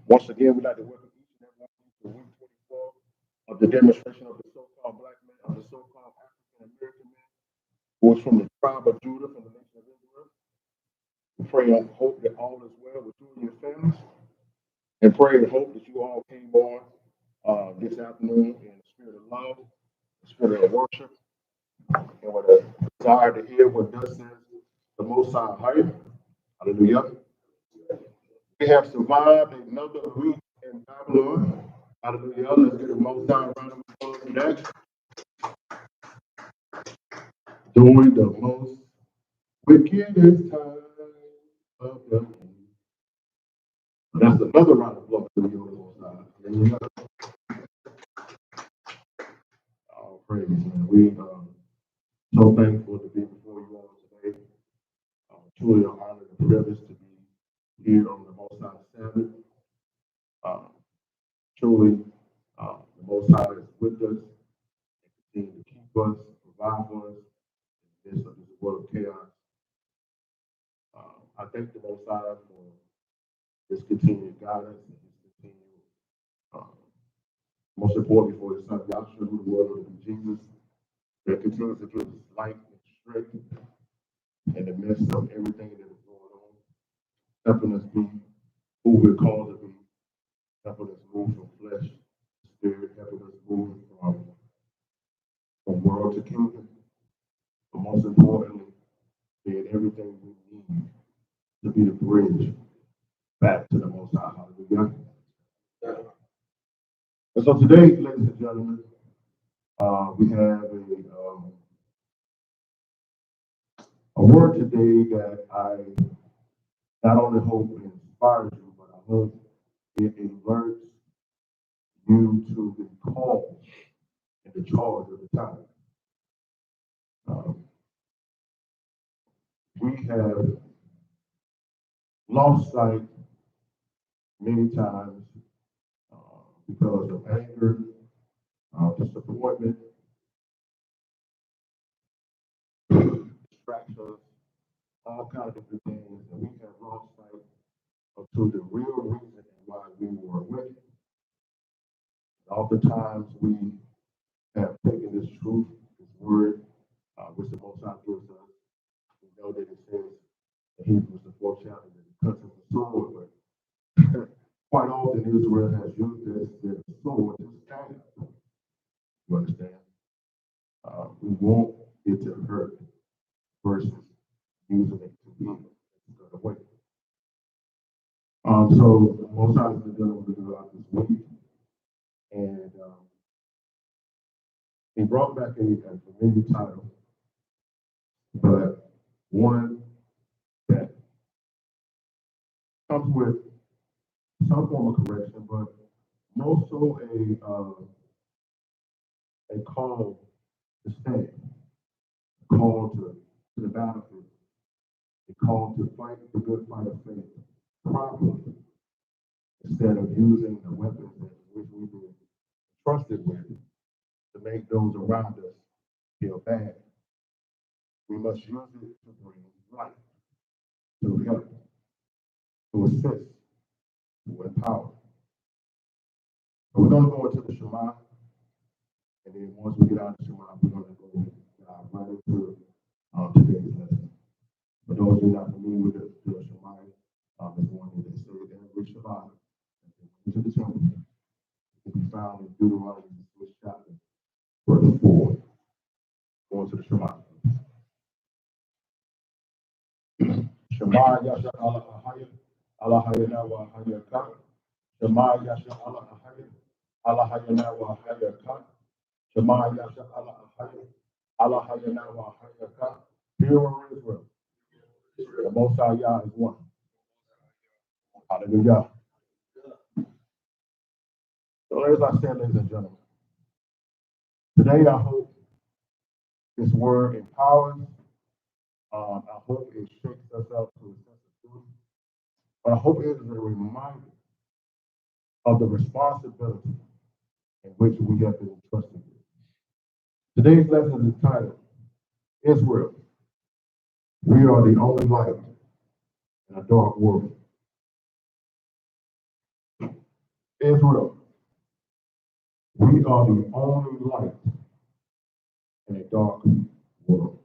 Once again, we'd like to welcome each and every one of you to week 24 of the demonstration of the so-called black man, of the so-called African American man, who is from the tribe of Judah, from the nation of Israel. We pray and hope that all is well with you and your families, and pray and hope that you all came on this afternoon in the spirit of love, the spirit of worship, and with a desire to hear what thus says the Most High. Hallelujah. We have survived another week in Babylon. Hallelujah. Let's get a Most High round of applause for that. During the most wickedest time of the year. That's another round of applause for the Most High. Hallelujah. All praise, man. We are so thankful to be before you all today. Truly an honor and privilege to be here on the Most High Sabbath. Truly, the Most High is with us and continue to keep us, provide for us in the midst of this world of chaos. I thank the Most High for his continued guidance and his continued, most importantly, for his son Yahshua, who the world will be Jesus, that continues to give us light and strength in the midst of everything that is going on, helping us be who we're called to be, helping us move from flesh to spirit, helping us move from world to kingdom, but most importantly, being everything we need to be the bridge back to the Most High. Hallelujah. And so today, ladies and gentlemen, we have a word today that I not only hope it inspires you, but I hope it alerts you to the call and the charge of the time. We have lost sight many times because of anger, disappointment, distractions, all kinds of different things, and we have lost sight of to the real reason why we were wicked. Oftentimes we have taken this truth, this word, which the Most High gives us. We know that it says in Hebrews the 4th chapter that it cuts as a sword, but quite often Israel has used this sword to stab. You understand? We want it to hurt versus using it to heal the other way. So the Most High has been dealing with it throughout this week, and he brought back a familiar title, but one that comes with some form of correction, but more so a call to stand, a call to the battlefield, a call to fight the good fight of faith properly, instead of using the weapons that which we've been trusted with to make those around us feel bad. We must use it to bring life, to help, to assist, to empower. So we're going to go into the Shema, and then once we get out of the Shema, we're going to go right into today's lesson. For those who are not familiar with the Shema, this morning they say that every Shabbat, into the temple, it can be found in Deuteronomy, the 6th chapter, verse 4. Going to the Shema. Shema Yasha Allah Ahaya, Allah Hayana wa Hayaka. Shema Yasha Allah Ahaya, Allah Hayana wa Hayaka. Shema Yasha Allah Ahaya, Allah Hayana wa Hayaka. Hear, O Israel, the Most High Yah is one. Hallelujah. So as I said, ladies and gentlemen, today I hope this word empowers. I hope it shakes us up to a sense of duty. But I hope it is a reminder of the responsibility in which we have been entrusted with. Today's lesson is titled, Israel, we are the only light in a dark world. Israel, we are the only light in a dark world.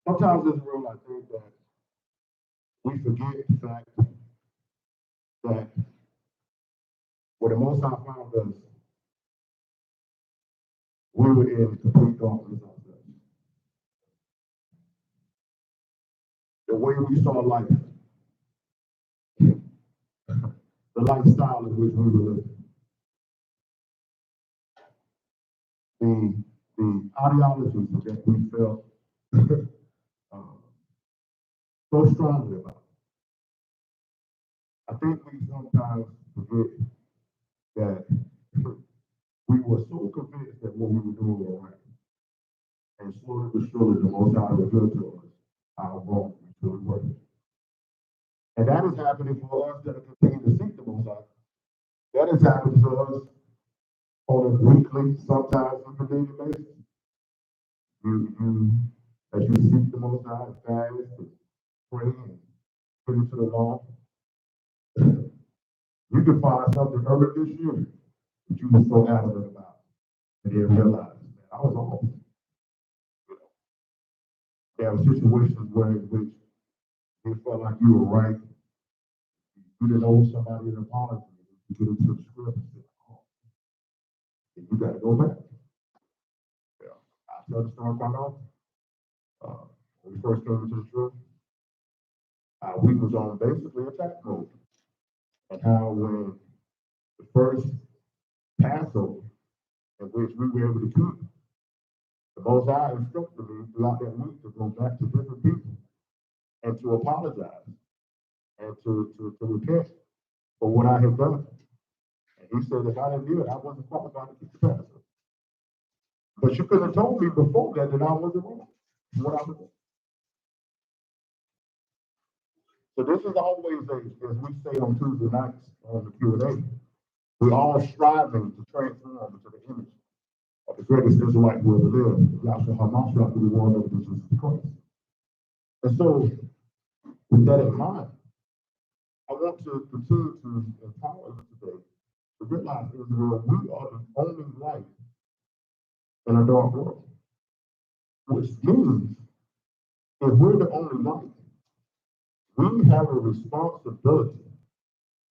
Sometimes, Israel, I think that we forget the fact that when the Most High found us, we were in complete darkness ourselves. The way we saw life, the lifestyle in which we were living, the ideologies that we felt so strongly about. I think we sometimes forget that we were so convinced that what we were doing was right. And slowly but surely, the Most High revealed to us how wrong we truly were. And that is happening for us that continue to seek the Most High. That is happening to us on a weekly, sometimes on a daily basis. As you seek the Most High, fast, and pray, and put into the law, you can find something earlier this year that you were so adamant about, and then realize, man, I was off. There were situations where in which you felt like you were right. You didn't owe somebody an apology. You get into the script and say, oh, you got to go back. Yeah. I tell the story quite often. When we first came into the church, we was on basically attack mode. And how when the first Passover, in which we were able to keep, the Most High instructed me throughout that week to go back to different people and to apologize and to repent for what I had done. And he said, if I didn't do it, I wasn't qualified to keep the Passover. But you could have told me before that I wasn't wrong. What I was doing. So this is always, as we say on Tuesday nights on the Q&A, we're all striving to transform into the image of the greatest Israelite who ever lived, Yahshua HaMashiach, who we one of Jesus Christ. And so, with that in mind, I want to continue to empower you today to realize, Israel, we are the only light in a dark world. Which means, if we're the only light, we have a responsibility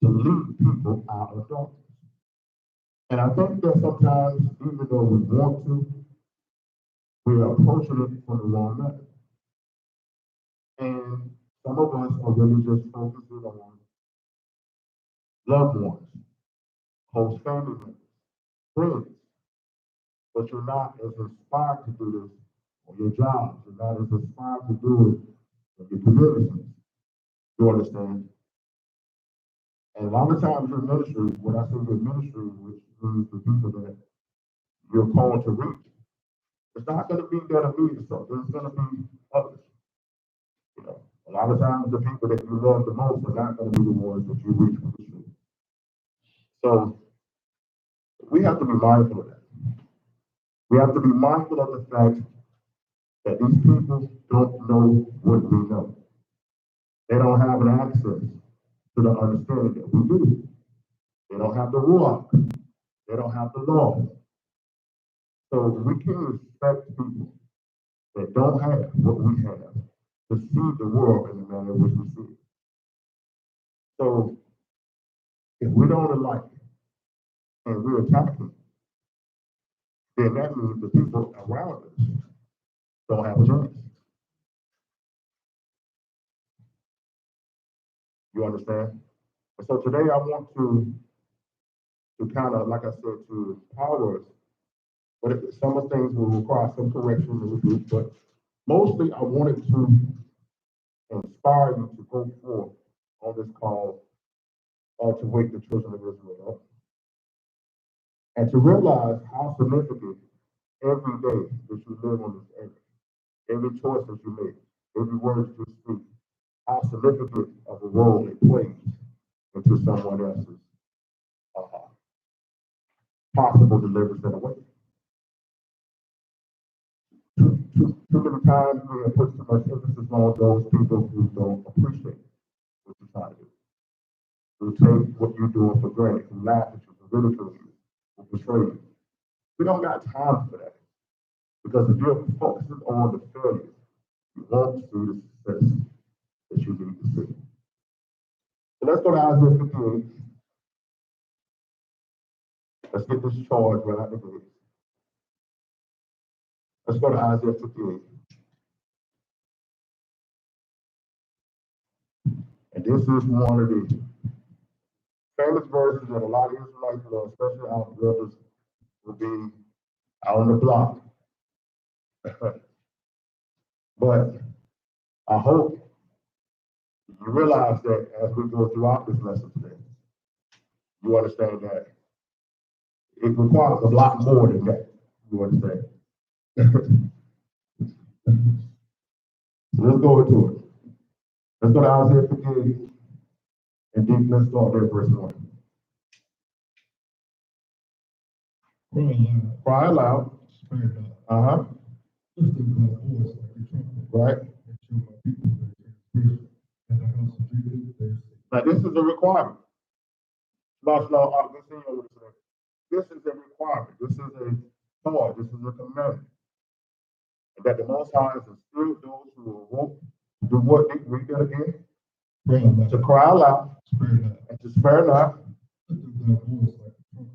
to lead people out of darkness. And I think that sometimes, even though we want to, we are approaching it from the wrong method. And some of us are really just focusing on loved ones, close family members, friends. But you're not as inspired to do this on your jobs. You're not as inspired to do it in your communities. You understand? And a lot of times your ministry, when I say your ministry, which means the people that you're called to reach, it's not going to be that immediate stuff. There's going to be others. You know, a lot of times the people that you love the most are not going to be the ones that you reach with the truth. So we have to be mindful of that. We have to be mindful of the fact that these people don't know what we know. They don't have an access to the understanding that we do. They don't have the ruach. They don't have the law. So we can expect people that don't have what we have to see the world in the manner in which we see it. So if we don't like and we're attacking, then that means the people around us don't have a chance. You understand? And so today I want to kind of, like I said, to empower us. But some of the things will require some correction in the group, but mostly I wanted to inspire you to go forth on this call to wake the children of Israel up. And to realize how significant every day that you live on this earth, every choice that you make, every word that you speak, how significant of a role it plays into someone else's possible deliverance and awakening. To many times we have put too much emphasis on those people who don't appreciate what you're trying to do, who take what you're doing for granted, who laugh at you, who ridicule you, who betray you. We don't got time for that. Because if you're focusing on the failures, you won't see the success that you need to see. So let's go to Isaiah 58. Let's get this charge right out the gate. Let's go to Isaiah 58. And this is one of the famous verses that a lot of Israelites, especially our brothers, will be out on the block. But I hope you realize that as we go throughout this lesson today, you understand that it requires a lot more than that. You understand? So let's go into it. Let's go to Isaiah 58 and then let's start there, verse 1. Cry aloud. Uh-huh. Right. Now this is a requirement. This is a requirement. This is a law. This is a commandment. And that the Most High is instilled those who will do what they read that again? To cry aloud and to spare not.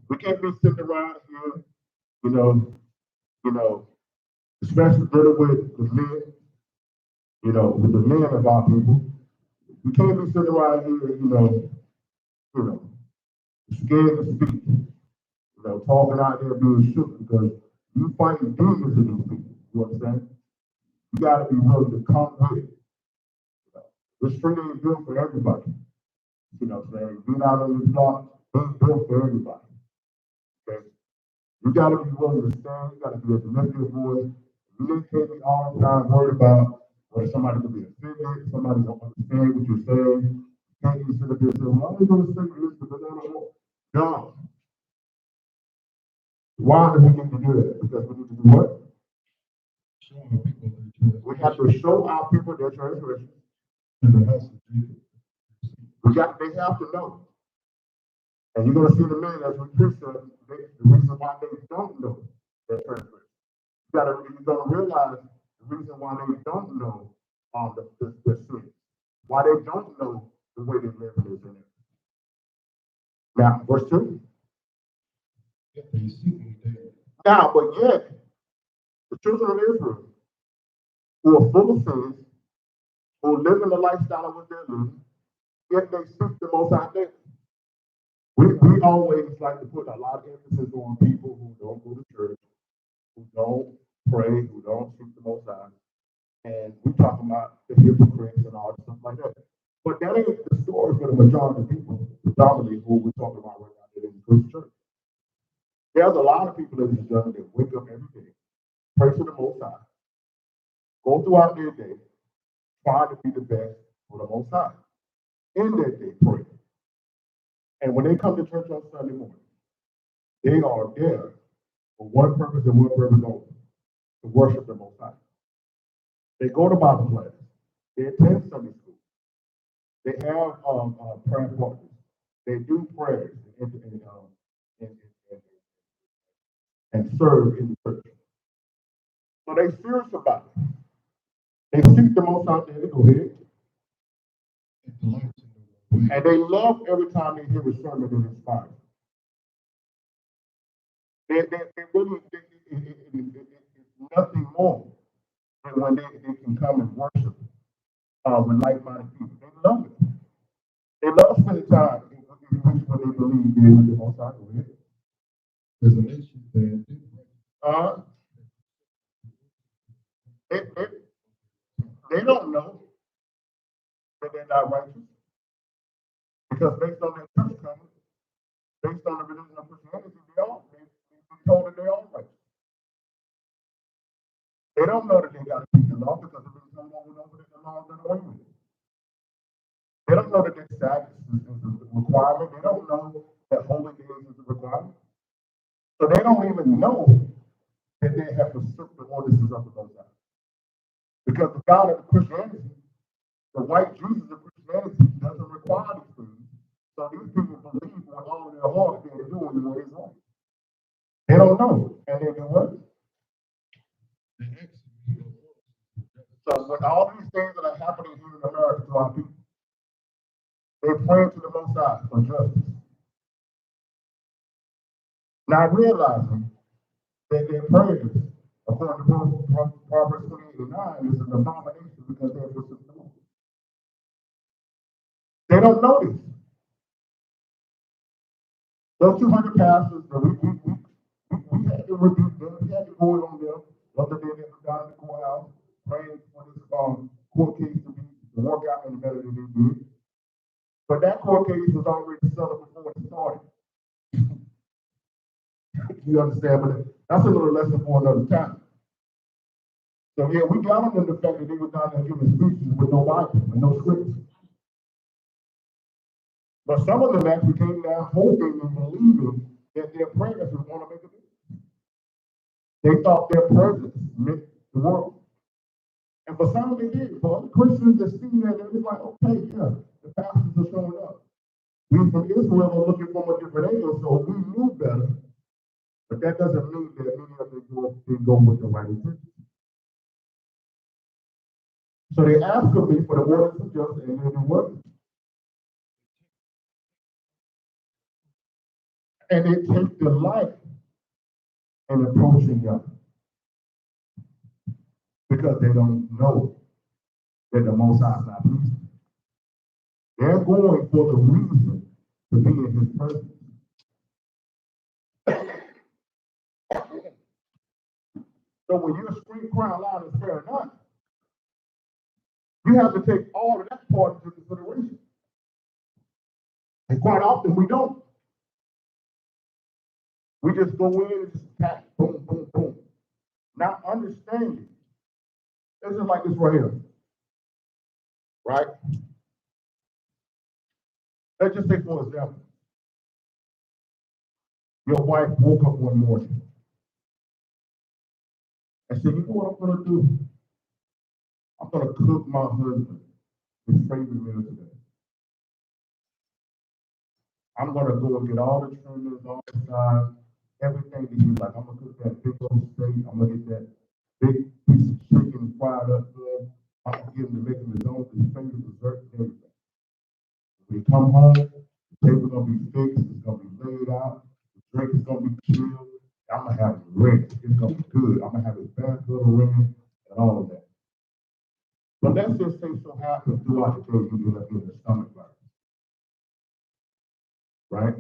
We can't be sitting around here, especially dealing with the men, with the men of our people. We can't be sitting around here, scared to speak, talking out there being shook because you fighting demons in these people. You understand? You got to be willing to come with it. This street ain't built for everybody. You know what I'm saying? Being out on this block ain't built for everybody. Okay? You got to be willing to stand. You got to be able to lift your voice. You can't be all the time worried about whether somebody could be offended, somebody don't understand what you're saying. You can't even sit up there and say, well, I'm going to say this because I don't know. No. Why do we need to do that? Because we need to do what? We have to show our people their transgression. They have to know. And you're going to see in a minute as we preach the reason why they don't know their transgression. You're going to realize the reason why they don't know the sin. Why they don't know the way they live in this. Now, verse 2. Now, but yet, the children of Israel, who are full of sins, who live in the lifestyle of what they're living, yet they seek the Most High daily. We always like to put a lot of emphasis on people who don't go to church, who don't pray, who don't seek the Most High. And we talk about the hypocrites and all stuff like that. But that ain't the story for the majority of people, predominantly who we're talking about right now that in the Christian church. There's a lot of people, ladies and gentlemen, that wake up every day, pray to the Most High, go throughout their day, trying to be the best for the Most High. In that day, pray. And when they come to church on Sunday morning, they are there for one purpose and one purpose only, to worship the Most High. They go to Bible class. They attend Sunday school. They have prayer partners. They do prayers and serve in the church. So they serious about it. They seek the Most High. They go ahead. And they love every time they hear a sermon that inspires. They really, it's nothing more than when they can come and worship with like-minded people. They love it. They love spending time in which when they believe in the Most High. There's an issue there. They don't know that they're not righteous. Because based on their church coming, based on the religion of Christianity, they've been told that they are righteous. They don't know that they got to keep the law because they've been told over and over that the law is done away with. They don't know that their Sabbath is a requirement. They don't know that holy days is a requirement. So they don't even know that they have to serve the ordinances of the Most High. Because the God of Christianity, the white Jesus of Christianity, doesn't require these things. So these people believe with all of their heart that they're doing what is right. They don't know, and they do what? So with all these things that are happening here in America to our people, they're praying to the Most High for justice. Not realizing that their prayers, according to Proverbs 28:9, is an abomination because they're persistent. They don't know this. Those 200 pastors, we had to rebuke them. We had to go in on them. Other than they were down in the courthouse, praying for this court case to work out in the better than they did. But that court case was already settled before it started. You understand? But that's a little lesson for another time. So yeah, we got them in the fact that they were down there giving speeches with no Bible and no scripture. But some of them actually came down hoping and believing that their prayers would want to make a difference. They thought their presence meant the world. And for some they did. For other Christians that see that, they was like, okay, yeah, the pastors are showing up. We from Israel are looking from a different angle, so we knew better. But that doesn't mean that many of them didn't go with the right intention. So they asked of me for the words of justice, and they didn't work. And they take delight in approaching God because they don't know that the Most High is not pleased. They're going for the reason to be in His presence. So when you're screaming, crying loud and sparing not, you have to take all of that part into consideration. And quite often we don't. We just go in and just attack, boom, boom, boom. Not understanding. This is like this right here. Right? Let's just say, for example, your wife woke up one morning and said, you know what I'm going to do? I'm going to cook my husband his favorite meal today. I'm going to go and get all the trimmings, all the sides, everything that you like. I'm going to cook that big old steak. I'm going to get that big piece of chicken fried up good. I'm going to get him to make him his own favorite dessert and everything. When he come home, the table's going to be fixed. It's going to be laid out. The drink is going to be chilled. I'm going to have it ready. It's going to be good. I'm going to have his bath little ring and all of that. But let's just say so happens throughout the day you end up getting a stomach virus. Right?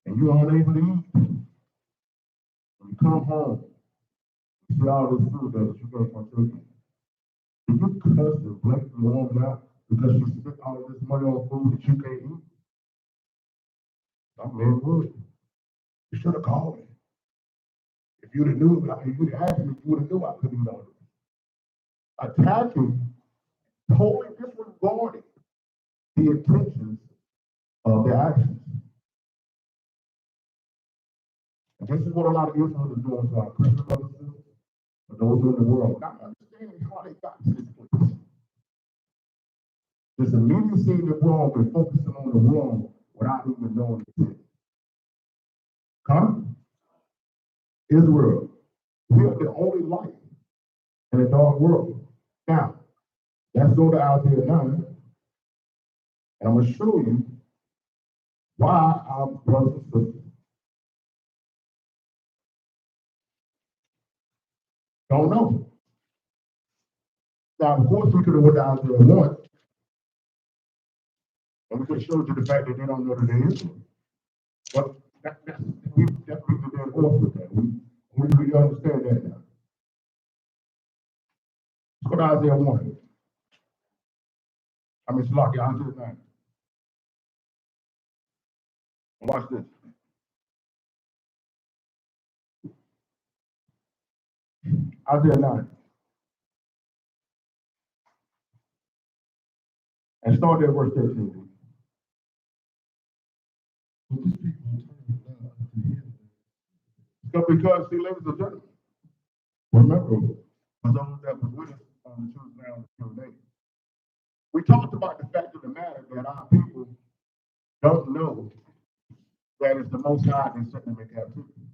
And you're unable to eat. When you come home, you see all this food that you can't partake in. Did you cuss and blink the woman out because you spent all this money on food that you can't eat? Some men would. You should have called me. If you'd have knew, if you'd have asked me, you would have knew I couldn't eat all this. Attacking, totally disregarding the intentions of their actions. And this is what a lot of Israelites are doing to our Christian brothers and sisters, but those in the world, not understanding how they got to this place. Just immediately seeing the wrong and focusing on the wrong without even knowing the sin. Come, Israel, we are the only light in a dark world. Now, let's go to Isaiah 9, and I'm going to show you why our brothers and sisters don't know. Now, of course, we could have went to Isaiah 1, and we could have showed you the fact that they don't know that they Israel. But we definitely didn't off with that. We understand that now. Let's go to Isaiah 1. It's lucky, Isaiah 9. Watch this. Isaiah 9. And start at verse 13. Because, see, ladies and gentlemen, remember, for those that was with us on the Truth Now Q&A. We talked about the fact of the matter that our people don't know that it's the Most High that sent them in captivity.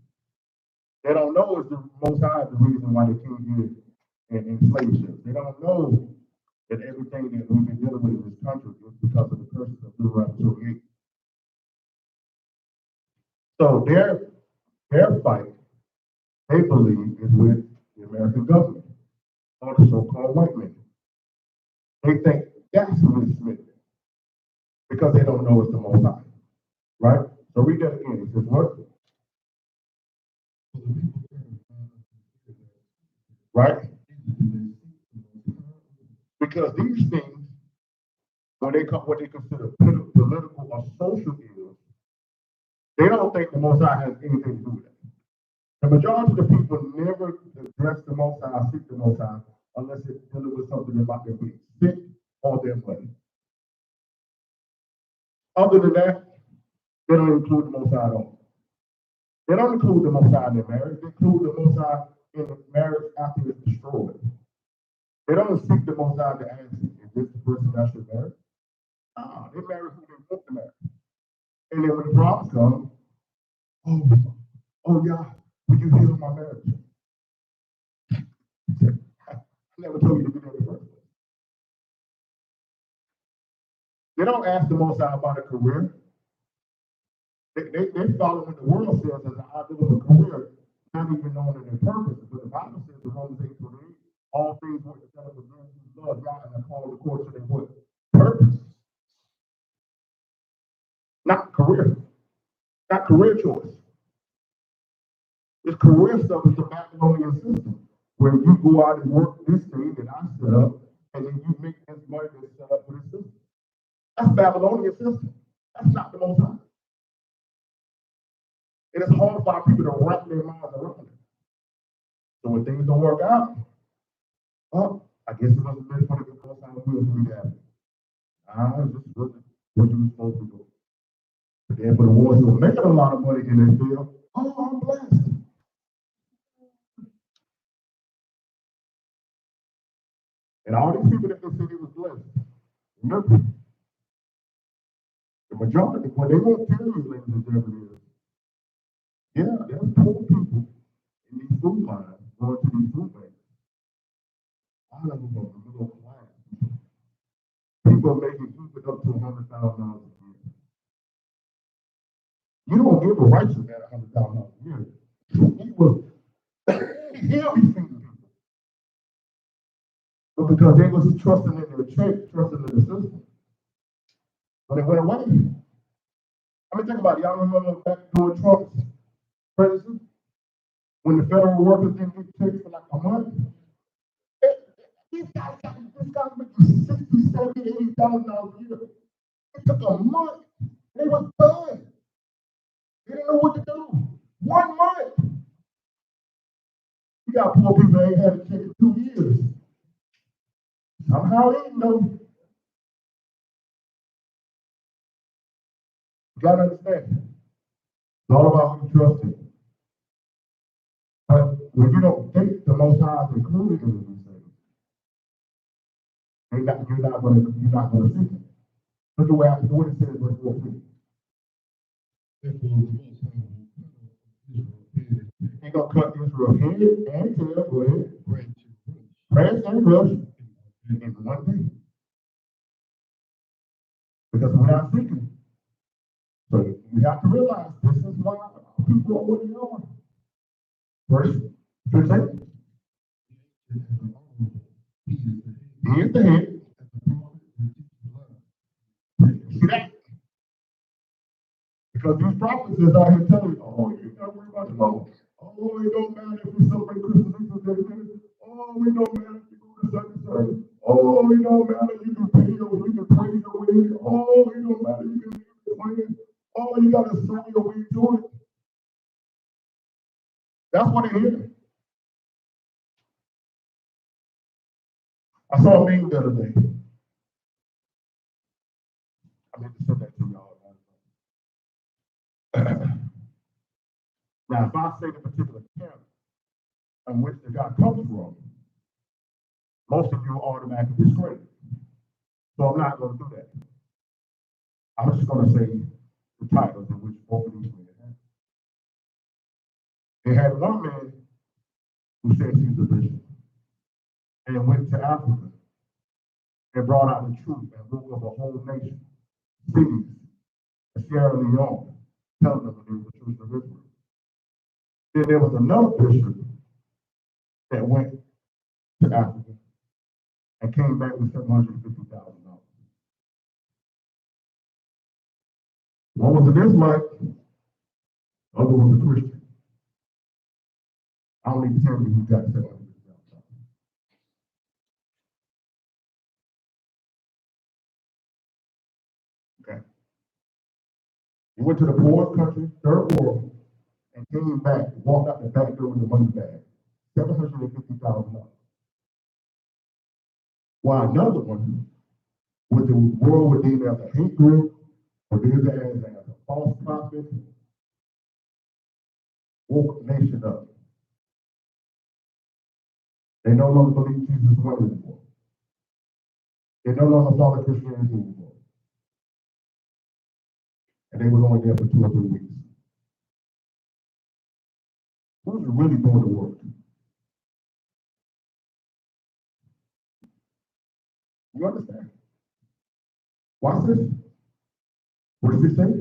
They don't know it's the Most High is the reason why they came here in slave ships. They don't know that everything that we've been dealing with in this country is because of the curses of Deuteronomy 28. So their fight, they believe, is with the American government or the so-called white man. They think that's who is Smith because they don't know it's the Most High, right? So read that again. It says what? Right? Because these things, when they come what they consider political or social ills, they don't think the Most High has anything to do with it. The majority of the people never address the Most High, seek the Most High, unless it's dealing with something about their being sick or their money. Other than that, they don't include the Most High at all. They don't include the Most High in their marriage. They include the Most High in the marriage after it's destroyed. They don't seek the Most High to ask, is this the person that should marry? No, they marry who they want to marry. And then when the problems come, oh yeah, will you heal my marriage? I never told you to do that in the first place. They don't ask the Most High about a career. They follow what the world says as an idea of a career, not even knowing their purpose. But the Bible says in Romans 8:28, all things work together for those who love God and are called according to their what? Purpose. Not career. Not career choice. This career stuff is the Babylonian system, where you go out and work this thing that I set up, and then you make this money that's set up for this system. That's Babylonian system. That's not the Most High. It is hard for our people to wrap their minds around it. So when things don't work out, I guess it must have been one of the Most High will for me to happen. This wasn't what you were supposed to do. But then for the ones who are making a lot of money in this field, I'm blessed. And all these people that they said they was blessed, remember, the majority, what they won't tell you, ladies and gentlemen, is, yeah, there's poor people in these food lines going to these food banks. All of them are the middle class. People are making even up to $100,000 a year. You don't give a righteous man $100,000 a year. He will, he'll be feeding people. But because they was trusting in their church, trusting in the system, when it went away. I mean, think about it. Y'all remember back during Trump's presidency? When the federal workers didn't get checks for like a month? These guys making $60,000, $70,000, $80,000 a year. It took a month. They was done. They didn't know what to do. 1 month. You got poor people that ain't had a check in 2 years. Somehow they didn't know. You gotta understand. It's all about who you trust in. But when you don't think the Most High is included in these things, you're not gonna see it. Look at what it says in verse 14. He's gonna cut Israel head and tail, go ahead. Branch and brush in one day. Because we're not thinking. So we have to realize this is why people are what they are. Verse 15. He is the head. See that? Because these prophets is out here telling you, you gotta worry about the law. It don't matter if we celebrate Christmas, it don't matter if you go to Sunday service. It don't matter if you can pay or you can pray your way. It don't matter if you can leave the plan. You gotta sell your way to it. That's what it is. I saw a meme the other day. I meant to send that to y'all. Now, if I say the particular camp in which the guy comes from, most of you are automatically straight. So I'm not going to do that. I'm just going to say the titles in which both of these men had. They had one man who said he was a bishop and went to Africa and brought out the truth and woke up a whole nation, cities, and Sierra Leone, telling them that they were the children of Israel. Then there was another bishop that went to Africa and came back with $750,000. One was an Israelite, the other was a Christian. I don't need to tell you who got $750,000. Okay. He went to the poorest country, third world, and came back, walked out the back door with the money bag, $750,000. While another one, with the world would deem as a hate group, or deem as a false prophet, woke the nation up. They no longer believe Jesus is one anymore. They no longer follow Christianity anymore. And they were only there for 2 or 3 weeks. Who's really doing the work? You understand? Watch this. What does it say?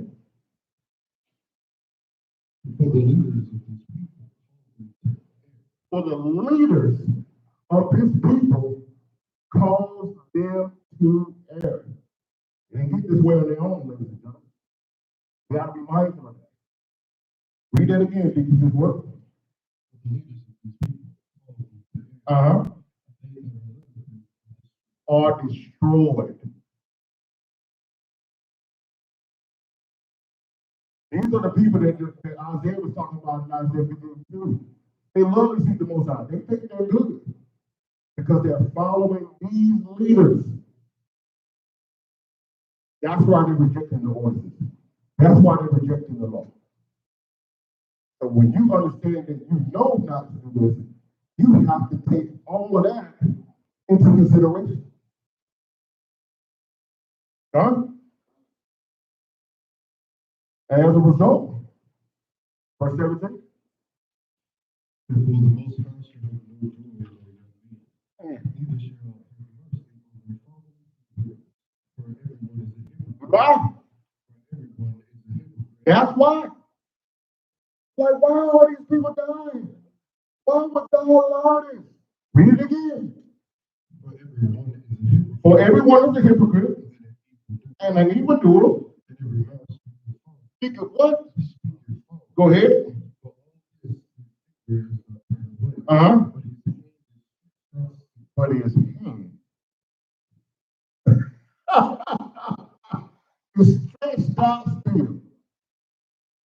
For the leaders of this people cause them to err. They didn't get this way on their own, ladies and gentlemen. We got to be mindful of that. Read that again, because this work. Are destroyed. These are the people that Isaiah was talking about in Isaiah 52. They love to see the Most High. They think they're good because they're following these leaders. That's why they're rejecting the ordinance. That's why they're rejecting the law. So when you understand that you know not to do this, you have to take all of that into consideration. Huh? As a result, verse 17. Right? That's why. Like, why are these people dying? Why would God allow this? Read it again. For everyone is a hypocrite and an evildoer. Speak of what? Go ahead. But his hand. You can't stop still.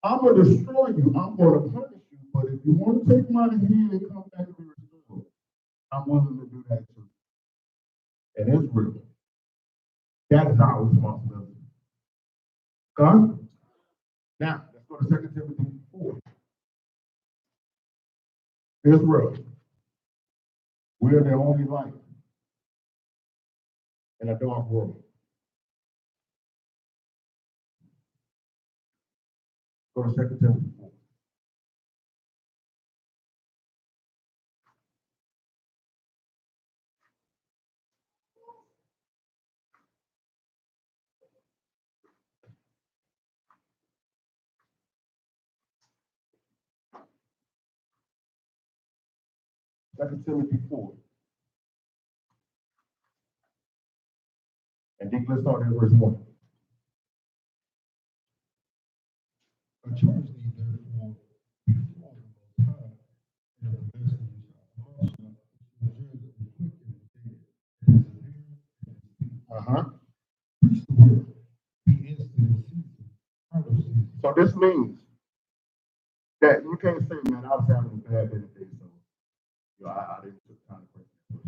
I'm going to destroy you. I'm going to punish you. But if you want to take my hand and come back and be restored, I'm willing to do that too. And it's real. That is our responsibility. God? Now, let's go to 2 Timothy 4. Israel. We are the only light in a dark world. Go to 2 Timothy 4. Second Timothy 4. And then let's start at verse 1. I charge thee therefore before the Most High and of the best of you shall to judge the quick and the dead, preach the word, be instant in season, out of season. So this means that you can't say, man, I was having a bad day today, so I didn't take time to pray.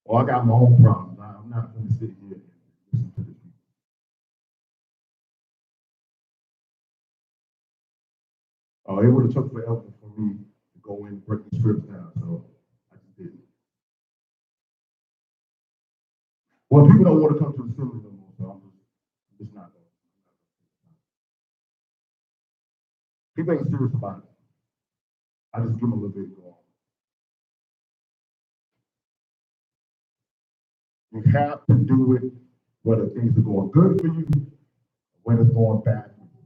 Well, I got my own problems. I'm not going to sit here and listen to this people. It would have took forever for me to go in and People don't want to come to the assembly no more, so I'm just not going. People ain't serious about it. I just give them a little bit to go on. You have to do it whether things are going good for you, or when it's going bad for you.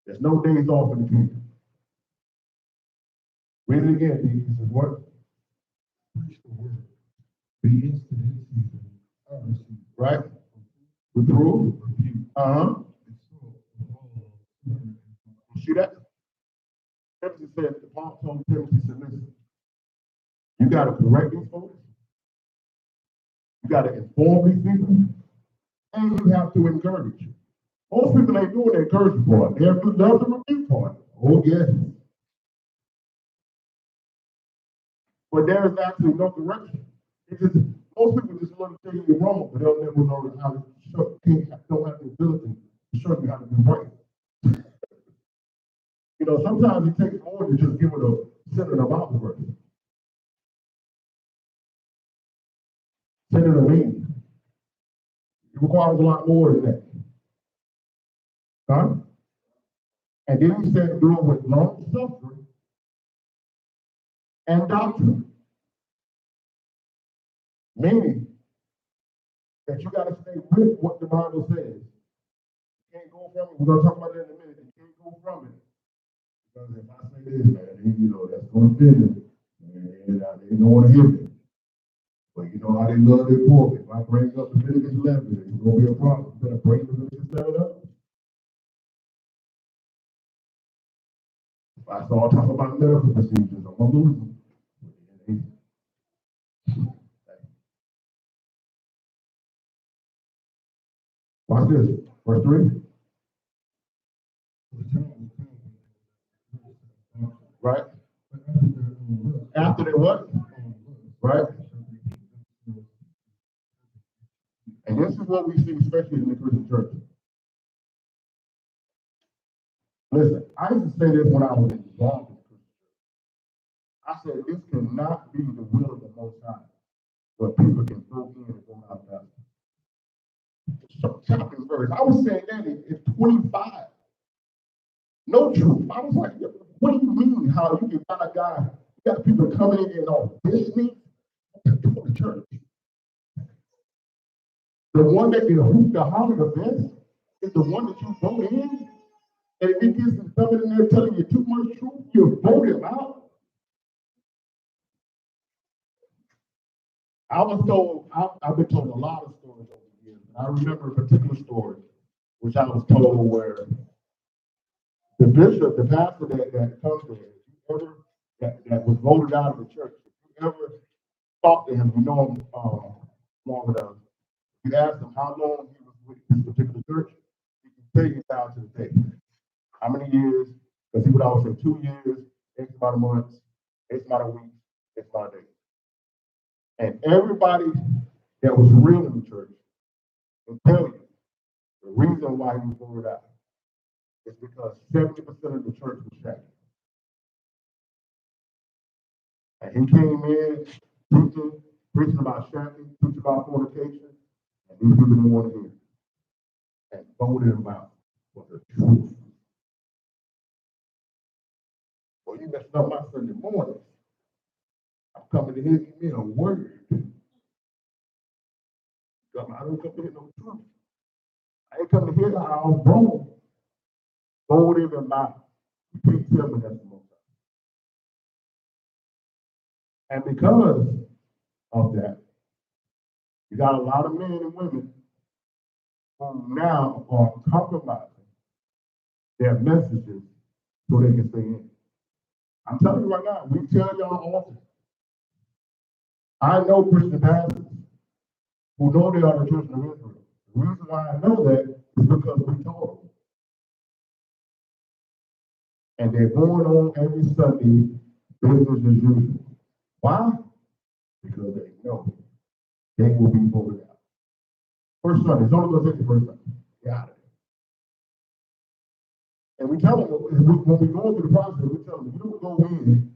There's no days off in the kingdom. Read it again, he says what? Preach the word. Be instant in season, out of season. Right? Reprove. Rebuke. Uh-huh. Exhort with all suffering and See that? Timothy said, Paul told Timothy, said, listen, you got to correct these folks. You got to inform these people. And you have to encourage. Most people ain't doing the encouragement part. They're doing the review part. Oh, yes. But there is actually no correction. It's just, most people just want to tell you you're wrong, but they'll never know how to show, don't have the ability to show you how to do right. You know, sometimes it takes more than just giving a sending a Bible verse. Sending a meaning. It requires a lot more than that. Huh? And then he said, do it with long suffering and doctrine. Meaning that you got to stay with what the Bible says. You can't go from it. We're going to talk about that in a minute. You can't go from it. Because if I say this, man, you know, that's going to fit them. And they don't want to hear me. But you know how they love their pork. If I bring up Leviticus 11, it's going to be a problem. You better bring Leviticus 7 up. If I start talking about medical procedures, I'm going to lose them. Watch this. Verse 3. Right? After they what? Right? And this is what we see, especially in the Christian church. Listen, I used to say this when I was involved in the Christian church. I said, this cannot be the will of the Most High, where people can go in and go out there. So, chapter and verse. I was saying that in 25. No truth. I was like, what do you mean how you can find a guy, you got people coming in and all business to the church? The one that can hoop the holler the best is the one that you vote in. And if he gets somebody in there telling you too much truth, you vote him out. I was told, I've been told a lot of stories over the years. I remember a particular story, which I was told where the bishop, the pastor that comes there, that was voted out of the church, if you ever talk to him, you know him long enough, you ask him how long he was with this particular church, he can tell you down to the day. How many years? Because he would always say 2 years, X amount of months, X amount of weeks, X amount of days. And everybody that was real in the church will tell you the reason why he was voted out is because 70% of the church was shacking. And he came in preaching about shacking, preaching about fornication, and these people didn't want to hear it. And voted him out for the truth. Well, you messed up my Sunday morning. I'm coming to hear me a word. I don't come to hear no truth. I ain't coming to hear how I'm wrong. Vote him out. You can't tell me that's the most. And because of that, you got a lot of men and women who now are compromising their messages so they can stay in. I'm telling you right now, we tell y'all often. I know Christian pastors who know they are the children of Israel. The reason why I know that is because we told them. And they're going on every Sunday, business as usual. Why? Because they know they will be voted out. First Sunday, it's only going to take the first Sunday. Get out of there. And we tell them, when we go through the process, we tell them, you don't go in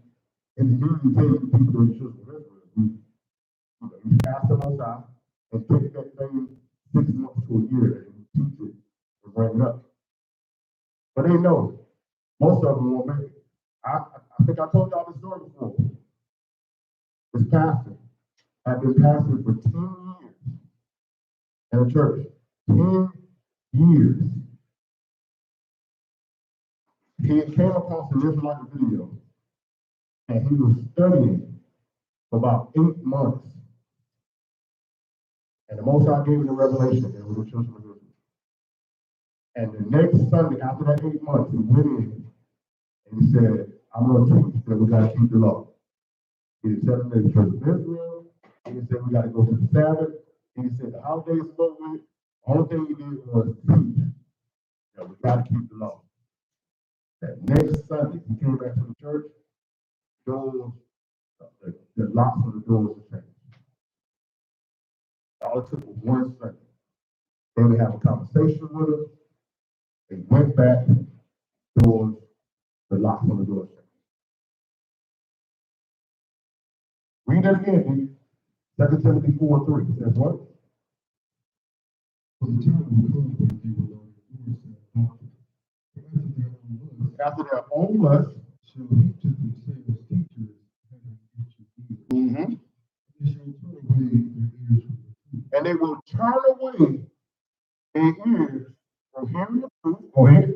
and usually tell the people that are children of Israel. You pass them outside, and take that thing 6 months to a year and teach it and bring it up. But they know most of them won't make it. I think I told y'all this story before. This pastor had been pastoring for 10 years in a church. 10 years. He came across an Israelite video, and he was studying for about 8 months. And the Most High gave him the revelation that was the children of Israel. And the next Sunday, after that 8 months, he went in and he said, I'm going to teach that we got to keep the law. He said, tell them the church of Israel. He said, we got to go to the Sabbath. And he said, the holidays is over with. The only thing he did was teach that we got to keep the law. That next Sunday, he came back to the church, doors, the locks on the doors were changed. All it took was one Sunday. They would have a conversation with him. They went back, doors, the locks on the doors changed. Read that again, D. 2 Timothy 4:3. It says what? For the time will come when they will learn the Lord's doctrine. For after their own lust, shall heap to themselves teachers having itchy ears. Mm-hmm. They shall turn away their ears from the truth. And they will turn away their ears from hearing the truth. Go ahead.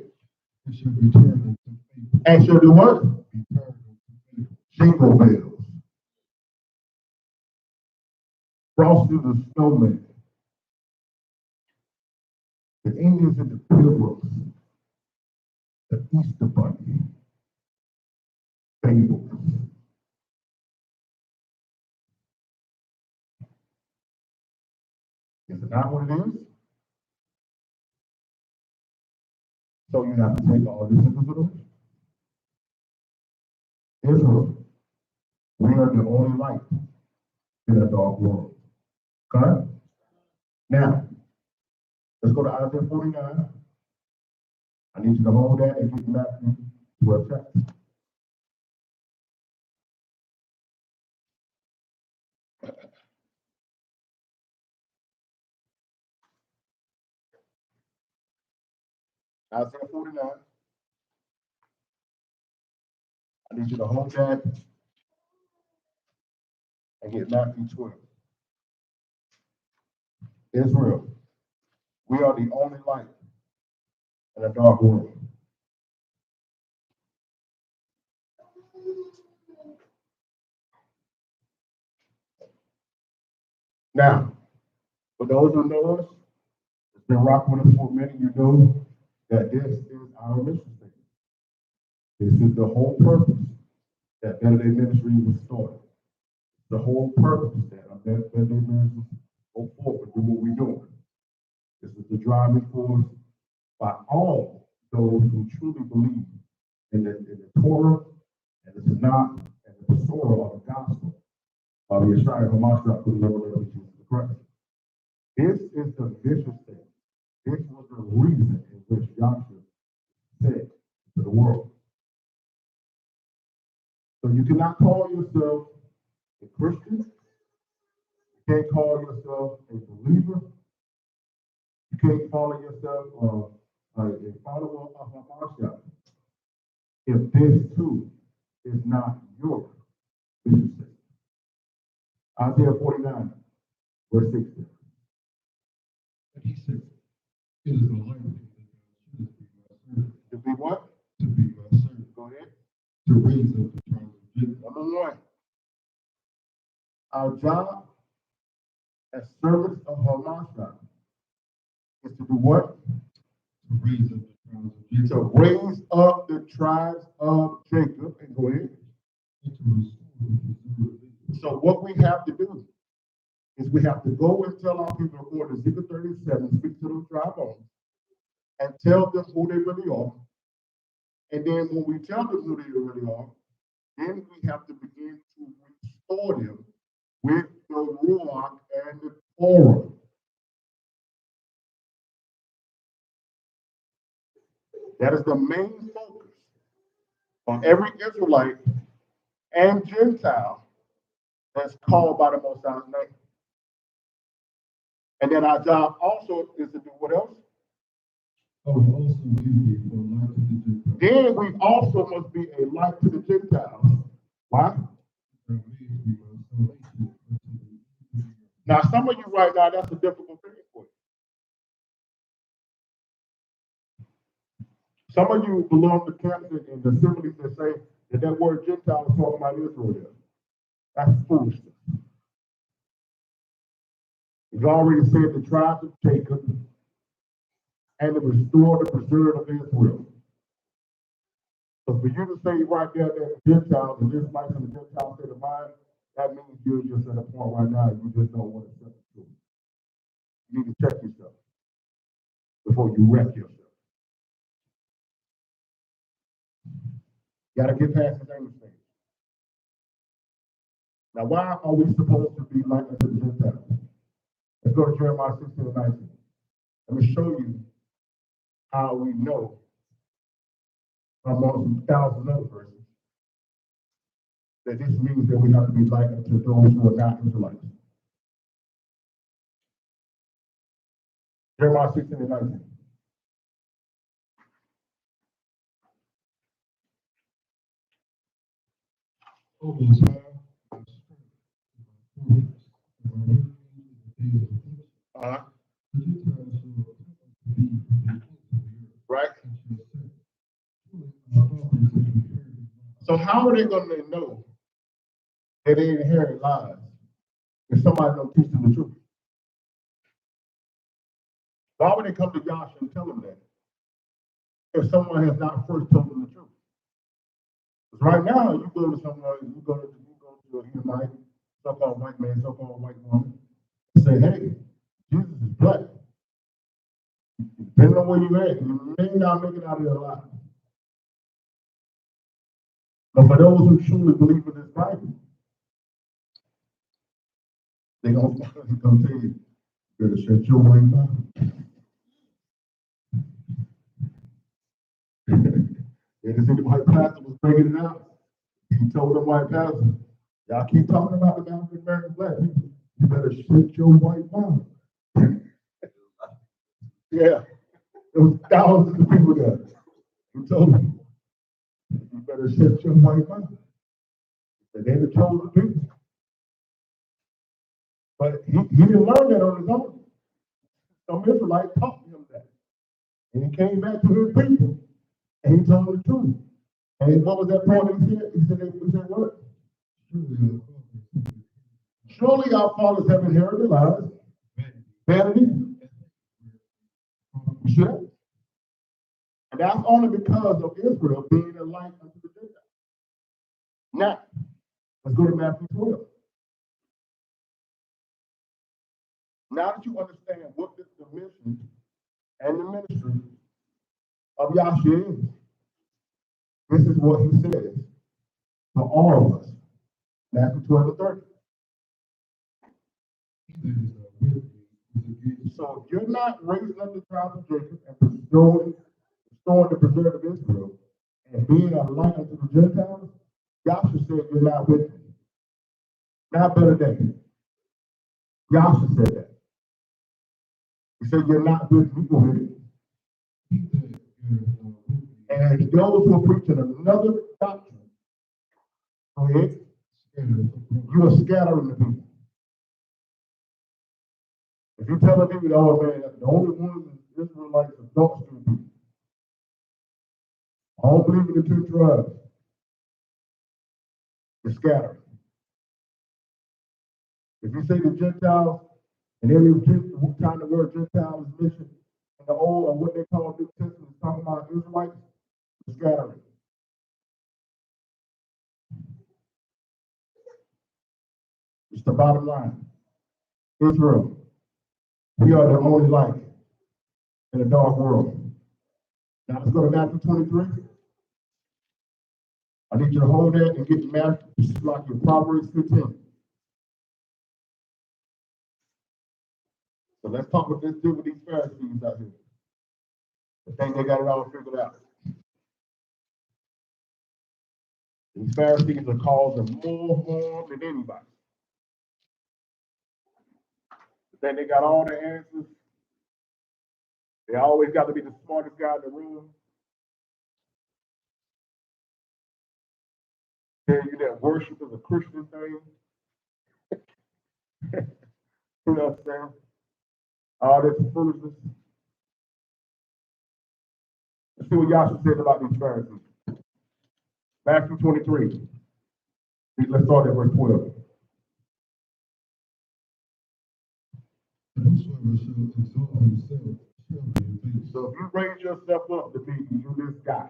They shall be turned into fables. And shall do what? Be turned into fables. Jingle bells. Frosty the Snowman. The Indians and the Pilgrims. The Easter Bunny. Fables. Is it not what it is? So you have to take all this into consideration. Israel, we are the only light in a dark world. Okay? Now, let's go to Isaiah 49. I need you to hold that and get Matthew 12 chapter. Isaiah 49. I need you to hold that and get Matthew 12. Israel, we are the only light in a dark world. Now, for those who know us, it's been rocking with us for a minute, you know that this is our mission statement. This is the whole purpose that Better Day Ministry was started. The whole purpose that Better Day Ministry go forward and do what we're doing. This is the driving force by all those who truly believe in the Torah and the Tanakh and the Torah of the gospel of the Yeshua HaMashiach, who never lived Jesus Christ. This is the mission statement. This was the reason in which Yahshua said to the world. So you cannot call yourself a Christian. You can't call yourself a believer. You can't call yourself a follower of HaMashiach if this too is not your mission statement. Isaiah 49, verse 16. And he said, it is a light that God should be my servant. To be what? To be my servant. Go ahead. To raise up the tribe of Jacob. Number one. Our job as servants of HaMashiach is to do what? To raise up the tribes of Jacob. To raise up the tribes of Jacob. And go ahead. And to restore and preserve Israel. So what we have to do is we have to go and tell our people, according to Ezekiel 37, speak to those dry bones, and tell them who they really are. And then when we tell them who they really are, then we have to begin to restore them with the Ruach and the Torah. That is the main focus on every Israelite and Gentile that's called by the Most High's name. And then our job also is to do what else? Also be for light to the Gentiles. Then we also must be a light to the Gentiles. Why? Now, some of you right now, that's a difficult thing for you. Some of you belong to camps and the assemblies that say that word Gentile is talking about Israel there. That's foolishness. He's already said the tribes of Jacob and to restore the preserve of Israel. So for you to say right there that the Gentiles and Israelites and the Gentile state of mind, that means you're just at a point right now you just don't want to accept the truth. You need to check yourself before you wreck yourself. You got to get past the anger stage. Now, why are we supposed to be like unto the Gentiles? Let's go to Jeremiah 16 and 19. Let me show you how we know among thousands of other verses that this means that we have to be like unto those who are not Israelites. Jeremiah 16 and 19. Right? So how are they going to know that they inherit lies if somebody don't teach them the truth? Why would they come to Joshua and tell them that if someone has not first told them the truth? Because right now, you go to someone, you go to a Edomite, so-called white man, so-called white woman, and say, hey, Jesus is black. Depending on where you're at, you may not make it out of there alive. But for those who truly believe in this Bible, they're going to tell you, you better shut your white mouth. And the white pastor was bringing it out. He told the white pastor, y'all keep talking about the African American black people. You better shut your white mouth. Yeah. There was thousands of people there. He told them, you better shut your white mouth. And they told the people. But he didn't learn that on his own. Some Israelites taught him that. And he came back to his people and he told the truth. And what was that point he said? He said what? Surely our fathers have inherited lies, vanity. You see that? And that's only because of Israel being a light unto the Gentiles. Now, let's go to Matthew 12. Now that you understand what the mission and the ministry of Yahshua is, this is what he says for all of us. Matthew 12 and 30. So if you're not raising up the tribe of Jacob and restoring the preserve of Israel and being a light unto the Gentiles, Yahshua said you're not with me. Not better than Yahshua said that. He said you're not with me. Go ahead. And those who are preaching another doctrine, go ahead, you are scattering the people. If you tell the people, oh man, the only ones in Israelites are dark skinned people. I don't believe in the two tribes. You're scattering. If you say the Gentiles, and every time the word Gentile is mentioned in the old or what they call New Testament is talking about Israelites, you're scattering. It's the bottom line. Israel, we are the only light in a dark world. Now let's go to Matthew 23. I need you to hold that and get Matthew, this is like your Proverbs 15. So let's talk about this deal with these Pharisees out here. They think they got it all figured out. These Pharisees are causing more harm than anybody. think they got all the answers. They always got to be the smartest guy in the room. Tell you that worship is a Christian thing. You know what I'm saying? All this foolishness. Let's see what Yahshua said about these Pharisees. Matthew 23. Let's start at verse 12. Whosoever shall exalt himself shall be abased. So if you raise yourself up to be you this guy,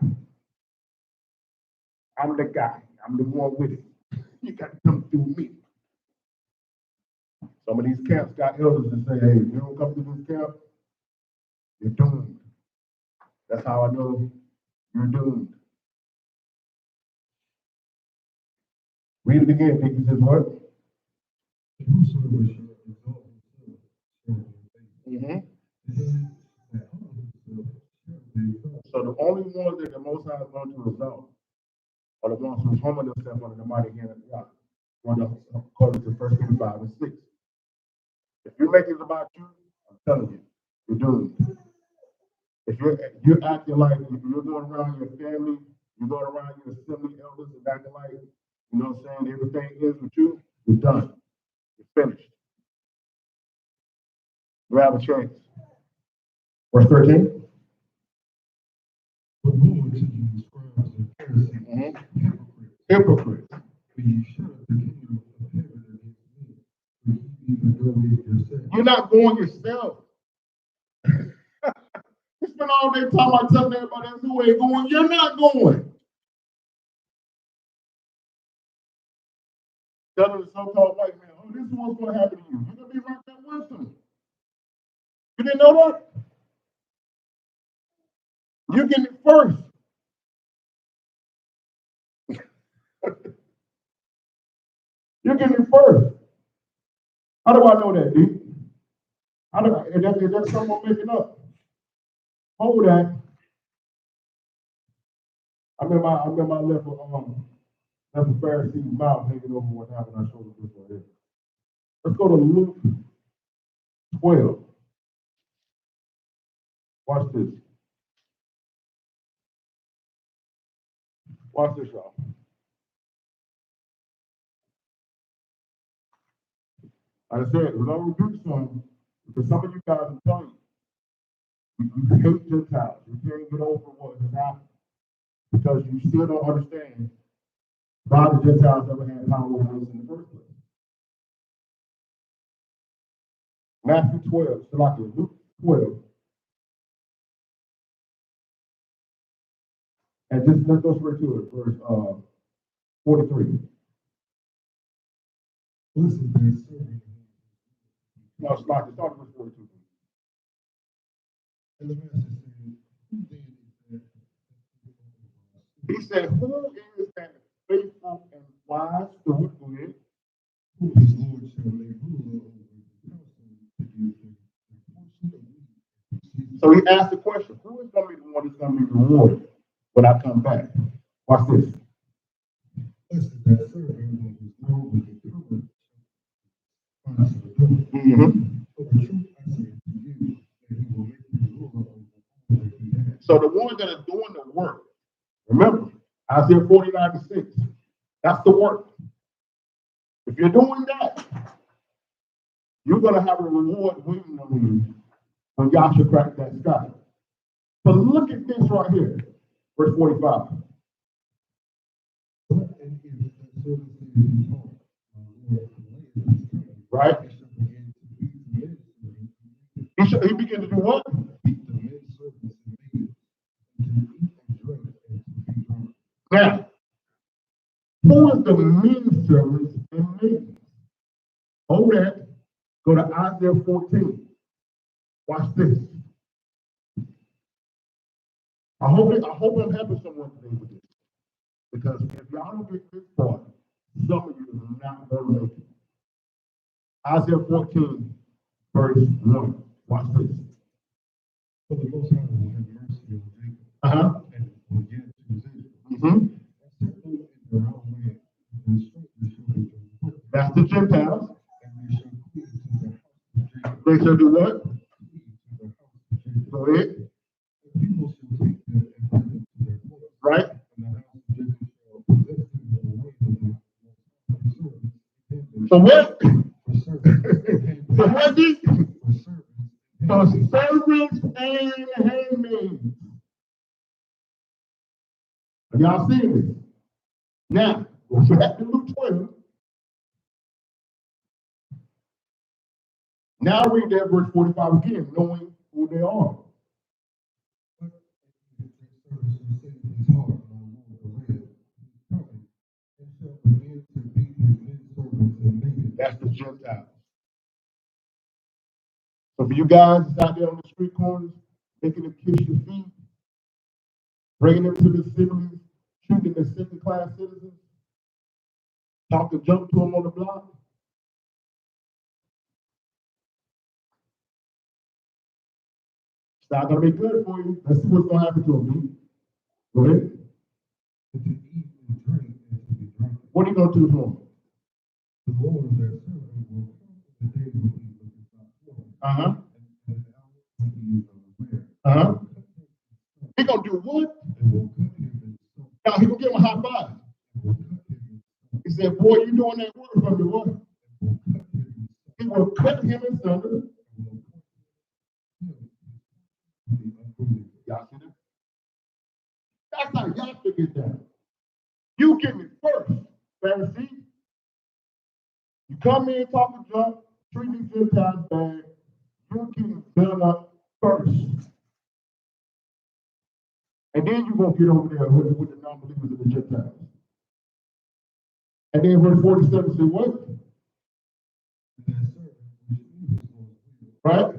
I'm the guy. I'm the one with it. You got to come through me. Some of these camps got elders that say, hey, if you don't come to this camp, you're doomed. That's how I know you're doomed. Read it again, Nick. It says what? Whosoever shall exalt himself shall be abased. Mm-hmm. And that humble himself shall be exalted. So the only ones that the Most High is going to exalt are the ones who humble themselves under the mighty hand of God. According to 1 Peter 5 and 6. If you make it about you, I'm telling you, you're doomed. If you're acting like you're going around your family, you're going around your assembly elders and acting like, you know what I'm saying, everything is with you, you're done. You're finished. You have a chance. Verse 13. But woe unto you, scribes and Pharisees, Hypocrites. for ye shut up the kingdom of heaven against men, for ye even go in yourselves. You're not going yourself. You spend all day talking about telling everybody else who ain't going. You're not going. Telling the so-called white man, oh, this is what's going to happen to you. You're going to be right there with them. You didn't know that? You get it first. You get it first. How do I know that, D? How do I, is that something I'm making up? Hold that. I'm in my left Pharisee's mouth hanging over one time when I showed him this right here. Let's go to Luke 12. Watch this. Watch this, y'all. Like I said, we're going to do something because some of you guys are telling you hate Gentiles. You can't get over what has happened because you still don't understand why the Gentiles ever had power over us in the first place. Matthew 12, so like Luke 12. And just let's go straight to it, verse 43. Listen to this servant. No, it's like it's starting with 42. And the master said, who then is that? He said, who is that faithful and wise steward who is? Who his Lord shall make ruler over the household to give him a portion of meat. So he asked the question, who is going to be the one that's going to be rewarded when I come back? Watch this. Blessed is that servant when his Lord will determine unto the door. Of the truth I say to you, that he will make you ruler over all that he has. So the ones that are doing the work, remember, Isaiah 49 to 6, that's the work. If you're doing that, you're going to have a reward waiting on you when Yahshua cracks that sky. But look at this right here, verse 45. But and if that servant says in his heart, my Lord, the Lord is coming, Right? he shall begin to beat the men servants. He began to do what? Beat the men servants and maidens, and to eat and drink and to be drunk. Now, who is the men servants and maidens? Hold that. Go to Isaiah 14. Watch this. I hope I'm helping someone today with this. Because if y'all don't get this part, some of you are not going to make it. Isaiah 14, verse 1. Watch this. For the Most High will have mercy on Jacob, and will give to Israel. And set them in their own land, and strangers shall be their portion. That's the Gentiles. And they shall cleave to the house of Jacob. They shall do what? Go ahead. People shall take them and put them to their place. Right? And the house of Jacob shall possess them in the way of the So what? for servants. So what is it? For servants. For servants and handmaids. Have y'all seen this? Now, go back to Luke 12. Now read that verse 45 again, knowing who they are. That's the Gentiles. So for you guys that's out there on the street corners, making them kiss your feet, bringing them to the assemblies, treating them as second-class citizens, talking junk to them on the block. It's not going to be good for you. Let's see what's going to happen to them. Go ahead. To eat and drink and to be drunk. What are you going to do to them? The Lord of their servant will come the day when he looketh not for them. Uh-huh. And the hour when he is unaware. Uh-huh. He going to do what? And will cut him in some. Now, he going to give him a high five. He said, boy, you doing that work for me, what? He will cut him in sunder. Y'all see that? That's how y'all figure it out. You give me first, Pharisee. You come in talking junk, treating Gentiles bad. You're getting done up first. And then you're going to get over there with the non-believers of the Gentiles. And then verse 47 says what? Right?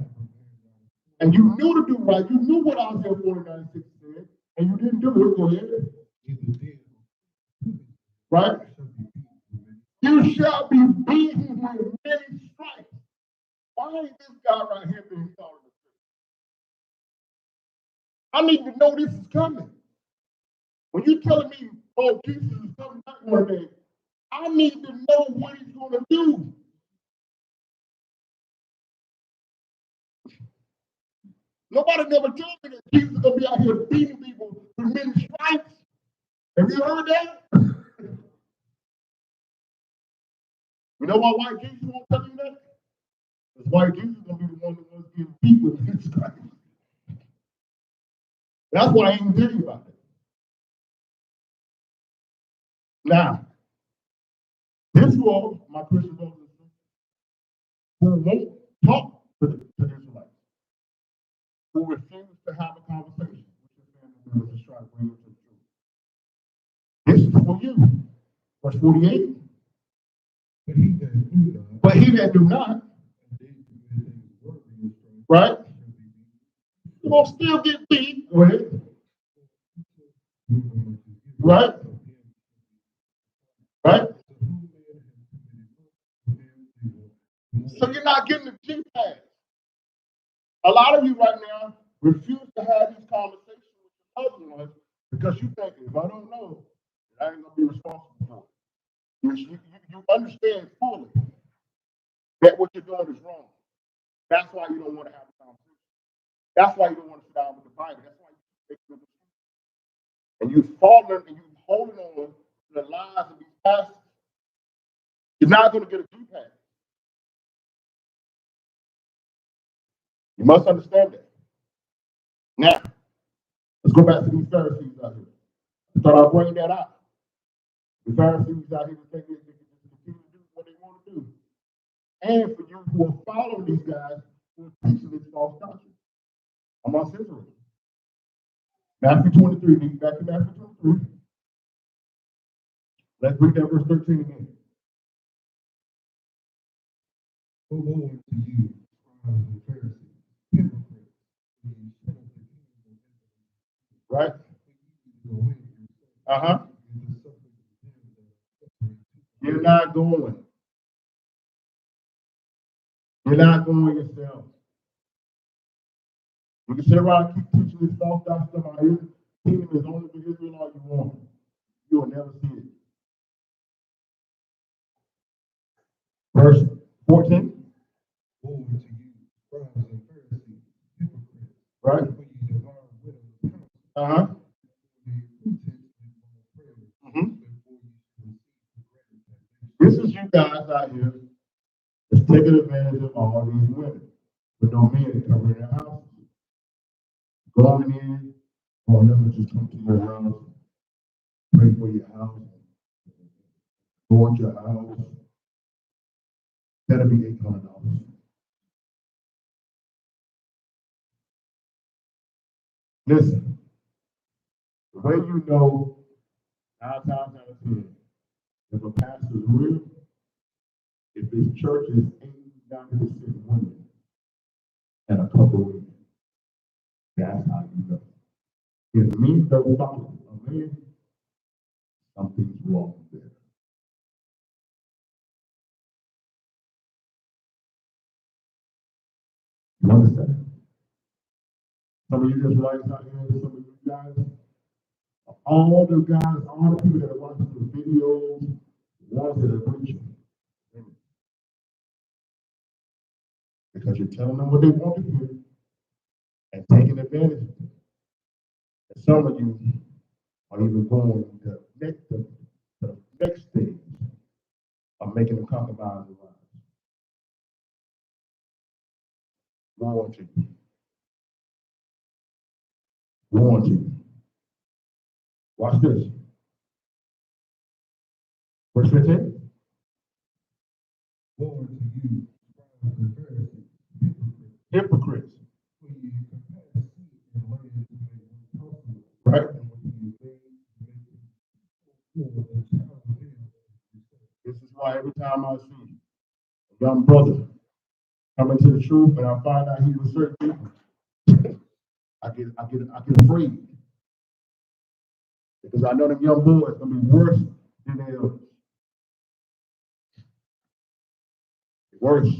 And you knew to do right. You knew what Isaiah 49:6 said, and you didn't do it. Go ahead. Right? You shall be beaten with many stripes. Why ain't this guy right here being called in the scripture? I need to know this is coming. When you're telling me, oh, Jesus is coming back one day, I need to know what he's going to do. Nobody never told me that Jesus is going to be out here beating people with many stripes. Have you heard that? You know why white Jesus won't tell you that? Because white Jesus is going to be the one that wants to get beat with many stripes. That's why I ain't tell you about it. Now, this world, my Christian brothers and sisters, who won't talk to the Israelites, who refuse to have a conversation with your family members to try to bring them to the truth. This is for you. Verse 48. But he that do not, right? You're going to still get beat. Go ahead. Right? Right? So you're not getting the G-pass. A lot of you right now refuse to have these conversations with your loved ones because you think, if I don't know, I ain't going to be responsible for it. You understand fully that what you're doing is wrong. That's why you don't want to have a conversation. That's why you don't want to sit down with the Bible. That's why you take the and you're falling and you're holding on to the lies of these pastors. You're not going to get a G-pass. You must understand that. Now, let's go back to these Pharisees out here. I thought I'd bring that out. The Pharisees out here think they can just continue to do what they want to do. And for you who are following these guys who are teaching this false doctrine amongst Israel. Matthew 23, back to Matthew 23. Let's read that verse 13 again. O Lord, to you, scribes and Pharisees, hypocrites, right? Uh-huh. You're not going. You're not going yourself. You can sit around and keep teaching this false doctrine about his kingdom is only for Israel all you want. You will never see it. Verse 14. Woe to you, Right? When you devour widows' house, Uh-huh. the pretense of prayer, Mm-hmm. before you shall receive the credit that This is you guys out here that's taking advantage of all these women with no men covering their houses. Going in, or them just come to your house, pray for your house, go into your house. That'll be $800. Listen, the way you know 9 times out of 10, if a pastor is real, if his church is 80-90% women and a couple women, that's how you know. If men don't follow a man, something's wrong there. You understand? Some of you Israelites out here, some of you guys, all the guys, all the people that are watching the videos, the ones that are preaching, because you're telling them what they want to hear and taking advantage of it. And some of you are even going the next stage of making them compromise their lives. Warn you. Warn you. Watch this. Verse 15. Woe to you, scribes and Pharisees, Hypocrites. for you compare seed and learn to make one possible. Right? And when you obey, you make it the child of hell. This is why every time I see a young brother coming to the truth and I find out he was certain people, I get afraid. Because I know them young boys gonna be worse than they others. Worse.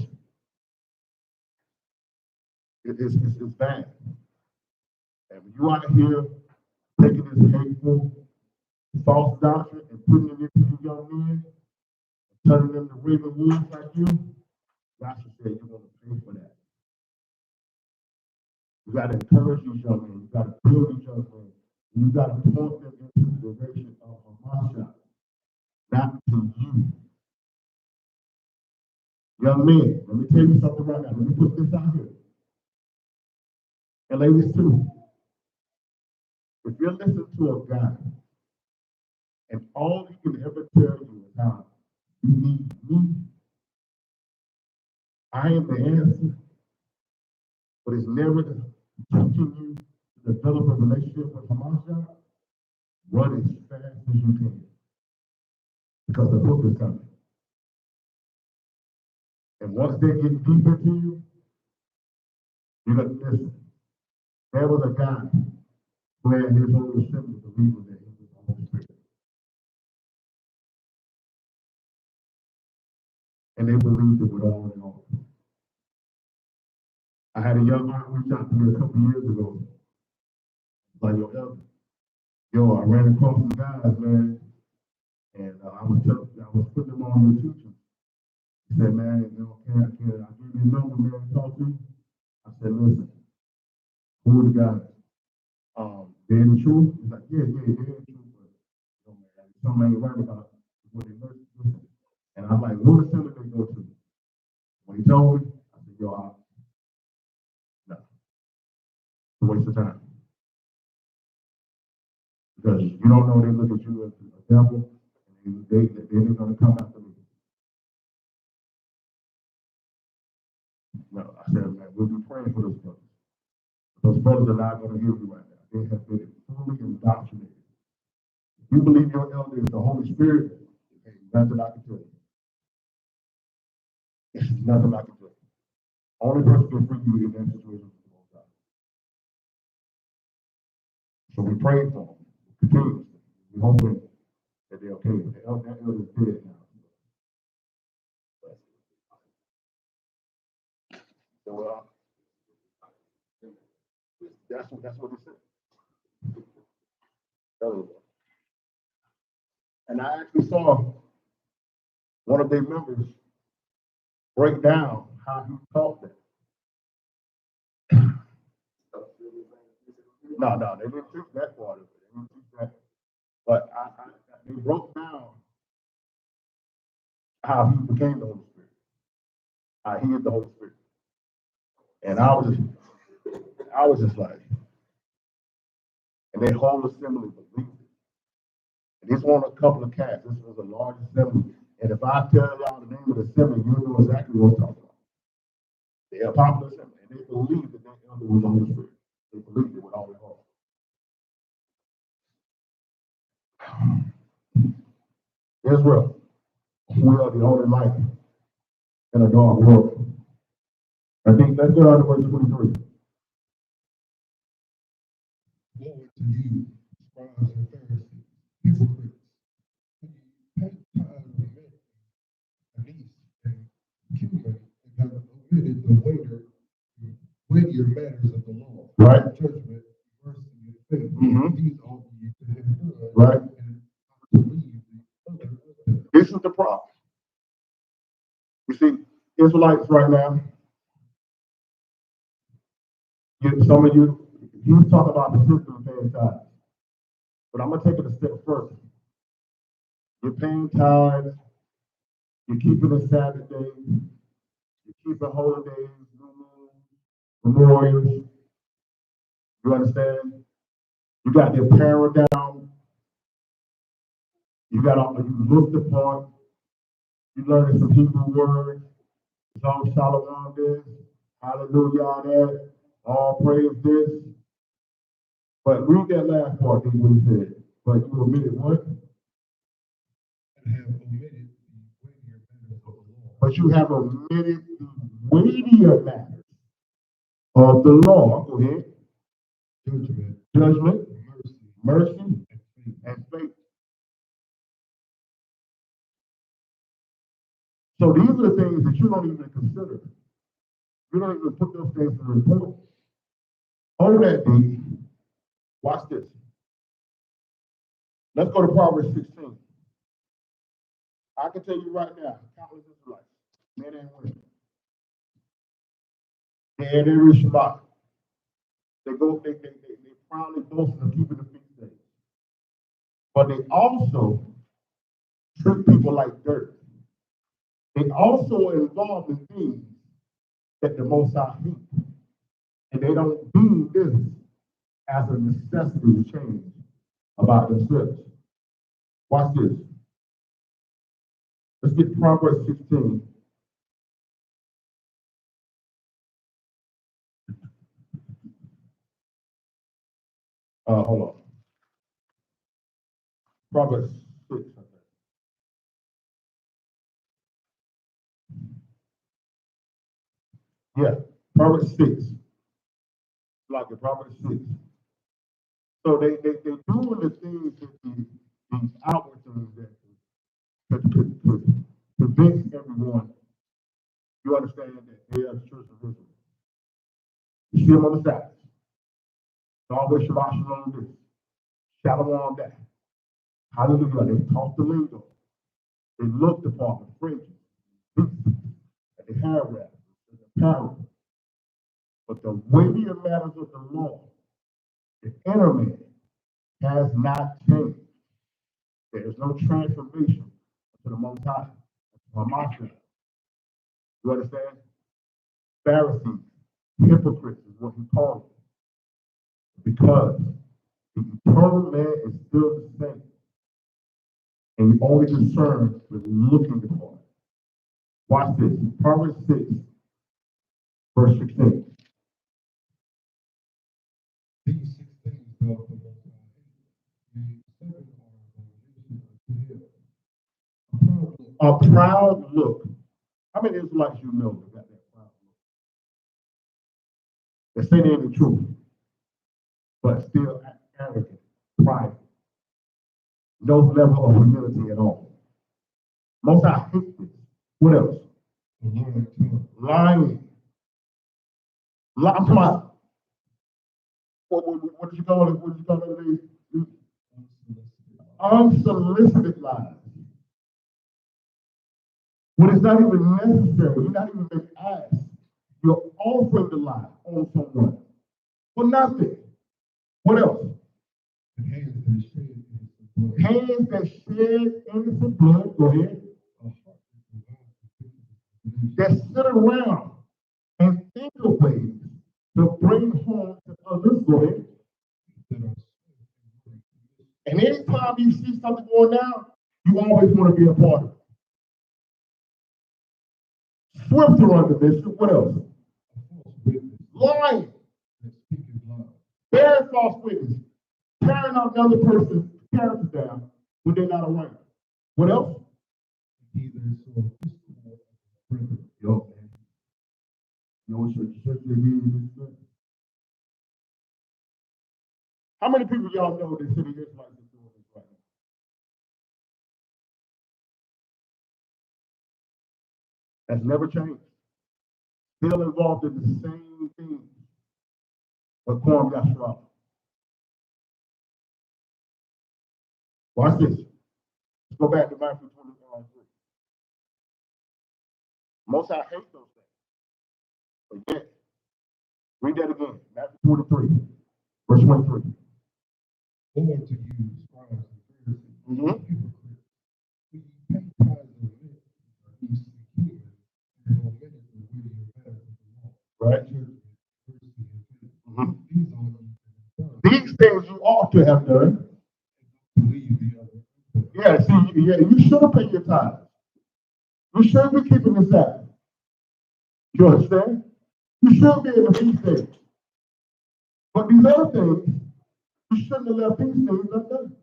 It's bad. And when you out here taking this hateful, false doctrine and putting it into you young men, and turning them to raven wolves like you, God should say you're gonna pay for that. You gotta encourage these young men, you gotta build these young men, and you gotta point them into the direction of Hamashiach, not to you. Young men, let me tell you something right now. Let me put this out here. And ladies too, if you're listening to a guy and all he can ever tell you is how you need me, I am the answer, but it's never teaching you to develop a relationship with Hamashiach, run as fast as you can. Because the book is coming. And once they get deep into you, you're going to listen. There was a guy who had his whole assembly believing that he was the Holy Spirit. And they believed it with all their heart. I had a young man reach out to me a couple years ago. Like, yo, I ran across some guys, man, and I was putting them on your teaching. He said, man, can I give you a number, man, to talk to? I said, listen, who are the guys? They in the truth? He's like, yeah, they're in the truth, but man, something ain't right about what they listen. And I'm like, what assembly they go to? When he told me, I said, yo, no, it's a waste of time. Because you don't know, they look at you as a devil, and they're going to come after me. No, I said, man, we'll be praying for those brothers. Those brothers are not going to hear you right now. They have been fully indoctrinated. If you believe your elder is the Holy Spirit, there's nothing I can tell you. There's nothing I can tell you. Only person can free you in that situation is the Most High. So we pray for them continuously. We hoping that they're okay. That elder is dead now. So that's what it said. And I actually saw one of their members break down how he taught that. No, they didn't teach that part of it. They didn't teach that. But they broke down how he became the Holy Spirit, how he is the Holy Spirit. And I was just like, and their whole assembly believed it. And this wasn't a couple of cats. This was a large assembly. And if I tell y'all the name of the assembly, you'll know exactly what I'm talking about. They're a popular assembly, and they believed that elder was the Holy Spirit. They believed it with all their heart. Israel, we are the only light in a dark world. I think let's go down to verse 23. Woe to you, scribes and Pharisees, hypocrites, for you take tithes of mint, anise, and cumin, and have omitted the weightier matters of the law, Right. judgment, mercy, and faith. Mhm. These ought you to have done, Right. and to leave the other of them. This is the problem. You see, Israelites right now, some of you talk about the system of paying tithes. But I'm going to take it a step further. You're paying tithes, you're keeping the Sabbath day, you're keeping holy days, new moons, memorials. You understand? You got the apparel down. You look the part. You learning some Hebrew words. It's all shalom this, hallelujah that, all praise this. But read that last part, what he said. But you omitted what? And have omitted the weightier matters of the law. But you have omitted the weightier matters of the law. Go ahead. Judgment, mercy, and faith. So these are the things that you don't even consider. You don't even put those things in the report. On that day, watch this. Let's go to Proverbs 16. I can tell you right now, countless Israelites, men and women, they had every Shabbat. They proudly boast of keeping the feast days. But they also treat people like dirt. They also involved in things that the Most High hates. And they don't deem this as a necessity to change about themselves. Watch this. Let's get Proverbs 16. Hold on. Proverbs 6, I think. Yeah, Proverbs 6. Like the Proverbs 6. So they doing the things that these outward things that to convince everyone. You understand that they are the church of Israel. You see them on the Sabbath. Always Shabbat Shalom this. Shalom that. Hallelujah. They talk the lingo. They look the part, the fringes, and the hair wrap, the apparel. But the weightier matters of the law, the inner man, has not changed. There is no transformation to the Most High. You understand? Pharisees, hypocrites is what he called them. Because the eternal man is still the same. And you only concerned with looking the part. Watch this. Proverbs 6, verse 16. These 6 things doth the Most High hate, and 7 are abomination unto him. A proud look. How many Israelites you know that got that proud look? They say they ain't the truth, but still arrogant, prideful. No level of humility at all. Most I hate this. What else? Lying. I'm talking about, what did you call it? What did you call it? Unsolicited lies. When it's not even necessary, you're not even being asked. You're offering the lie on someone for nothing. What else? And hands that shed innocent blood. Hands that shed innocent blood. Go ahead. A heart that provides That sit around and think of ways to bring harm to others. Go ahead. that are And anytime you see something going down, you always want to be a part of it. Swift to run the mission. What else? a false witness Lying. that speaketh lies. Bearing false witness. Carrying out another person's character down when they're not around. What else? He that is so episcopal of the brethren. Yo, man. You know, church they hear you this thing. How many people y'all know that city Israelites is doing this right now? That's never changed. Still involved in the same thing. But Quorum Yashua. Watch this. Let's go back to Matthew 23. Most I hate those things. But yet, read that again. Matthew 23, verse 23. Woe unto you, scribes and Pharisees, Mm-hmm. hypocrites, for ye pay tithes of mint, yeast, and cumin, and omit the weightier matters of the law, Right? judgment, mercy, and faith. Mm-hmm. These all ye have done, These things you ought to have done. and believe the other. Yeah, see, yeah, you should have paid your tithes. You should be keeping the Sabbath. You understand? You should be in the feast days. But these other things, you shouldn't have left these things undone.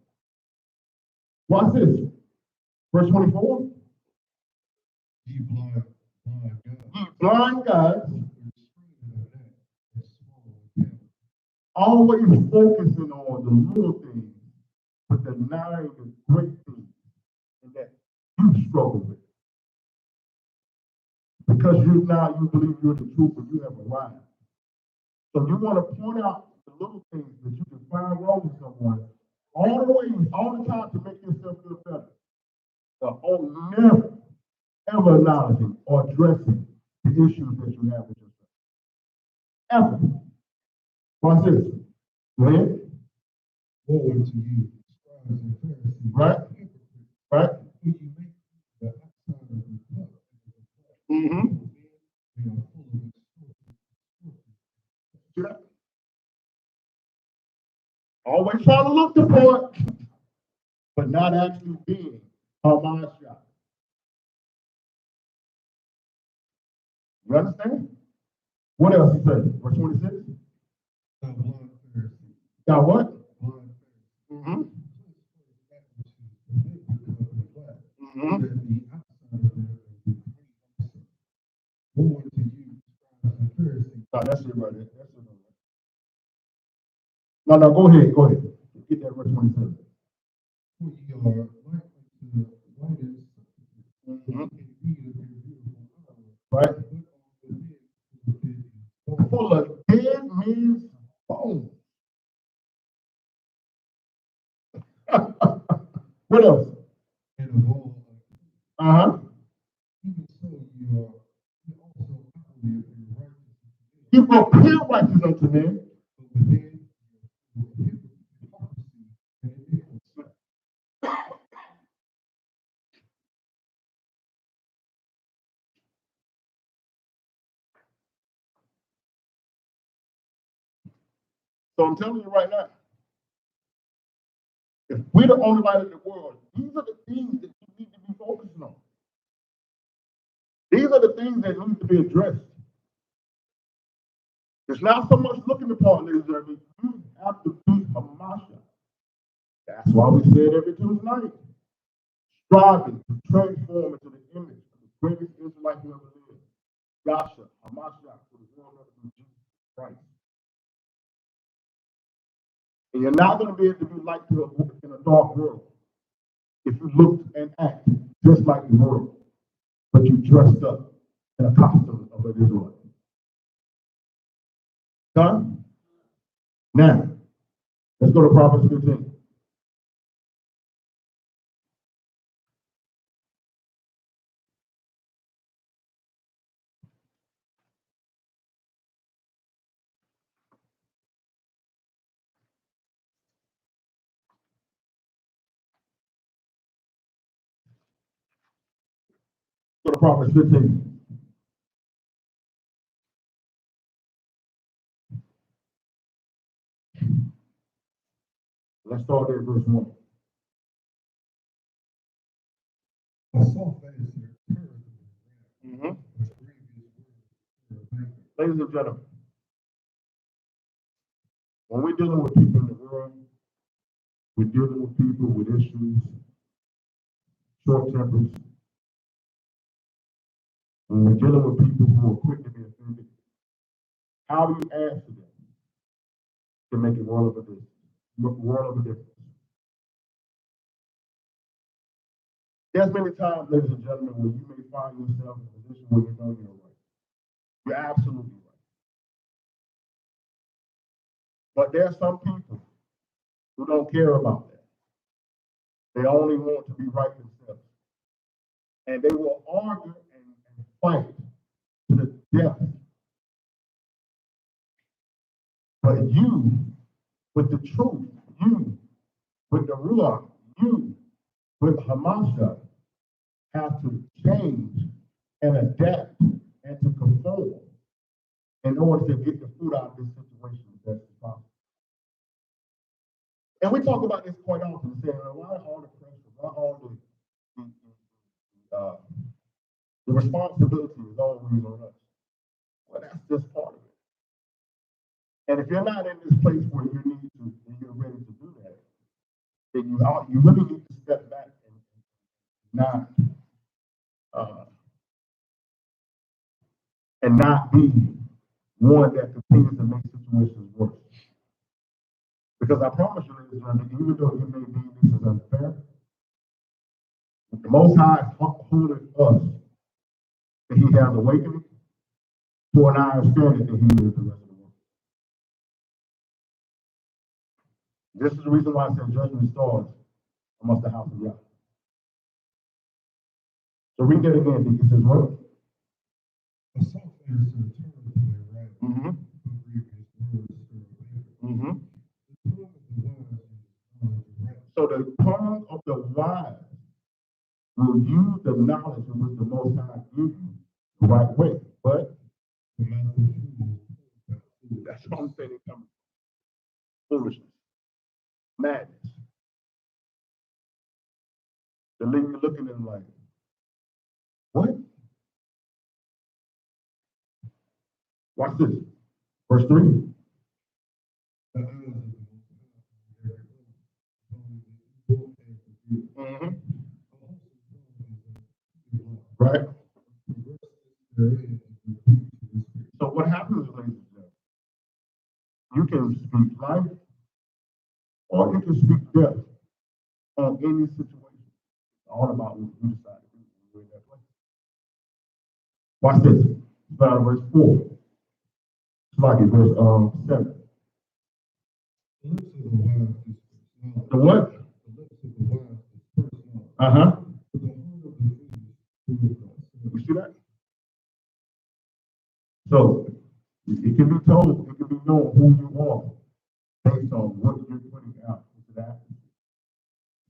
Watch this. Verse 24. Ye blind guides, Ye blind guides, which screen at that, and swallow a camel. always focusing on the little things, but denying the great things and that you struggle with. Because you believe you're the truth and you have arrived. So you want to point out the little things that you can find wrong with someone all the way, all the time to make yourself feel better. But never, ever acknowledging or addressing the issues that you have with yourself. Ever. Watch this. Go ahead. Woe unto you, scribes and Pharisees, Right. hypocrites, Right? for ye make the outside of the cup and the cup, Mm-hmm. they are full of extortion. See that? Always trying to look the part, but not actually being a Masha. You understand? What else he said? Verse 26? Thou blind Pharisee, Got what? blind Pharisee, Mm-hmm. that which is within the cup and glass, Mm-hmm. that the outside of it may be clean also. Woe unto you, scribes and Pharisees, No, that's it right there. That's it right there. No, go ahead. Go ahead. Get that verse 27. for ye are like unto the whitest sepulchres, Mm-hmm. indeed appear beautiful outward, Right? but on the Full of dead men's bones. What else? and of all Uh-huh. even so you are you also outwardly appear righteous unto men, You appear righteous unto men. but within you are hypocrisy and iniquity. So I'm telling you right now, if we're the only light in the world, these are the things that you need to be focusing on. These are the things that need to be addressed. It's not so much looking upon this journey. You have to be a Masha. That's why we say it every Tuesday night. Striving to transform into the image of the greatest Israelite who ever lived. Yasha, Hamashiach, for the world of Jesus Christ. And you're not going to be able to be light in a dark world if you look and act just like the world, but you dressed up in a costume of an Israelite. Done? Now, let's go to Proverbs 15. Go to Proverbs 15. Let's start there at verse 1. A soft answer turns Mm-hmm. a grievous word to a banker. Ladies and gentlemen, when we're dealing with people in the world, we're dealing with people with issues, short tempers. When we're dealing with people who are quick to be offended, how you answer them can make a world of a difference. There's many times, ladies and gentlemen, where you may find yourself in a position where you know you're right. You're absolutely right. But there are some people who don't care about that. They only want to be right themselves. And they will argue and fight to the death. But you, with the truth, you, with the Ruach, you, with Hamasha, have to change and adapt and to conform in order to get the fruit out of this situation as best as possible. And we talk about this quite often, saying, why all the pressure, why all the responsibility is always on us? Well, that's just part of it. And if you're not in this place where you need to, and you're ready to do that, then you really need to step back and not be one that continues to make situations worse. Because I promise you, ladies and gentlemen, even though you may deem this is unfair, the Most High is holding us that He has awakened to an higher standard than He is the rest of the world. This is the reason why I said judgment starts amongst the house of Yah. So read that again, Deacon. It says what? A soft answer turns away wrath, Mm-hmm. but grievous words stir a banker. Mm-hmm. The tongue of the wise is knowledge of wrath. So the tongue of the wise will use the knowledge in which the Most High gives you the right way. But The mouth of fools pours out foolishness. that's what I'm saying. It comes from foolishness, madness. The leave you looking at them like, what? Watch this. Verse 3. The eyes of the Most High are every way, only the evil and the good. Mm-hmm. Right? So what happens, ladies and gentlemen? You can speak life or you can speak death on any situation. It's all about what you decide to do when you're in that place. Watch this. Start at verse 4. It's like it, verse 7. The lips of the wise is knowledge. The what? The lips of the wise is first knowledge. Uh-huh. But the heart of the foolish doeth You thyself. see that? So it can be told, it can be known who you are based on what you're putting out into the atmosphere.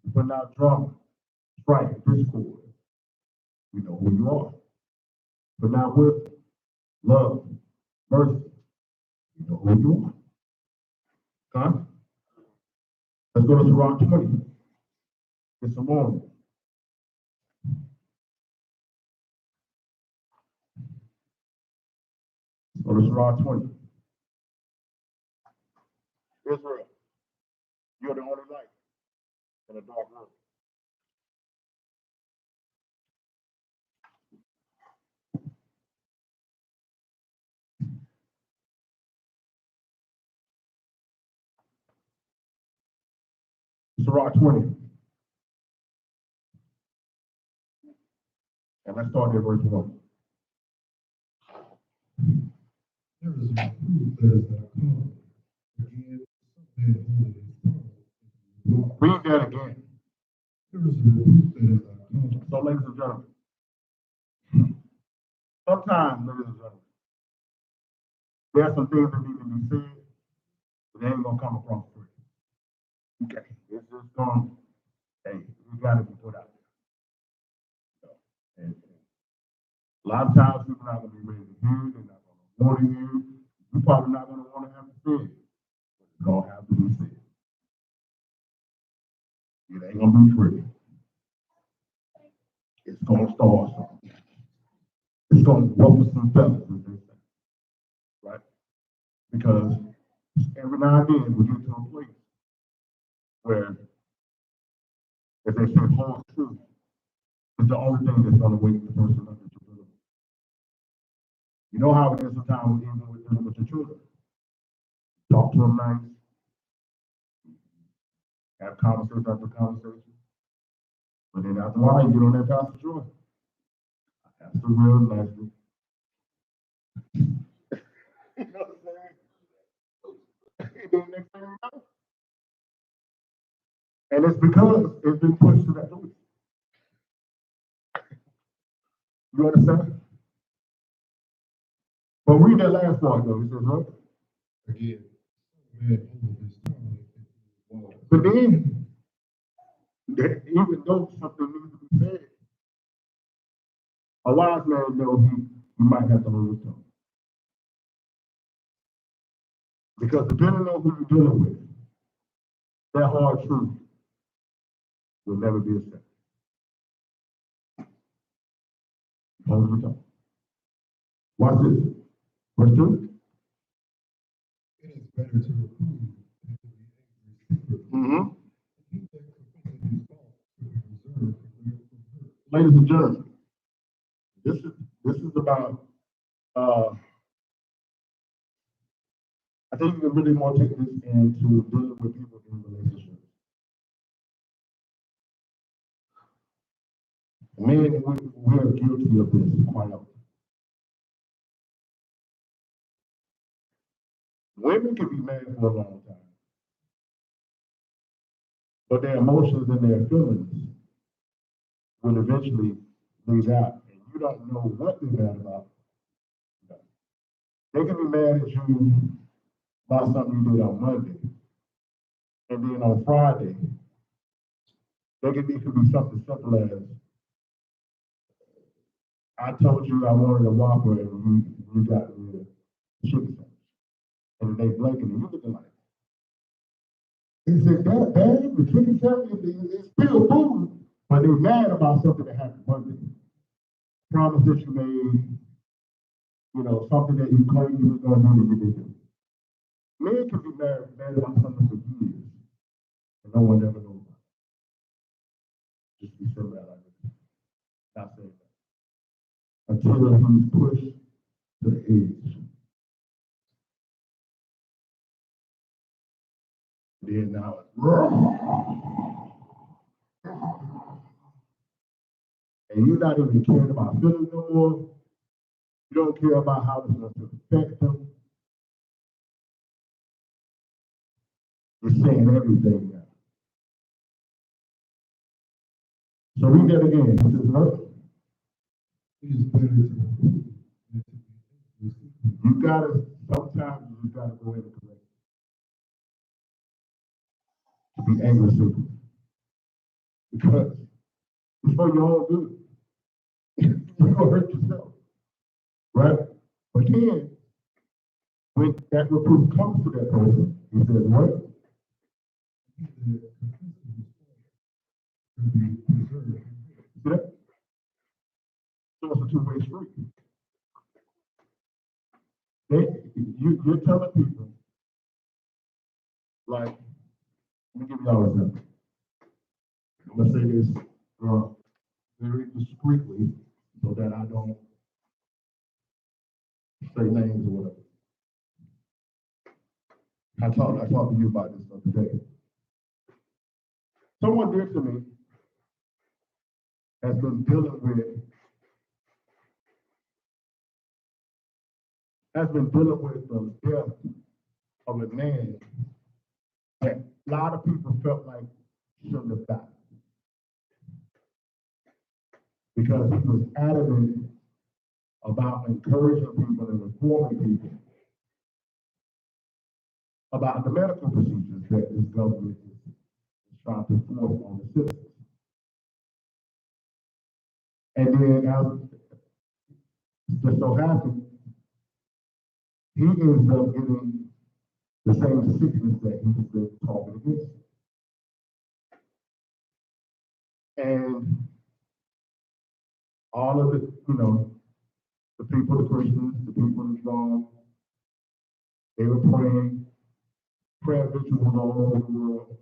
You're putting out drama, strife, discord. We know who you are. But now with love, mercy, you know who you are. Huh? Let's go to Deuteronomy 20. Get some more. Go to Deuteronomy 20. Israel, you're the only light in a dark room. Deuteronomy 20. And let's start at verse 1. There is a reproof that is not come. Again, some man holding his tongue. Read that again. There is a reproof that is not come. So, ladies and gentlemen, sometimes, ladies and gentlemen, there are some things that need to be said, but they ain't gonna come across free. Okay, it's just gonna, hey, we gotta be put out there. So, and A lot of times people are not going to be ready to hear it. They're not going to want to hear it. You're probably not going to want to have to say it. But it's going to have to be said. It ain't going to be pretty. It's going to start something. It's going to ruffle some feathers, as they say. Right? Because every now and then we get to a place where, as they say, hard truth is the only thing that's going to wake the person up that you're dealing with. You know how it is sometimes even with dealing with your children. Talk to them nice, have conversation after conversation. But then after a while, you get on that Pastor Joy. That's the real nicely. You know what I'm saying? And then next thing you know. And it's because it's been pushed to that place. You understand? But read that last part though. He says, what? Again, man over his tongue. But then, even though something needs to be said, a wise man knows he might have to hold his tongue. Because depending on who you're dealing with, that hard truth will never be accepted. Hold your tongue. Watch this. Verse 2. It is better to reprove than to be angry secretly. Mm-hmm. He that confesses his fault to be reserved from hurt. Ladies and gentlemen, this is about I think you can really more take this into dealing with people in relationships. Men, we're guilty of this quite often. Women can be mad for a long time, but their emotions and their feelings will eventually leave out, and you don't know what they're mad about. They can be mad at you about something you did on Monday, and then on Friday, it could be something simple as, I told you I wanted a Whopper and you got me a chicken sandwich. And they blinking and you looking like, is it that bad? The chicken sandwich is still food, but they're mad about something that happened Monday. Promise that you made, something that you claimed you was going to do that you didn't do. Men can be mad about something for years, and no one ever knows about it. Just be simple like that. Not saying that. Until he's pushed to the edge. Then now it's and you're not even caring about feelings no more. You don't care about how it's going to affect them. You're saying everything now. So read that again. This is what? It is better to reprove than to be angry secretly. You gotta, sometimes you gotta go in and correct it. To be angry secretly. Because it's for your own good. You're gonna hurt yourself. Right? But then, when that reproof comes to that person, he says, what? He that confesses his fault to be reserved from hurt. See that? So it's a two-way street. You're telling people, like, let me give y'all an example. I'm gonna say this very discreetly so that I don't say names or whatever. I talked to you about this the other day. Someone dear to me has been dealing with the death of a man that a lot of people felt like shouldn't have died. Because he was adamant about encouraging people and informing people about the medical procedures that this government is trying to force on the citizens. And then Just so happened, he ends up getting the same sickness that he was been talking against. And all of the, the people, the Christians, the people in Rome, they were praying, prayer rituals all over the world.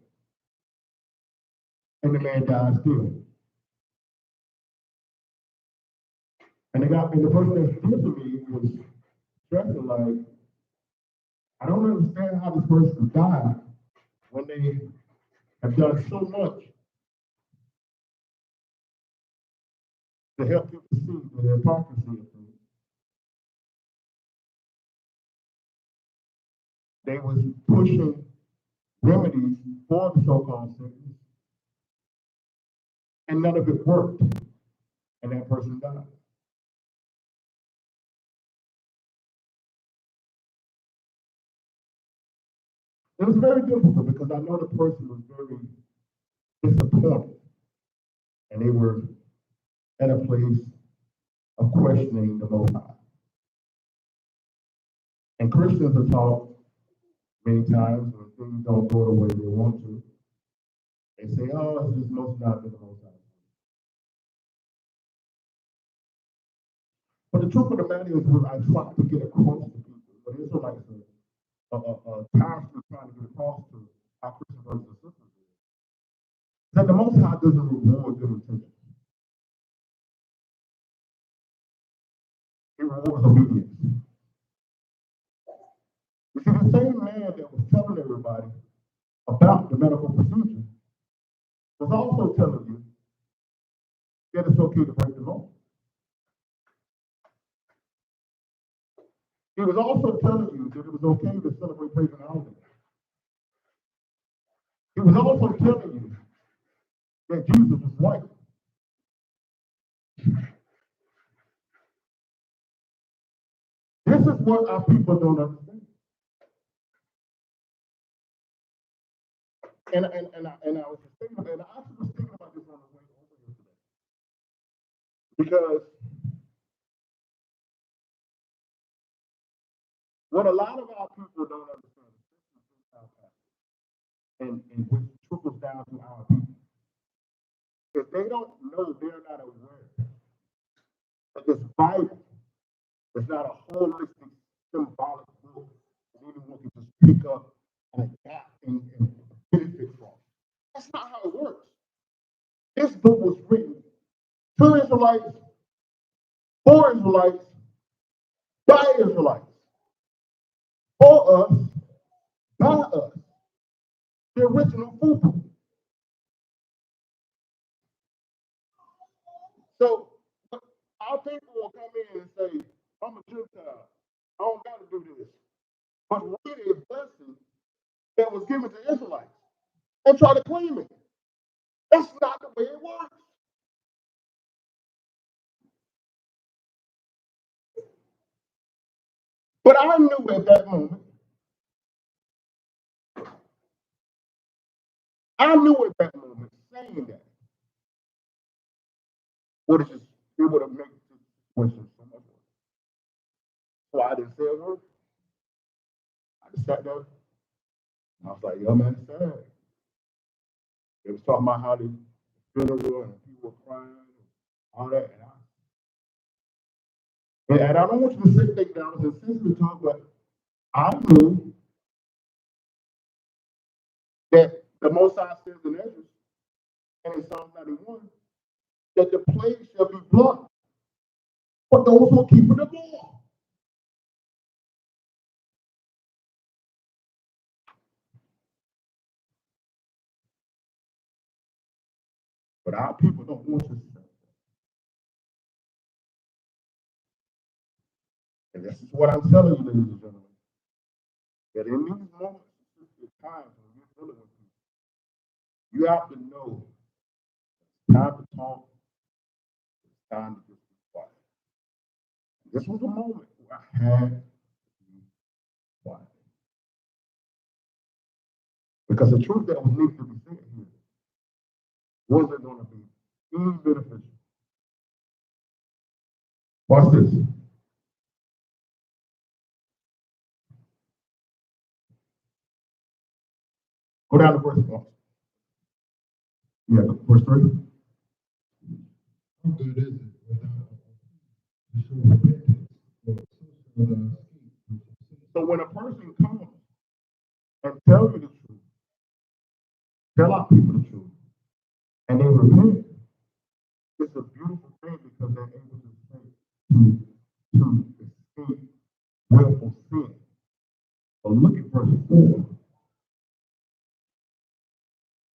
And the man died still. And the person that stood to me was stressing like, I don't understand how this person died when they have done so much to help people see the hypocrisy of things. They was pushing remedies for the so-called sickness, and none of it worked, and that person died. It was very difficult because I know the person was very disappointed, and they were at a place of questioning the Most High. And Christians are taught many times when things don't go the way they want to, they say, oh, it's just must not be the Most High. But the truth of the matter is, what I try to get across to people, what Israelites are constantly trying to get across to our Christian brothers and sisters, is that the Most High doesn't reward good intentions. He rewards obedience. You see, the same man that was telling everybody about the medical procedure was also telling you that it's okay to break the law. He was also telling you that it was okay to celebrate pagan holidays. He was also telling you that Jesus was white. This is what our people don't understand. And I was just thinking about it, and I actually was thinking about this on the way over here today. Because what a lot of our people don't understand, and which trickles down to our people, is they don't know, they're not aware that this Bible is not a holistic, symbolic book that anyone can just pick up and adapt and benefit from. That's not how it works. This book was written to Israelites, for Israelites, by Israelites, for us, by us, the original people. So our people will come in and say, I'm a Gentile. I don't got to do this. But read a blessing that was given to Israelites and try to claim it. That's not the way it works. But I knew at that moment, saying that would have made the situation so much worse. So I didn't say a word. I just sat there and I was like, yo, man, it's sad. They was talking about how the funeral and people were crying and all that. And I don't want you to sit think down and sensitive talk, but I knew that the Most High says in Ezra and in Psalm 91 that the plague shall be brought for those who keep the law. But our people don't want to say that. And this is what I'm telling you, ladies and gentlemen, that in these moments, it's times when you're dealing with people, you have to know it's time to talk, it's time to just be quiet. This was a moment where I had to be quiet. Because the truth that was needed to be said here wasn't going to be any beneficial. Watch this. Go down to verse 1. Yeah, verse 3. How good is it to show repentance, for so shall thou escape from sin. So when a person comes and tells you the truth, tell our people the truth, and they repent, it's a beautiful thing because they're able to escape willful sin. But look at verse 4.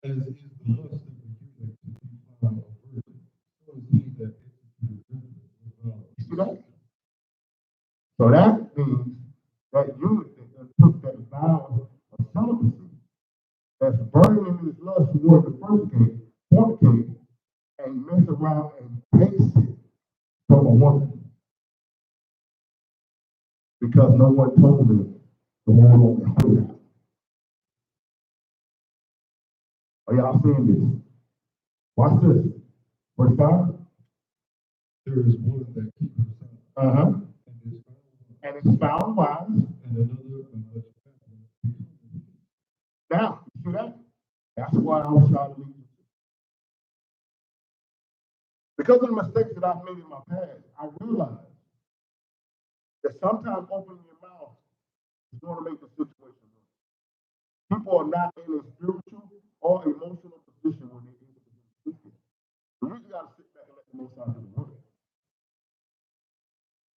As is the lust of the eunuch to defile a virgin, so is he that executeth judgment with violence. You see that? So that means that eunuch that took that vow of celibacy, that's burning in his lust toward the first king, fornicate, and mess around and taste it from a woman. Because no one told him the woman won't be holy. Are y'all seeing this? Watch this. Verse 5. There is one that keepeth silence, Uh-huh. and And it's found wise. and another of much family. Now, you see that? That's why I was trying to lead you. Because of the mistakes that I've made in my past, I realized that sometimes opening your mouth is going to make the situation worse. People are not in a spiritual or emotional position when they're able to speak it. So we just got to sit back and let the Most High do the work.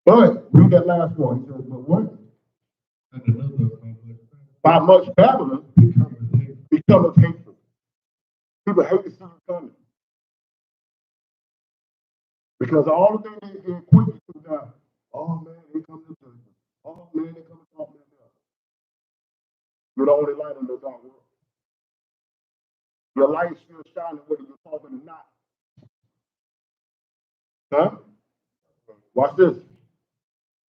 But read that last one. He says, but what? And another of much family By much babbling becometh hateful. becometh hateful. People hate to see you coming. Because all the things they equate you to now, oh man, they come to church. Oh man, they come to talk to them. You're the only light in the dark world. Your light still shining whether you're talking or not. Huh? Watch this.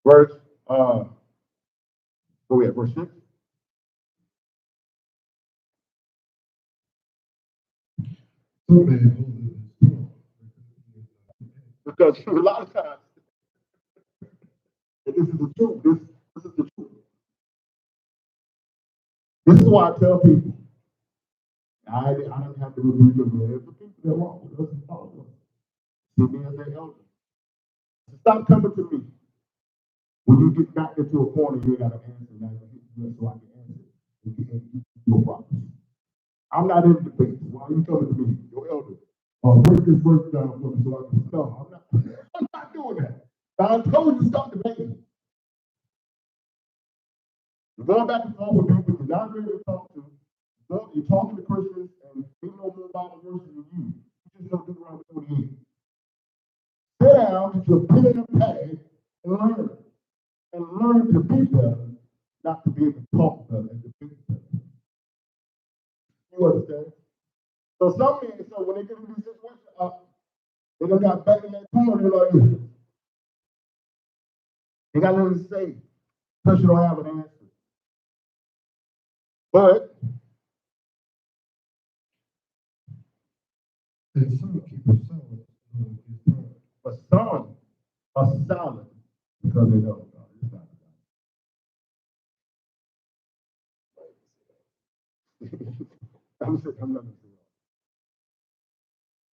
Verse, go ahead, verse 6. Some man holdeth his tongue, Because a lot of times, and this is the truth. This is the truth. This is why I tell people, I don't have to rebuke them. There's the people that walk with us and follow us. See me as their elder. Stop coming to me. When you get back into a corner, you got to answer now. So I can answer. You can no problem. I'm not in debate. Why are you coming to me, your elder? Break this verse down for me so I can no, I'm not doing that. I told you stop debating. You're going back and forth with people you're not ready to talk to. You're talking to Christians and they know more Bible verses than you. You just don't do around 28. Sit down, get your pen and a pad, and learn. And learn to be better, not to be able to talk better and to be better. You understand? So some men, so when they get into these situations, they done got back in that corner, they're like, they got nothing to say. Because you don't have an answer. But and some keepeth silence, knowing his time. but some are silent because they don't know. It's not I'm not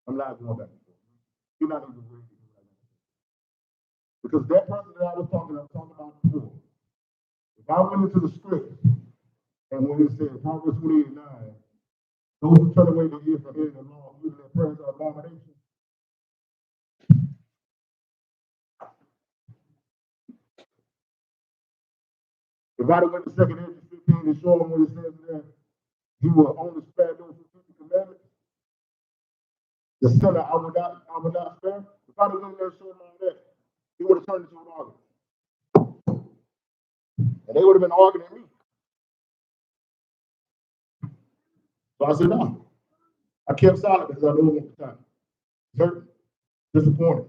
I'm not going back and forth. You're not even ready to do that. Because that person that I'm talking about before, if I went into the script and when it said Proverbs 28:9, those who turn away their ear from hearing the law, even their prayers are abomination. If I went to 2 Corinthians 15 and show them what it says there, he will only spare those who keep the commandments. The sinner I would not spare. If I'd have went there and showed them all that, he would have turned into an argument. And they would have been arguing me. So I said, no. I kept silent because I knew it at the time. Hurt, disappointed.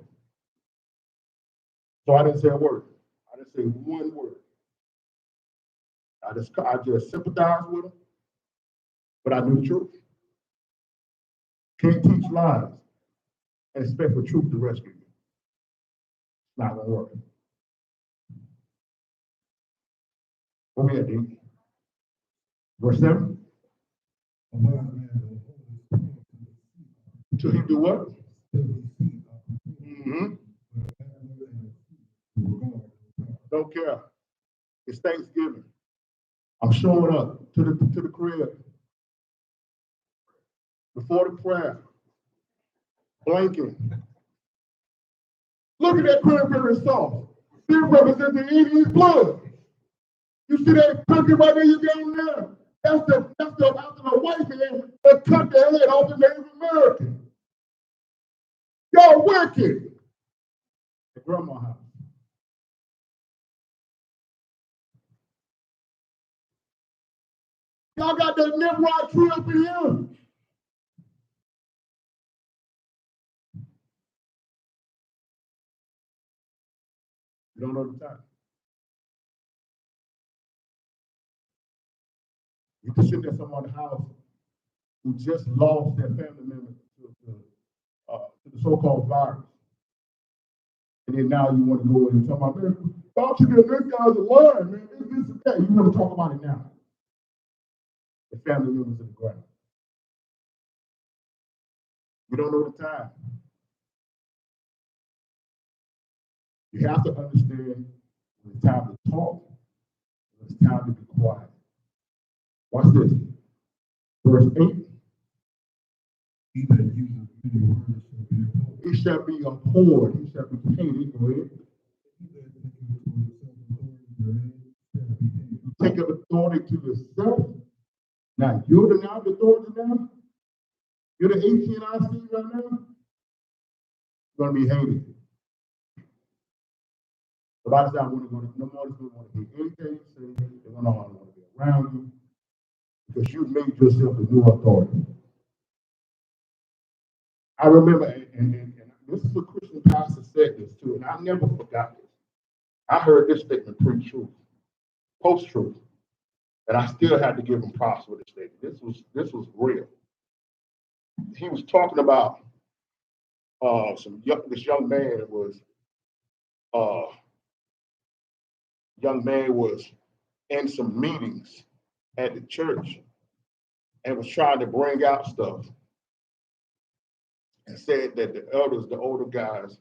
So I didn't say a word. I didn't say one word. I just sympathized with them, but I knew the truth. Can't teach lies and expect for truth to rescue you. It's not gonna work. Where we at, D? Verse 7. A wise man will hold his tongue Till he do what? till he sees opportunity. Mm-hmm. But a babbler and a fool will regard no time. Don't care. It's Thanksgiving. I'm showing up to the crib before the prayer, blanking. Look at that cranberry sauce. It represents the Indian's blood. You see that turkey right there you down there? That's the after the white man that cut their head off the Native American. Y'all wicked. At grandma's house. Y'all got that Nimrod tree up in here. You don't know the time. You can sit at someone's house who just lost their family member to the so-called virus. And then now you want to go in and talk about, man, thought you did this guy's a liar, man. This and that. You want to talk about it now. The family members in the ground. You don't know the time. You have to understand when it's time to talk, when it's time to be quiet. Watch this. Verse 8. He that uses many words shall be abhorred. He shall be abhorred. He shall be hated. Go ahead. He that taketh to himself authority therein shall be hated. Take up authority to yourself. Now, you're the now the authority now. You're the ATNIC right now. You're going to be hated. The Bible says, I want to go to no more than want to hear anything you say. They want to be around you because you've made yourself a new authority. I remember, and this is a Christian pastor said this too, and I never forgot this. I heard this statement pre-truth, post-truth, and I still had to give him props for this statement. This was real. He was talking about this young man was in some meetings at the church and was trying to bring out stuff and said that the elders, the older guys,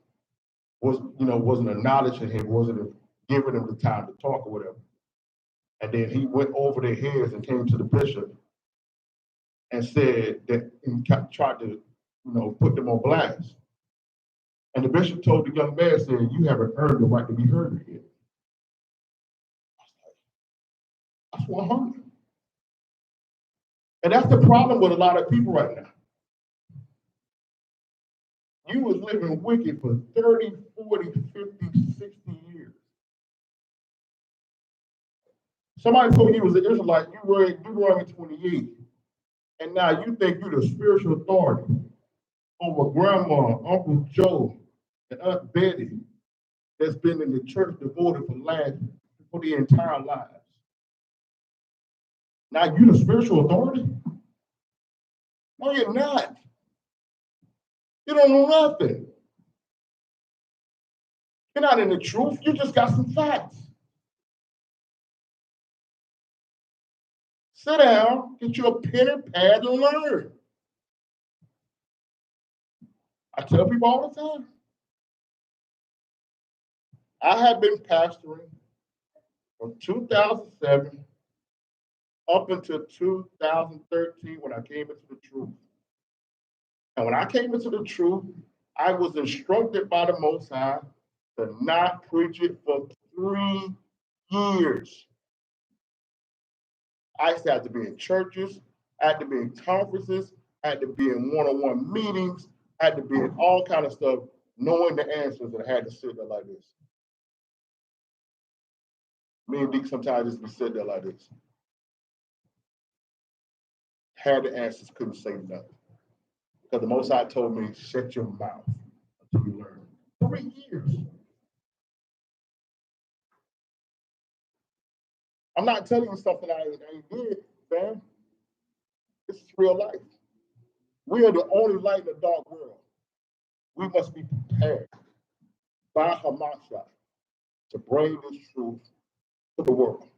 wasn't acknowledging him, wasn't giving him the time to talk or whatever. And then he went over their heads and came to the bishop and said that and tried to, put them on blast. And the bishop told the young man, said, you haven't earned the right to be heard yet. That's 100. And that's the problem with a lot of people right now. You was living wicked for 30, 40, 50, 60 years. Somebody told you was an Israelite, you were in Deuteronomy 28, and now you think you're the spiritual authority over Grandma, Uncle Joe, and Aunt Betty that's been in the church devoted for the entire lives. Now you're the spiritual authority? No, you're not. You don't know nothing. You're not in the truth. You just got some facts. Sit down, get you a pen and pad and learn. I tell people all the time. I have been pastoring from 2007 up until 2013 when I came into the truth. And when I came into the truth, I was instructed by the Most High to not preach it for 3 years. I used to have to be in churches, I had to be in conferences, I had to be in one-on-one meetings, I had to be in all kind of stuff, knowing the answers, and I had to sit there like this. Me and Deke sometimes just be sitting there like this. Had the answers, couldn't say nothing. Because the Most High told me, shut your mouth until you learn. 3 years. I'm not telling you something I ain't did, fam. This is real life. We are the only light in the dark world. We must be prepared by Hamashiach to bring this truth to the world.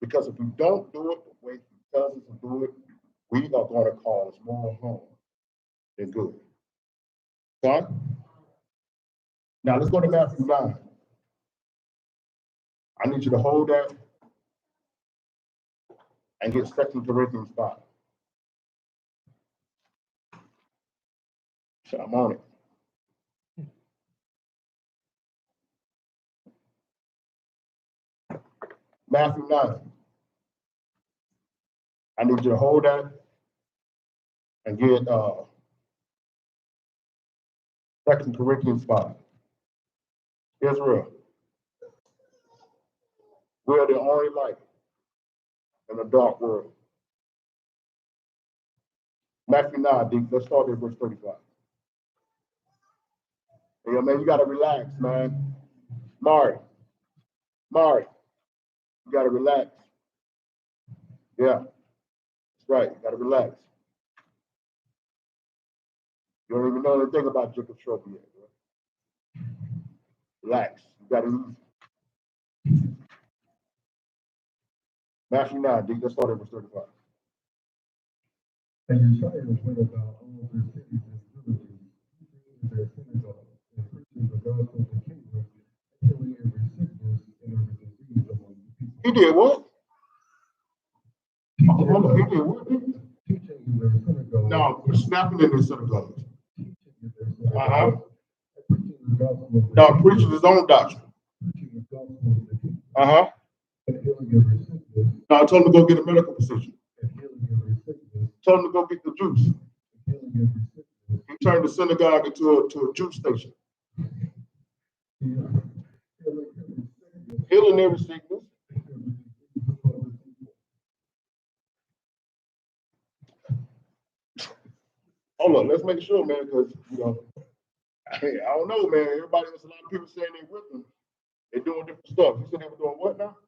Because if we don't do it the way he tells us to do it, we are going to cause more harm than good. Right? Now let's go to Matthew 9. I need you to hold that and get 2 Corinthians 5. So I'm on it. Matthew 9. I need you to hold that and get 2 Corinthians 5. Israel, we are the only light in a dark world. Matthew 9, let's start at verse 35. Yeah, man, you got to relax, man. Mari, you got to relax. Yeah, that's right. You got to relax. You don't even know anything about Jacob Trophy yet, bro. Relax. You got to ease. Matthew 9, let's start at verse 35. And Yeshua went about all their cities and villages, teaching in their synagogues, and preaching the gospel of the kingdom, and healing every sickness and every disease among the people. He did what? He did what? Teaching in their synagogues. No, we're snapping in their synagogues. Teaching in their synagogues. And preaching the gospel of the kingdom. No, preaching his own doctrine. Preaching the gospel of the kingdom. And healing every sickness. No, I told him to go get a medical procedure. And healing every sickness. Told him to go get the juice. And healing every sickness. He turned the synagogue into a juice station. Healing every sickness. Hold on, let's make sure, man, because hey, I don't know, man. Everybody, there's a lot of people saying they're with them. They're doing different stuff. You said they were doing what now?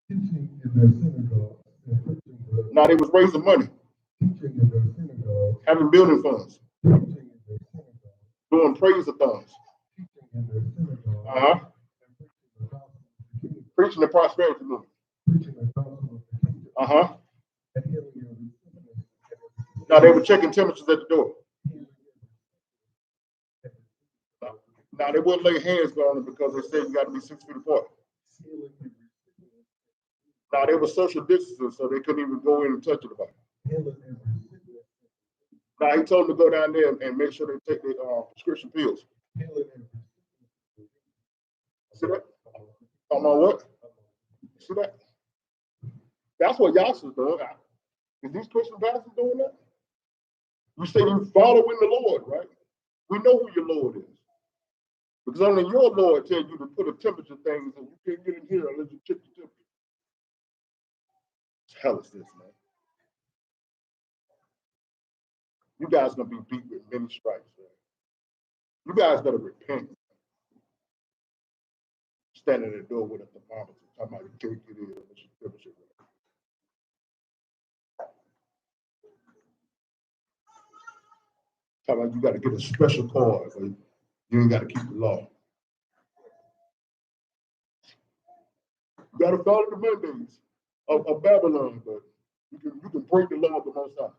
Teaching in their synagogue and preaching the. Now they was raising money. Teaching in their synagogue. Having building funds. Teaching in their synagogue. Doing praise-a-thons. Teaching in their synagogue. And preaching the prosperity movement. Preaching the gospel of the kingdom. And healing every sickness. Now they were checking temperatures at the door. Now they wouldn't lay hands on them because they said you got to be 6 feet apart. Now they were social distancing, so they couldn't even go in and touch anybody. Now he told them to go down there and make sure they take their prescription pills. See that? Talking about what? See that? That's what Yahshua doing. Is these Christian pastors doing that? You say you following the Lord, right? We know who your Lord is. Because only your Lord tells you to put a temperature thing and you can't get in here unless you check the temperature. What the hell is this, man? You guys are going to be beat with many stripes, man. You guys got to repent. Standing at the door with a thermometer, talking about you can't get in unless you temperature. Talking about you got to get a special card, but you ain't got to keep the law. You got to follow the mandates of Babylon, but you can break the law of the Most High.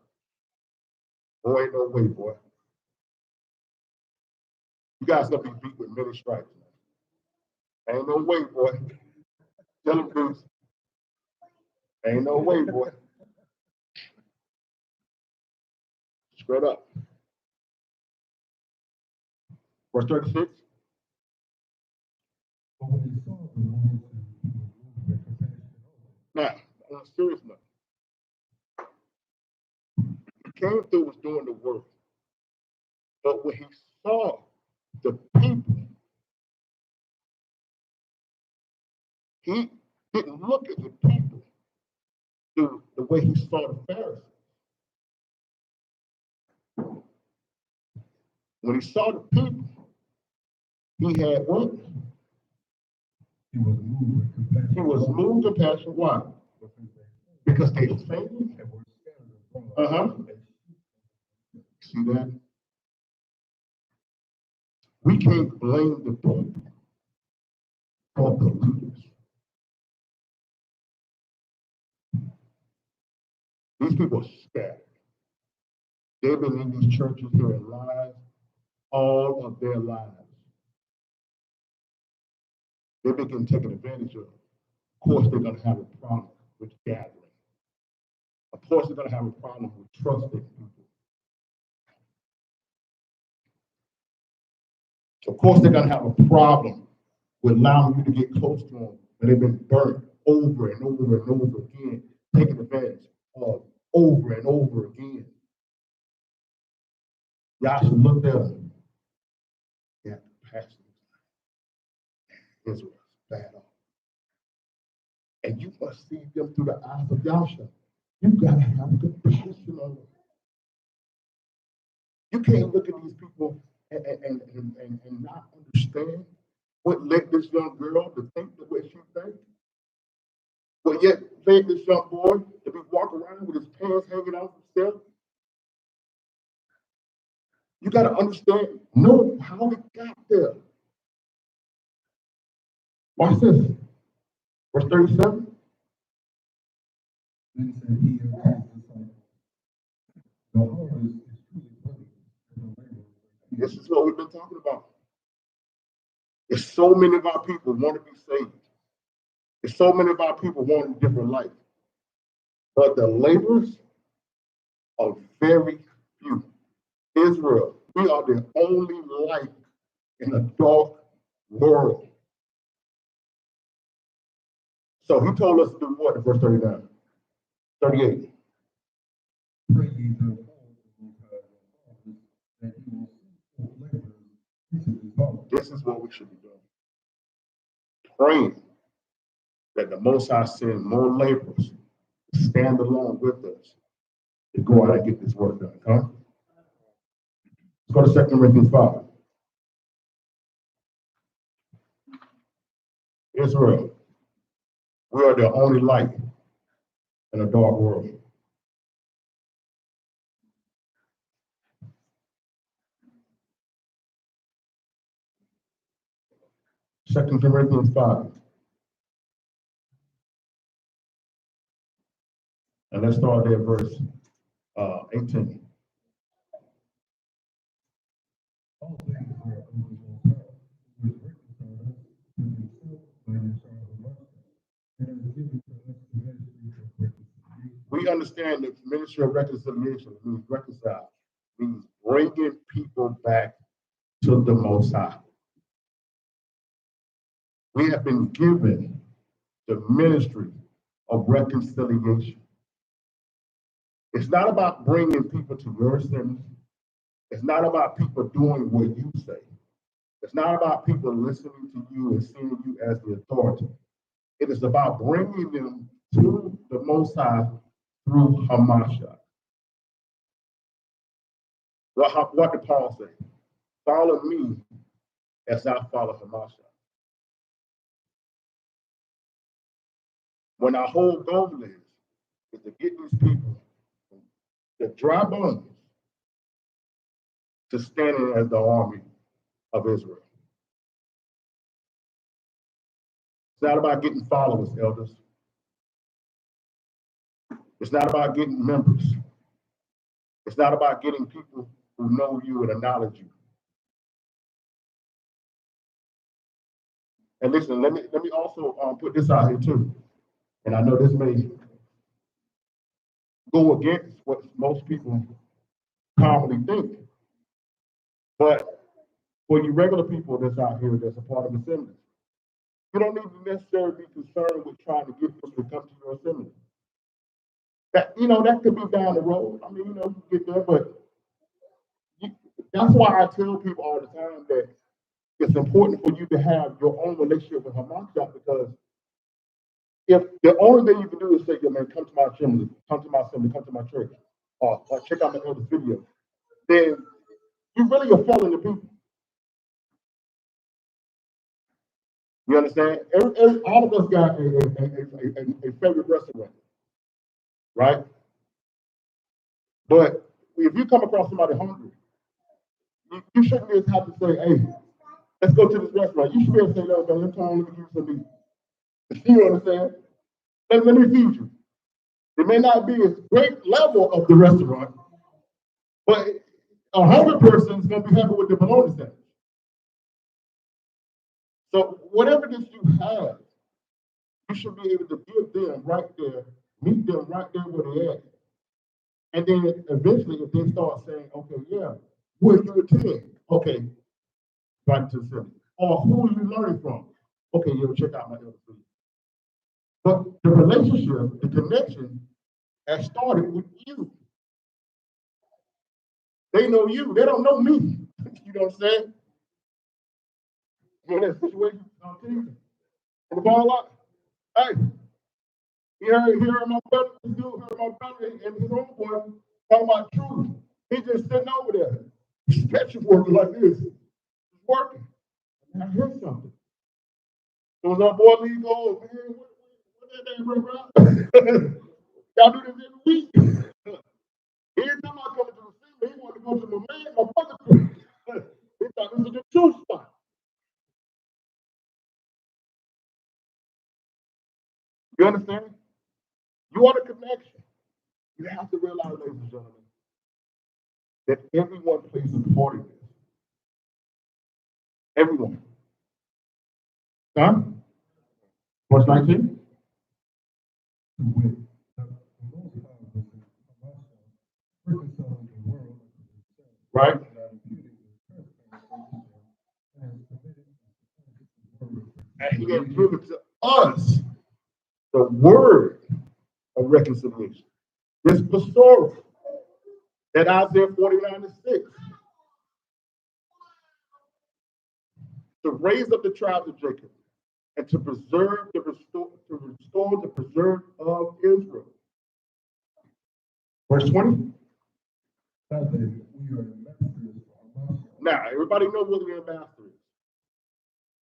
Boy, ain't no way, boy. You guys gonna be beat with many stripes, man. Ain't no way, boy. Tell them this. Ain't no way, boy. Straight up. Verse 36. Now, on a serious note, he came through, was doing the work. But when he saw the people, he didn't look at the people through the way he saw the Pharisees. When he saw the people, he had what? He was moved with compassion. He was moved with compassion. Why? Because they were faithful. See that? We can't blame the people for the leaders. These people are scattered. They've been in these churches their lives, all of their lives. They've been getting taken advantage of. Of course, they're going to have a problem with gathering. Of course, they're going to have a problem with trusting people. Of course, they're going to have a problem with allowing you to get close to them when they've been burnt over and over and over again, taken advantage of over and over again. Y'all should look at them. Yeah, pastor. Israel's bad off. And you must see them through the eyes of Yahshua. You gotta have compassion on them. You can't look at these people and not understand what led this young girl to think the way she thinks. But yet led this young boy to be walking around with his pants hanging off himself. You gotta understand, know how it got there. Watch this. Verse 37. Then said he unto his disciples, the harvest is truly plenty, and the laborers are few. This is what we've been talking about. There's so many of our people want to be saved. There's so many of our people want a different life. But the laborers are very few. Israel, we are the only light in a dark world. So he told us to do what in verse 39? 38. Pray ye therefore the Most High the harvest, that he will send forth laborers into his harvest. This is what we should be doing. Praying that the Most High send more laborers to stand along with us to go out and get this work done. Huh? Let's go to 2 Corinthians 5. Israel, we are the only light in a dark world. Second Corinthians 5. And let's start there at verse 18. All things are of the Most High, who has reconciled us to himself by his sorrowful mercy, and has given to us the ministry of reconciliation. We understand that the ministry of reconciliation means reconcile, means bringing people back to the Most High. We have been given the ministry of reconciliation. It's not about bringing people to your sins. It's not about people doing what you say. It's not about people listening to you and seeing you as the authority. It is about bringing them to the Most High through Hamashiach. What did Paul say? Follow me as I follow Hamashiach. When our whole goal is to get these people, the dry bones, to stand as the army of Israel. It's not about getting followers, elders. It's not about getting members. It's not about getting people who know you and acknowledge you. And listen, let me also put this out here too. And I know this may go against what most people commonly think. But for you regular people that's out here that's a part of assembly, you don't need to necessarily be concerned with trying to get them to come to your assembly. That could be down the road. I mean, you get there, but that's why I tell people all the time that it's important for you to have your own relationship with Hamashiach, because if the only thing you can do is say, man, come to my assembly, come to my church, or check out my other video, then you really are failing the people. You understand? All of us got a favorite restaurant, right? But if you come across somebody hungry, you shouldn't just have to say, hey, let's go to this restaurant. You should be able to say, no, man, come on, let me give you some meat. You understand? Let me feed you. It may not be a great level of the restaurant, but a hungry person is going to be happy with the bologna sandwich. So whatever this you have, you should be able to give them right there, meet them right there where they're at. And then eventually, if they start saying, okay, yeah, where you attend? Okay, right to the center. Or who are you learning from? Okay, you'll check out my other food. But the relationship, the connection has started with you. They know you. They don't know me. You know what I'm saying? In that situation on TV, on the ball lot, hey, here my brother, this dude, heard my brother and his homeboy talking about truth. He just sitting over there, stretching working like this. It's working. And I heard something. So as our boy Lee goes, man, what that name, bro? Y'all do this every week. Every time I come to the city, he want to go to my man, my brother. He thought this was the true spot. You understand? You want a connection. You have to realize, ladies and gentlemen, that everyone plays a part in this. Everyone. Huh? Verse 19? Right? And he has given to us the word of reconciliation. This pastoral that Isaiah 49:6. To raise up the tribes of Jacob and to preserve to restore the preserve of Israel. Verse 20. Now, everybody knows what an ambassador is.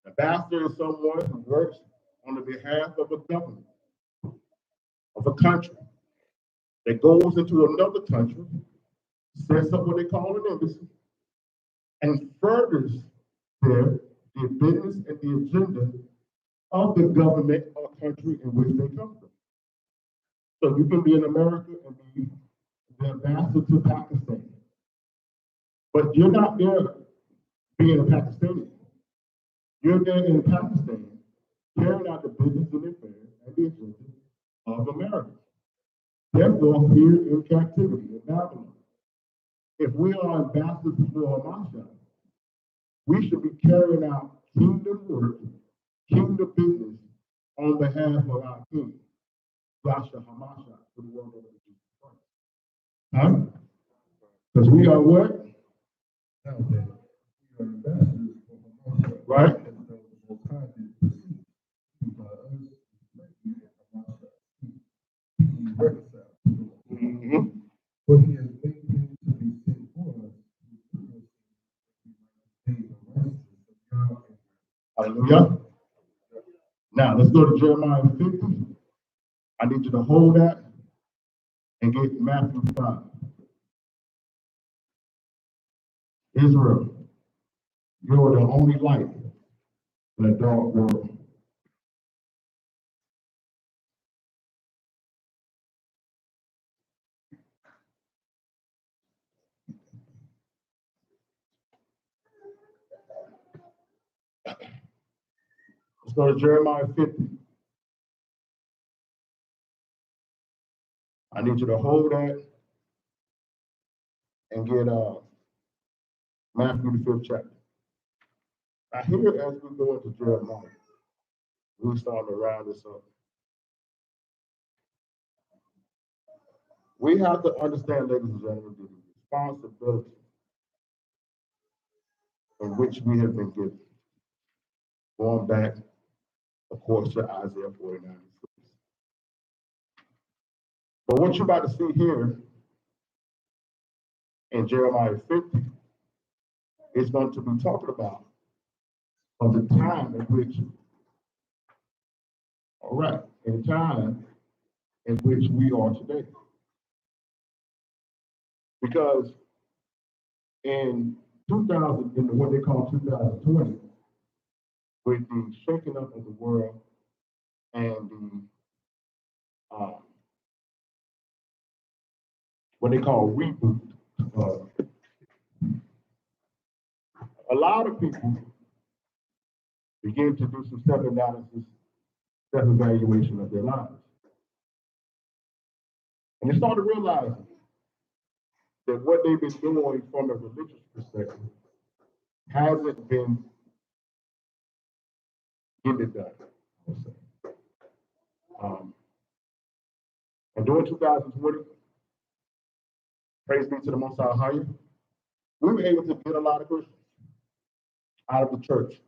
An ambassador is someone who works on the behalf of a government, of a country, that goes into another country, sets up what they call an embassy, and furthers the business and the agenda of the government or country in which they come from. So you can be in America and be the ambassador to Pakistan, but you're not there being a Pakistani. You're there in Pakistan carrying out the business and affairs and the agenda of America. Therefore, here in captivity in Babylon, if we are ambassadors for Hamashiach, we should be carrying out kingdom work, kingdom business on behalf of our King, Yahshua Hamashiach, for the world of Jesus Christ. Huh? Because we are what? We are ambassadors for Hamashiach. Right? Mm-hmm. But he has made him to be sin for us. Hallelujah. Now let's go to Jeremiah 50. I need you to hold that and get Matthew 5. Israel, you're the only light in a dark world. Let's go to Jeremiah 50. I need you to hold that and get Matthew the 5th chapter. Now here, as we go into Jeremiah, we start to round this up. We have to understand, ladies and gentlemen, the responsibility in which we have been given. Going back, of course, to Isaiah 49. But what you're about to see here in Jeremiah 50 is going to be talking about of the time in which, all right, in time in which we are today. Because in 2000, in what they call 2020, with the shaking up of the world and the what they call reboot. A lot of people begin to do some self-analysis, self-evaluation of their lives. And they start to realize that what they've been doing from a religious perspective hasn't been getting it done, I would say. And during 2020, praise be to the Most High, we were able to get a lot of Christians out of the church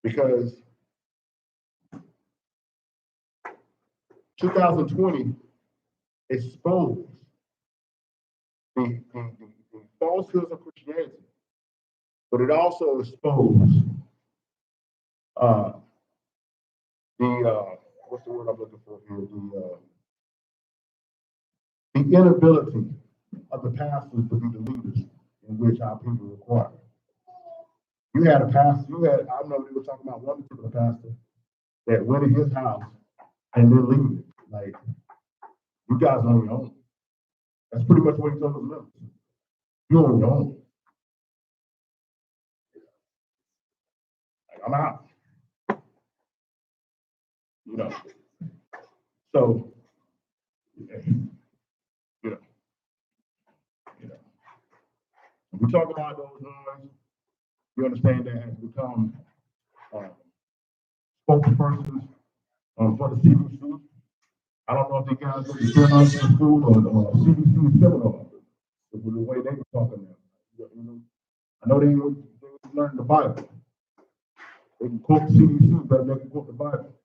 because 2020 exposed the falsehoods of Christianity, but it also exposed what's the word I'm looking for here? The inability of the pastors to be the leaders in which our people require. You had a pastor, I know we were talking about one particular pastor that went in his house and then leave it. Like, you guys on your own. That's pretty much what he told us members. You're on your own. Like, I'm out. You know. So, we talk about those ones. You understand that has become spokespersons for the CDC. I don't know if they guys go to journalism school or CDC seminar. The way they were talking now. You know, I know they learned the Bible. They can quote the CDC, but they can quote the Bible.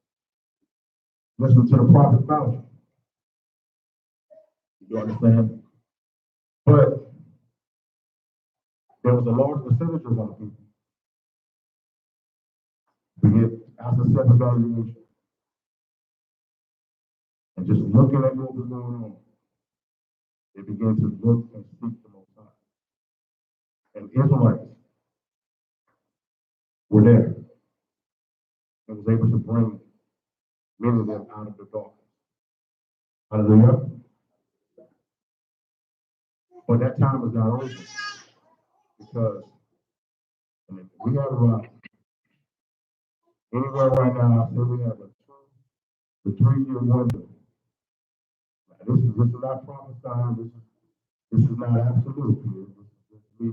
Listen to the prophet Mount. You understand? But there was a large percentage of our people who get after self-evaluation and just looking at what was going on, they began to look and seek the Most High. And Israelites were there and was able to bring many of them out of the darkness. Hallelujah. But that time is not over because we have about anywhere right now, I say we have a 2 to 3 year window. Now, this is not prophesying, this is not absolute. This is just me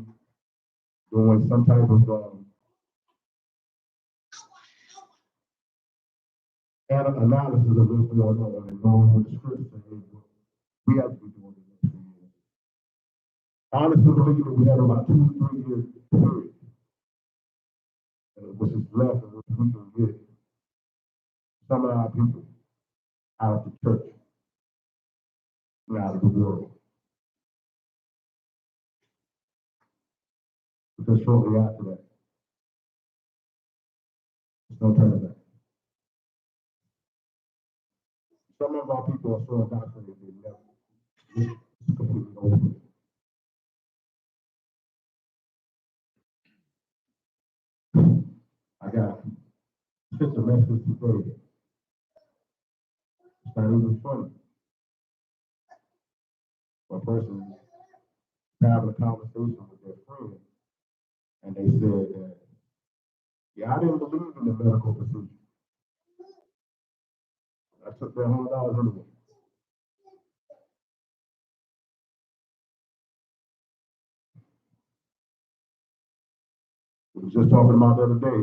doing some type of analysis of what's going on and knowing what the scripture says. We have to be doing the next 3 years. I honestly believe that we have about 2 to 3 years period, which is left and which we can get some of our people out of the church and out of the world. Because shortly after that, there's no turning back. Some of our people are so indoctrinated that it's completely over. I got sent a message today. It's not even funny. A person is having a conversation with their friend, and they said that, yeah, I didn't believe in the medical procedure. I took their $100 anyway. We were just talking about the other day,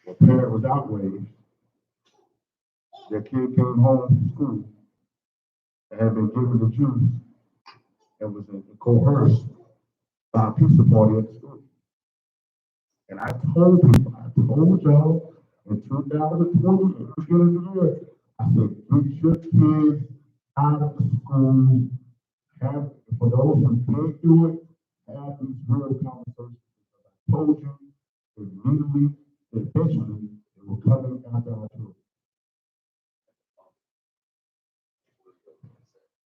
a parent was outraged. Their kid came home from school and had been given the juice and was coerced by a pizza party at the school. And I told people, y'all in 2020, at the beginning of the year, I said, get your kids out of the school. For those who can't do it, have these real conversations. I told you, immediately, eventually, it will come in after our children.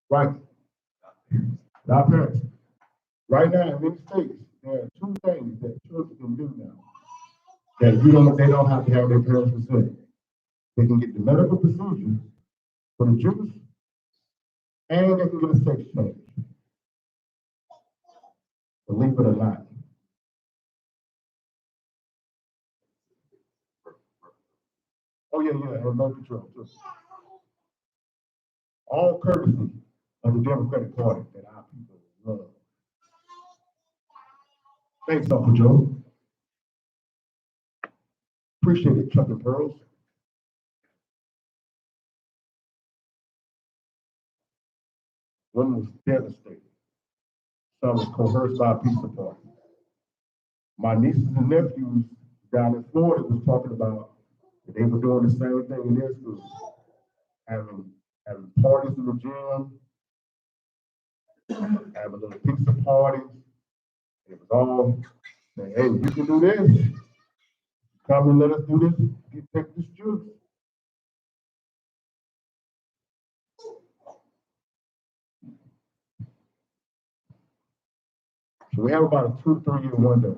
Right. Our parents. Right now, in many states, there are 2 things that children can do now that they don't have to have their parents consent. They can get the medical procedures for the juice, and they can get a sex change. Believe it or not. Oh, yeah, and no control, too. All courtesy of the Democratic Party that our people love. Thanks, Uncle Joe. Appreciate it, Chuck and Pearls. One was devastated. Son was coerced by a pizza party. My nieces and nephews down in Florida was talking about that they were doing the same thing in their schools, having parties in the gym, having little pizza parties. It was all saying, hey, you can do this. Come and let us do this. Take this juice. So we have about a 2 to 3 year window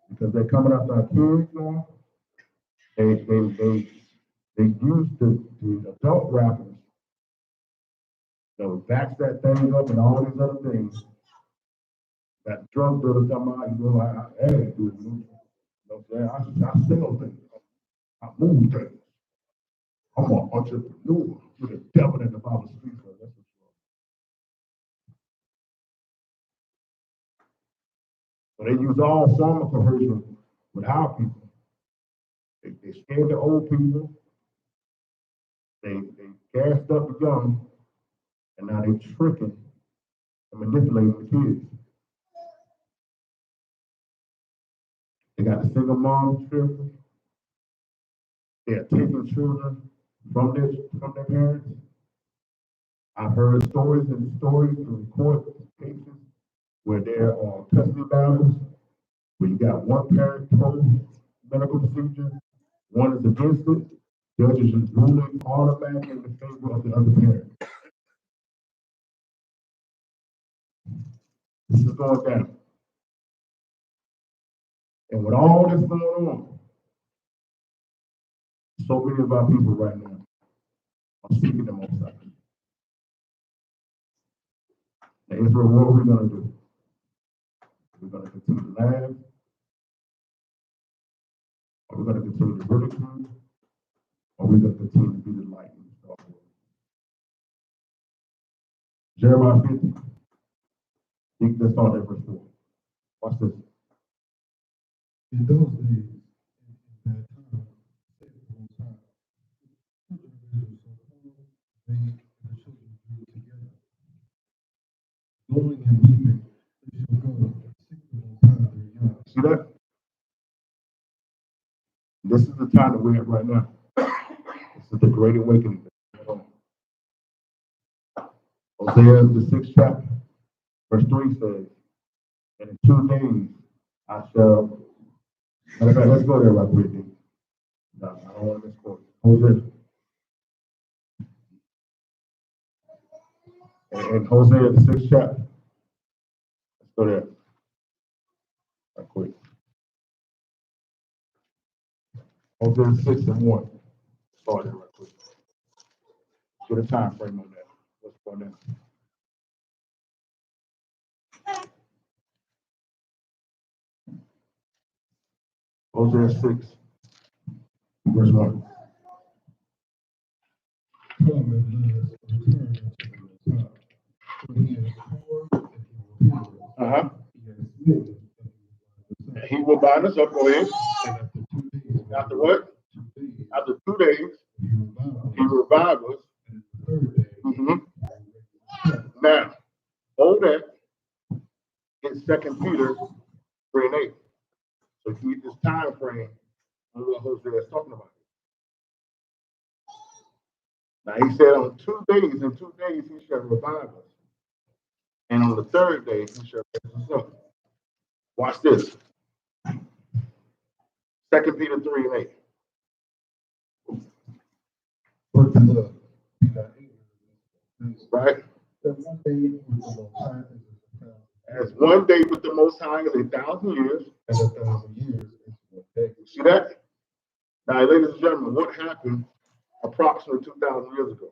because they're coming after our kids now. They use the adult rappers, backs that thing up and all these other things. That drug dealer talking about, I do it. You know what I'm saying? I sell things. I move things. I'm an entrepreneur. You're the devil in the Bible speaks of. That's what you are. So they use all form of coercion with our people. They scared the old people. They gassed up the young, and now they tricking and manipulating the kids. They got the single mom tripping. They are taking children from their parents. I've heard stories in court cases where there are custody battles, where you got one parent pro medical procedure, one is against it. Judges is ruling automatically in favor of the other parent. This is going down. And with all this going on, so many of our people right now are seeking the Most High. Now, Israel, what are we going to do? We're going to continue to laugh? Are we going to continue to ridicule? Or are we going to continue to be the light in this dark world? Jeremiah 50. Let's start at verse 4. Watch this. In those days, in that time, said the Most High, the children of Israel shall come, they and the children of Judah together. Going and weeping, they shall go and seek the Most High their Yah. See that? This is the time that we're at right now. This is the great awakening. Hosea, the 6th chapter, verse 3 says, and in 2 days I shall. Matter of fact, let's go there right quick. No, I don't want to misquote. Hosea. And Hosea, the 6th chapter. Let's go there right quick. Hosea 6 and 1. Start there right quick. Get a time frame on that. What's going on? Hosea 6, verse 1. Come and let us return unto the Most High. For he has sworn and he will hear us. He has smitten and he will bind us up. He will bind us up. Go ahead. And after 2 days. After what? 2 days. After 2 days, he revived us. And the 3rd day. Now, hold that in 2 Peter 3 and 8. So keep this time frame on what Hosea is talking about. Now he said on 2 days, in 2 days he shall revive us. And on the 3rd day he shall raise us up. Watch this. 2 Peter 3 and 8. But beloved, be not ignorant. Right? That 1 day with the Most High is 1,000. As 1 day with the Most High is 1,000 years. And 1,000 years is 1 day. See that? Now, ladies and gentlemen, what happened approximately 2,000 years ago?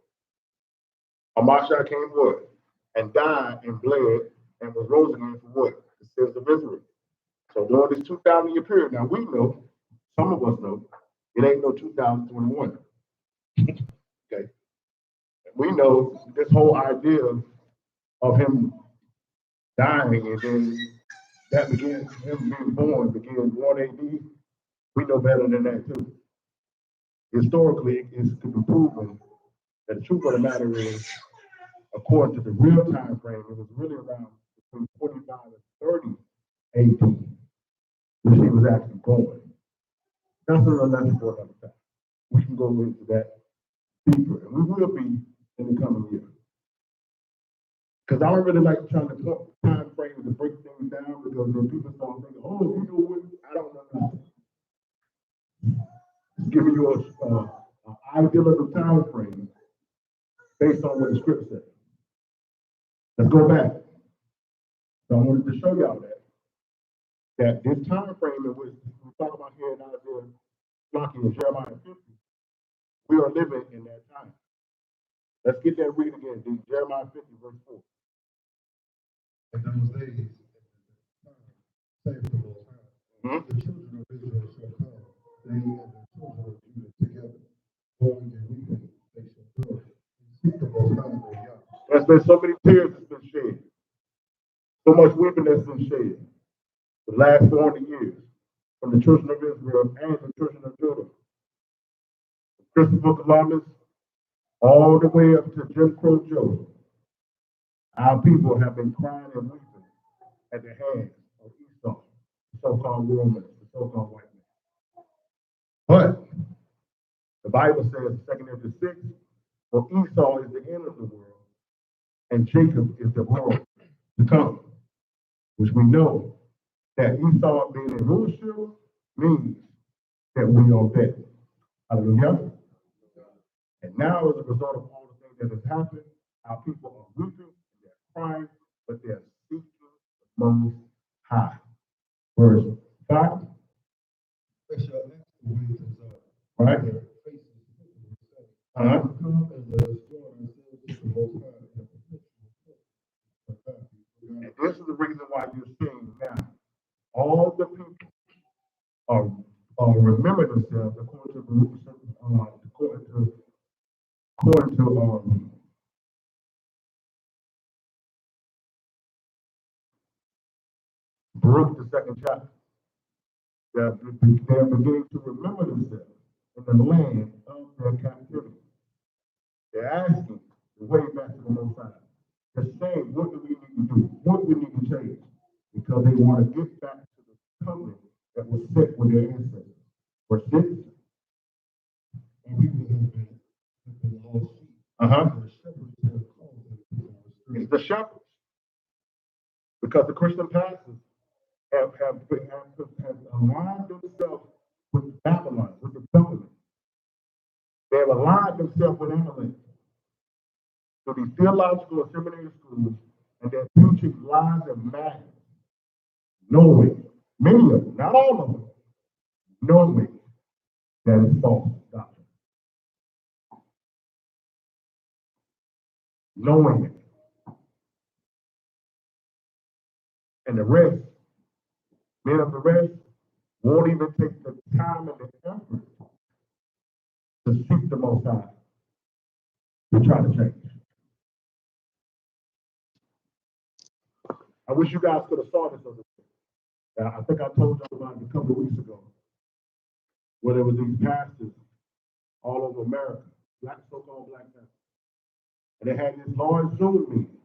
Amasha came what? And died and bled and was rose again for what? The sins of Israel. So during this 2,000 year period, now we know, some of us know, it ain't no 2021. Okay. We know this whole idea of him dying and then that began, him being born began 1 AD. We know better than that too. Historically, it's to be proven that the truth of the matter is, according to the real time frame, it was really around between 45 and 30 AD when he was actually born. That's for another time. We can go into that deeper, and we will be in the coming year. Because I don't really like trying to put time frames to break things down because then people start thinking, oh, you know what? I don't know nothing. Just giving you an ideal of the time frame based on what the script says. Let's go back. So I wanted to show y'all that this time frame in which we talk about here in Isaiah, Lucky and Jeremiah 50, we are living in that time. Let's get that read again, Jeremiah 50, verse 4. In those days, say for the Most High, the children of Israel shall come, they and the children of Judah together, mourning and weeping, they shall go, and seek the Most High their Yah. There's been so many tears that's been shed, so much weeping that's been shed the last 400 years from the children of Israel and the children of Judah. Christopher Columbus, all the way up to Jim Crow Joe, our people have been crying and weeping at the hands of Esau, the so-called Romans, the so-called white man. But the Bible says, 2 Timothy 6, for Esau is the end of the world, and Jacob is the world to come, which we know that Esau being in rulership means that we are dead. Hallelujah. And now, as a result of all the things that has happened, our people are weeping, they're crying, but they're seeking the Most High. Verse 5. They shall ask the ways of God. Right? Their faces will say, come and let us join ourselves to the Most High in a perpetual covenant. And this is the reason why you're seeing now all the people are remember themselves according to Baruch, the second chapter. They're beginning to remember themselves in the land of their captivity. They're asking the way back to the Most High. They're saying, what do we need to do? What we need to change? Because they want to get back to the covenant that was set with their ancestors. Verse 6. And we will have been lost sheep. The shepherds have called them to our street. It's the shepherds. Because the Christian pastors have aligned themselves with Babylon, with the government. They have aligned themselves with Amalek. So these theological and seminary schools, and they're teaching lies and madness, knowing, many of them, not all of them, knowing that it's false doctrine. Knowing it. And the rest, men of the rest, won't even take the time and the effort to seek the Most High to try to change. I wish you guys could have saw this other day. I think I told you about it a couple of weeks ago, where there was these pastors all over America, so-called black pastors, and they had this large Zoom meeting.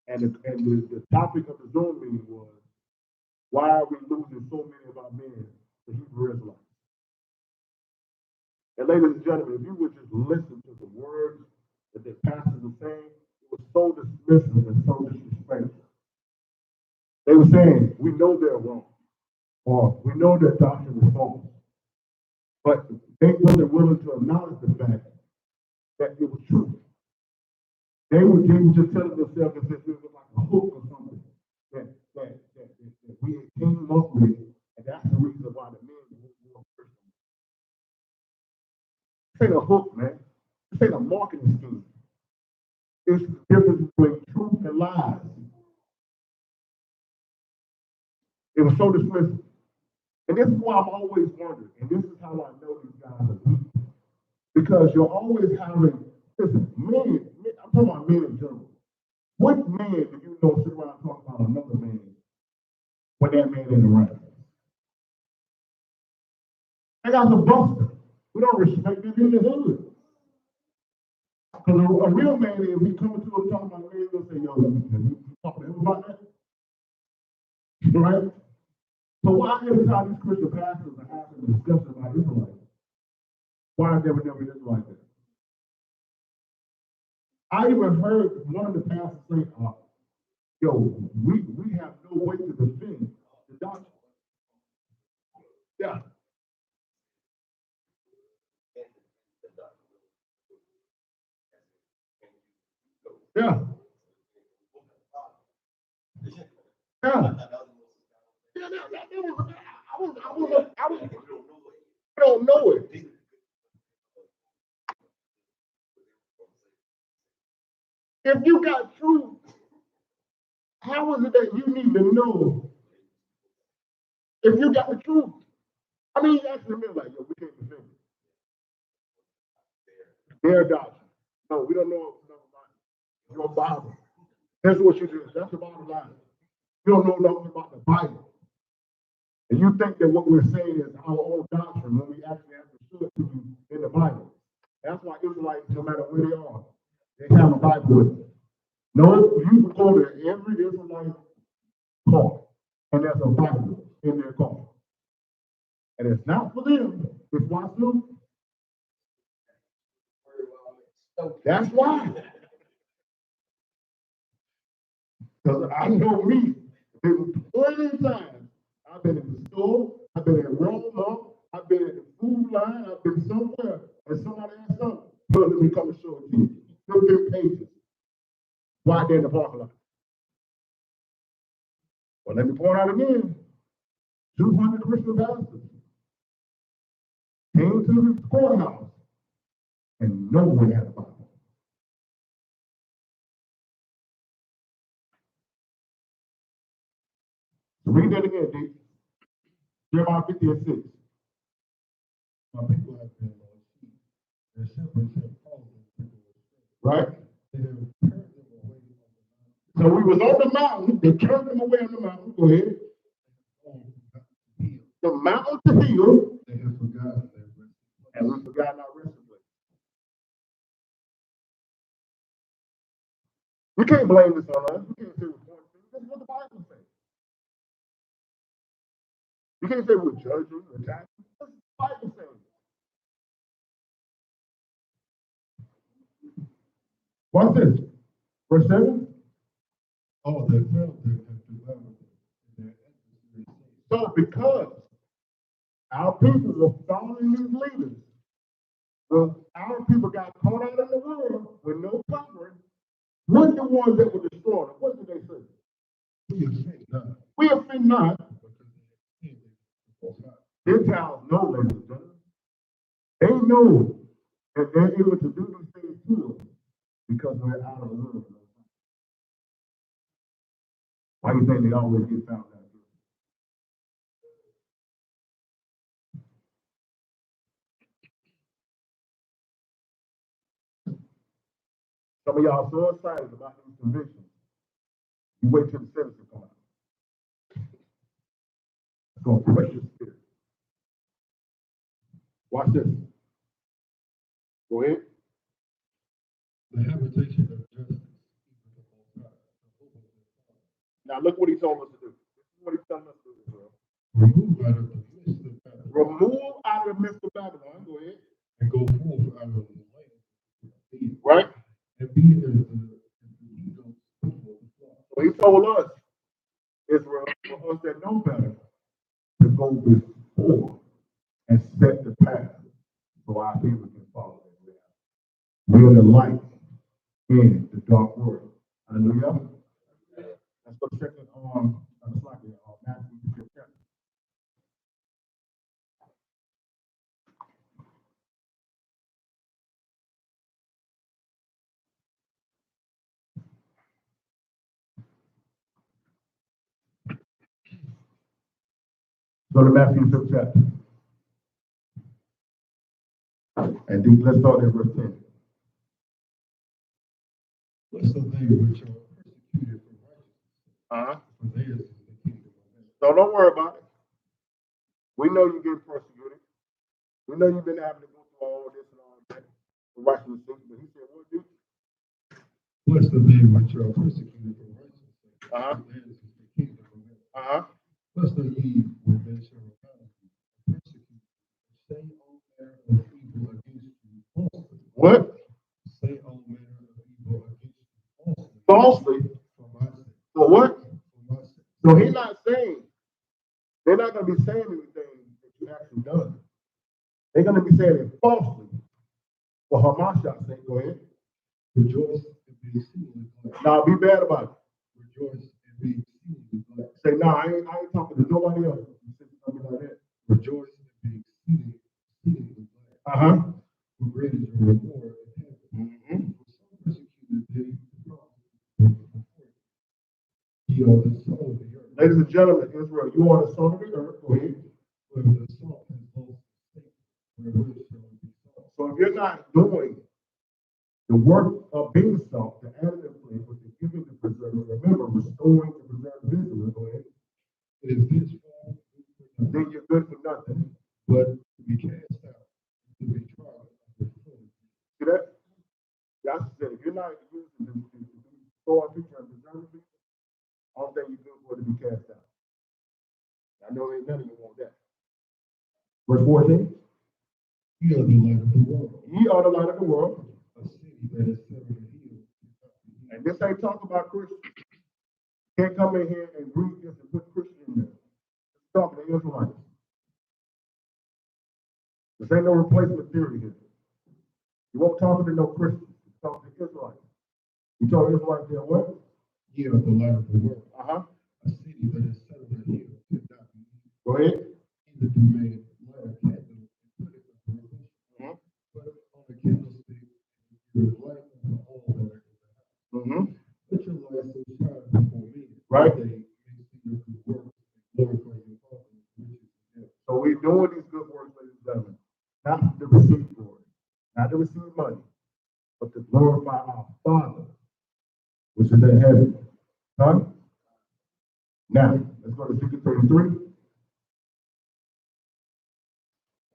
And the topic of the Zoom meeting was, why are we losing so many of our men to Hebrew Israelites? And ladies and gentlemen, if you would just listen to the words that the pastors were saying, it was so dismissive and so disrespectful. They were saying, we know they're wrong, or we know their doctrine is false, but they wasn't willing to acknowledge the fact that it was true. They were just telling themselves as if it was like a hook or something that we had came up with, and that's the reason why the men were more Christian. This ain't a hook, man. This ain't a marketing scheme. It's the difference between truth and lies. It was so dismissive. And this is why I'm always wondering, and this is how I know these guys are weak. Because you're always having, listen, I'm talking about men in general. What man do you know sit around talking about another man when that man ain't around? I got the buster. We don't respect it in the hood. Because a real man, if he come to us talking about a man, he'll say, yo, you talk to him about that? Right? So why every time these Christian pastors are having a discussion about Israelites, why have there never been Israelites there? I even heard one of the pastors say, yo, we have no way to defend the doctrine. Yeah. Yeah. Yeah. I don't know it. If you got truth, how is it that you need to know if you got the truth? I mean, you actually mean like, yo, we can't defend it. Their doctrine. No, we don't know enough about your Bible. That's what you do. That's the bottom line. You don't know nothing about the Bible. And you think that what we're saying is our own doctrine when we actually have to show it to you in the Bible. That's why Israelites, no matter where they are, they have a Bible with them. No, you can go to every Israelite car, and there's a Bible in their car. And it's not for them, it's why them. That's why. Because I know me, plenty of times, I've been in the store, I've been at Walmart, I've been in the food line, I've been somewhere, and somebody asked something. But let me come and show it to you. 15 pages. Why they're in the parking lot? Well, let me point out again. 200 Christian pastors came to the courthouse, and no one had a Bible. So read that again, D. Jeremiah 50 and 6. My people have been sheep. Their shepherds have followed them. Right? They have turned them away from the mountain. So we was on the mountain, they turned them away on the mountain. Go ahead. The mountain to heal. They have forgotten their rest. And we forgotten our resting place. We can't blame this on us. We can't say we're pointing fingers. That's what the Bible says. You can't say we're judging, attacking. That's what the Bible says. What's this? Verse 7? Oh, they felt them and devoured them. So because our people were following these leaders, well, our people got caught out in the world with no covering. We're the ones that were destroyed. What did they say? We offend not. We offend not. Gentiles know, ladies and gentlemen. They know that they're able to do these things to us because we're out of the world. Why do you think they always get found out? Some of y'all are so excited about these convictions. You wait till the sentence to come out. It's going to crush your spirit. Watch this. Go ahead. The habitation of justice. Now look what he told us to do. This is what he's telling us to do, Israel. Remove out of the midst of Babylon. Remove out of the midst of Babylon. Go ahead. And go forth out of the land. Right? And be as the eagles before the flock. So he told us, Israel, for us that know better, to go before and set the path so our people can follow it. We're the light in the dark world. Hallelujah. Let's go check it on Matthew 5. Go to Matthew 5th chapter. And then let's start at verse 10. Blessed are they which are persecuted for righteousness, for theirs is the kingdom of heaven. So don't worry about it. We know you're getting persecuted. We know you've been having to go through all this and all that for righteousness' sake. But he said, what do? Blessed are they which are persecuted for righteousness, for theirs is the kingdom of heaven. Blessed are ye when they shall revile you, persecute you, say all manner of evil against you falsely. What? Say all manner of evil against you falsely. Falsely? For my sake. For what? For my sake. So he's not saying, they're not going to be saying anything that you actually done. They're going to be saying it falsely. For Hamashiach's sake, go ahead. Rejoice and be exceedingly glad. Now be bad about it. Rejoice and be exceedingly glad. Say, no, I ain't talking to nobody else. You say something like that. Rejoice and be exceedingly glad. For great is your reward in heaven. For some persecuted they ye are the salt of the earth. Ladies and gentlemen, Israel, you are the salt of the earth. Go ahead. But the salt has lost its state, wherewith shall it be salt? So if you're not doing the work of being salt, the additive flavor, the giving the preserver, remember, restoring the preserved Israel, go ahead. It is this form, Then you're good for nothing. but to be cast out, to be tried under the foot. See that? That's said, if you're not using the store people and preserve people, all thing you're good for to be cast out. I know ain't none of you want that. Verse 14. Ye are the light of the world. Ye are the light of the world. A city that is set on a hill. And this ain't talking about Christians. You can't come in here and read this and put Christian in there. It's talking to Israelites. This ain't no replacement theory here. You won't talk to no Christians. You talk to Israelites. You tell Israelites there what? Ye are the light of the world. A city that is set on a hill cannot be hidden. Go ahead. Neither do men light a candle and put it under a bushel, but on a candlestick, and give light unto all that are in the house. Let your light so shine before men, Right. that they may see your good works and glorify your Father which is in heaven. So we're doing these good works, ladies and gentlemen, not to receive glory, not to receive money, but to glorify our Father, which is in heaven. Now, let's go to Ezekiel 33.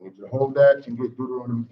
I need you to hold that and get Deuteronomy.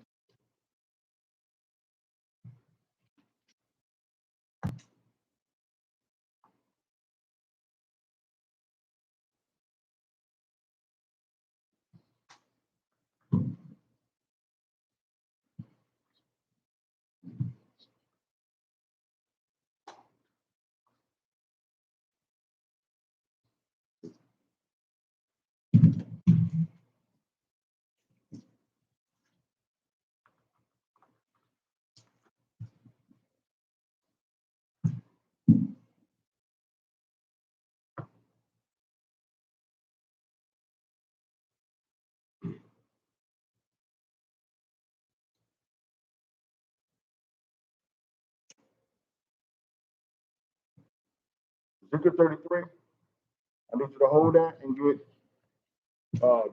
Ezekiel 33. I need you to hold that and get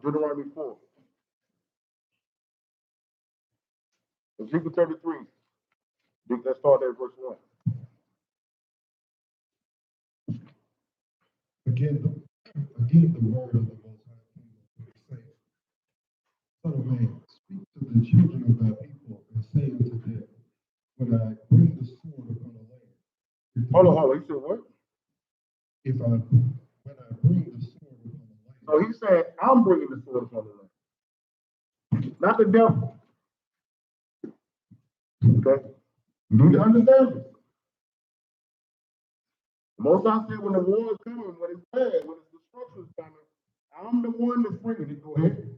Deuteronomy 4. Ezekiel 33. Let's start at verse 1. Again, the word of the Most High came to me, saying, Son of man, speak to the children of thy people, and say unto them, when I bring the sword upon the land. Hold on. He said what? When I bring the sword upon the land. So he said, I'm bringing the sword upon the land, not the devil. Okay? You need to understand this. Most I said, when the war is coming, when it's bad, when it's destruction is coming, I'm the one that's bringing it. Go ahead.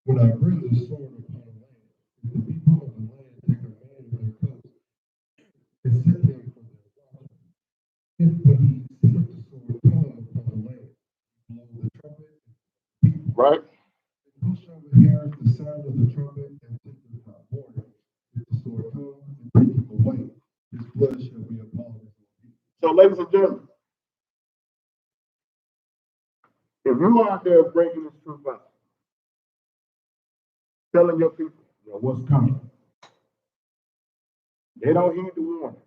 When I bring the sword upon the land, if the people of the land take a man of their coast and set him for their watchman, if when he seeth the sword come upon the land, blow the trumpet, Right. and whosoever heareth the sound of the trumpet and taketh not warning, if the sword come and take him away, his blood shall be upon his own people. So, ladies and gentlemen, If you're out there breaking this truth out, telling your people, what's coming, they don't heed the warning.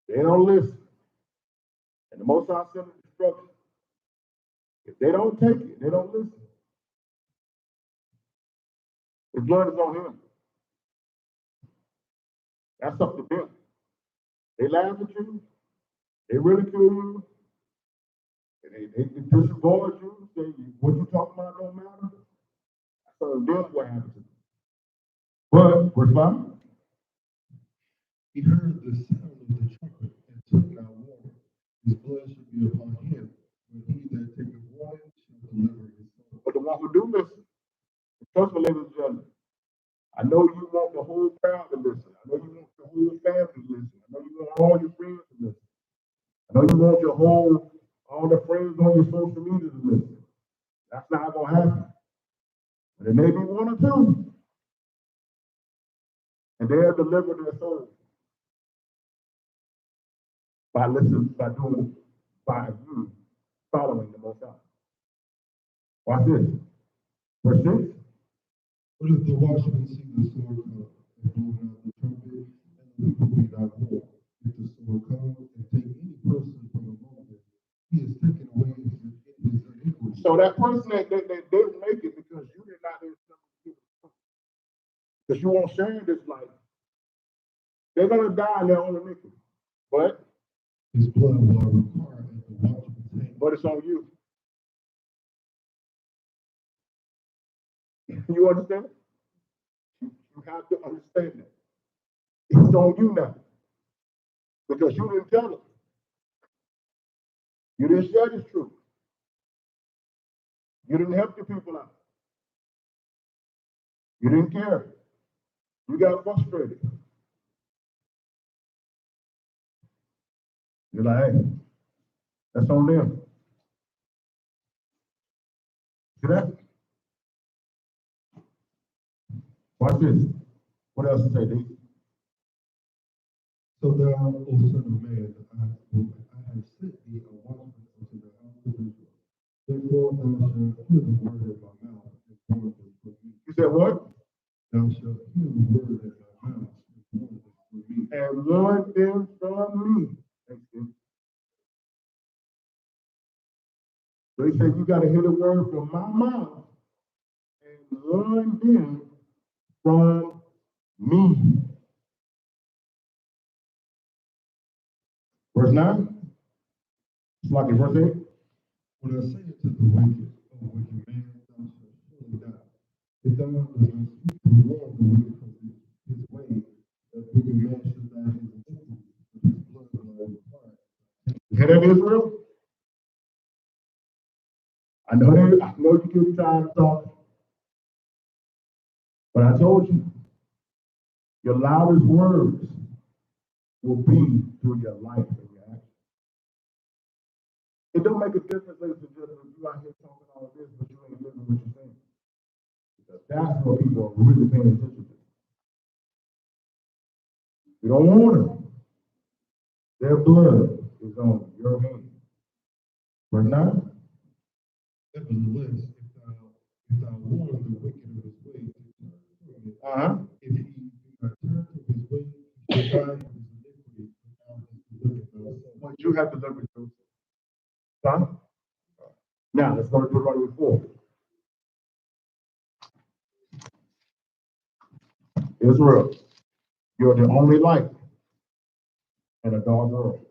They don't listen. And the Most High sent destruction. If they don't take it, they don't listen. His blood is on him. That's up to them. They laugh at you. They ridicule you. They disregard you. Say, what you talking about don't matter. So then what happens to them? But, verse 5. He heard the sound of the trumpet and took not warning. His blood should be upon him. When he that taketh warning shall deliver his soul. But the one who do listen, trust me, ladies and gentlemen, I know you want the whole crowd to listen. I know you want the whole family to listen. I know you want all your friends to listen. I know you want all the friends on your social media to listen. That's not going to happen. But it may be one or two. And they'll deliver their soul by you following the Most High. Watch this. Verse 6. But if the watchman see the sword come and blow not the trumpet, and the people be not warned, if the sword come and take any person from among them, he is taken away his iniquity. So that person that didn't make it because you did not because you won't share this life, they're going to die in their own iniquity. But his blood will require at the watchman's hand. But it's on you. You understand? You have to understand that. It's on you now. Because you didn't tell them. You didn't share this truth. You didn't help the people out. You didn't care. You got frustrated. You're like, hey, that's on them. See that? Watch this. What else to say, D? So thou, O son of man, I have sent thee a watchman unto the house of Israel. Therefore thou shalt hear the word of my mouth and warn them from me. You said what? Thou shalt hear the word of my mouth and warn them from me. And warn them from me. Thanks, D. So he said, you got to hear the word from my mouth and warn them from me. Verse 9. It's like in verse 8. When I say unto the wicked, O wicked man, thou shalt surely die. If thou dost not speak to warn the wicked from his way, that wicked man shall die his iniquity, but his blood will I require. You hear that, Israel? I know you keep trying to talk, but I told you, your loudest words will be through your life and your actions. It don't make a difference, ladies and gentlemen, if you out here talking all this, but you ain't living what you're saying. Because that's what people are really paying attention to. You don't want them. Their blood is on your hands. Verse 9. Nevertheless, if thou warn the wicked of his way to turn from it, if he do not turn from his way, he shall die in his iniquity, and thou hast delivered thyself. But you have delivered yourself. Huh? Now let's go to Deuteronomy 4. Israel, you're the only light in a dark world.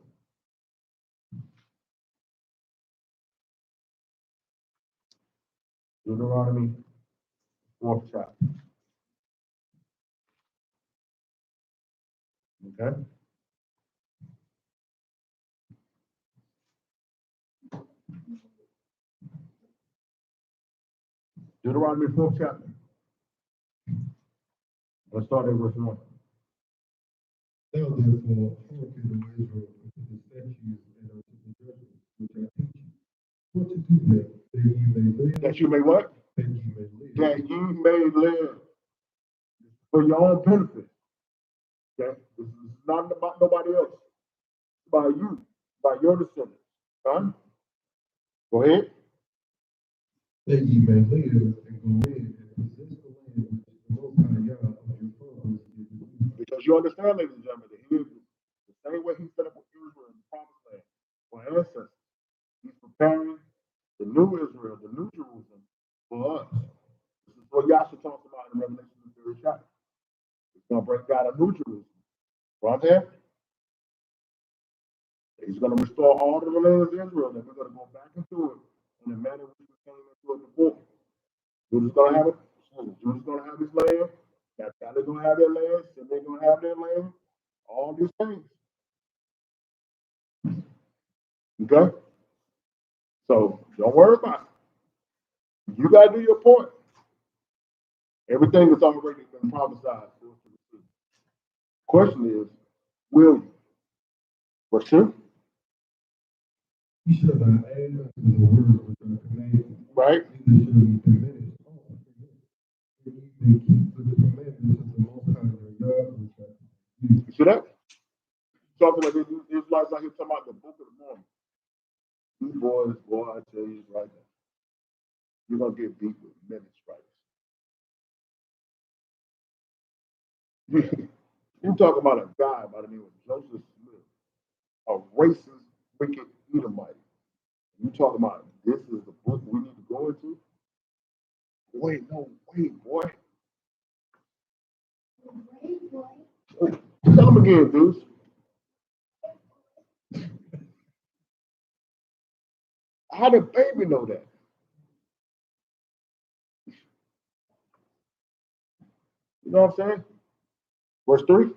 Deuteronomy 4th chapter. Okay? Deuteronomy 4th chapter. Let's start at verse 1. Now therefore hearken, O Israel, unto the statutes and unto the judgments which I teach you, for to do them, that ye may live. That you may what? That ye may live. That you may live for your own benefit. Okay? This is not about nobody else. It's about you, about your descendants. Huh? Go ahead. that ye may live and go in and possess the land which the Most High Yah of your fathers gave you. Because you understand, ladies and gentlemen, that he is the same way he set up with Israel in the promised land for ancestors. He's preparing the new Israel, the new Jerusalem for us. This is what Yahshua talks about in Revelation, the third chapter. He's going to bring down a new Jerusalem. Right there. He's going to restore all of the land of Israel, and we're going to go back into it in the manner which we came into it before. Judah's going to have it. Judah's going to have his land. Naphtali's going to have their land. Simeon's going to have their land. All these things. Okay? So don't worry about it. You got to do your part. Everything has already been prophesied. Question is, will you? Verse 2. You shall not add unto the word which I command you. Right? Neither shall you diminish all of it. And you may keep the commandments of the Most High your God which I command you. You see that? Talking about these Israelites out here talking about the book of the morning. These boys, boy, I tell you right now, you're going to get beat with minutes right. You talk about a guy by the name of Joseph Smith, a racist, wicked Edomite. You talk about this is the book we need to go into? Wait, no, wait, boy. Tell them again, dudes. How did baby know that? You know what I'm saying? Verse 3.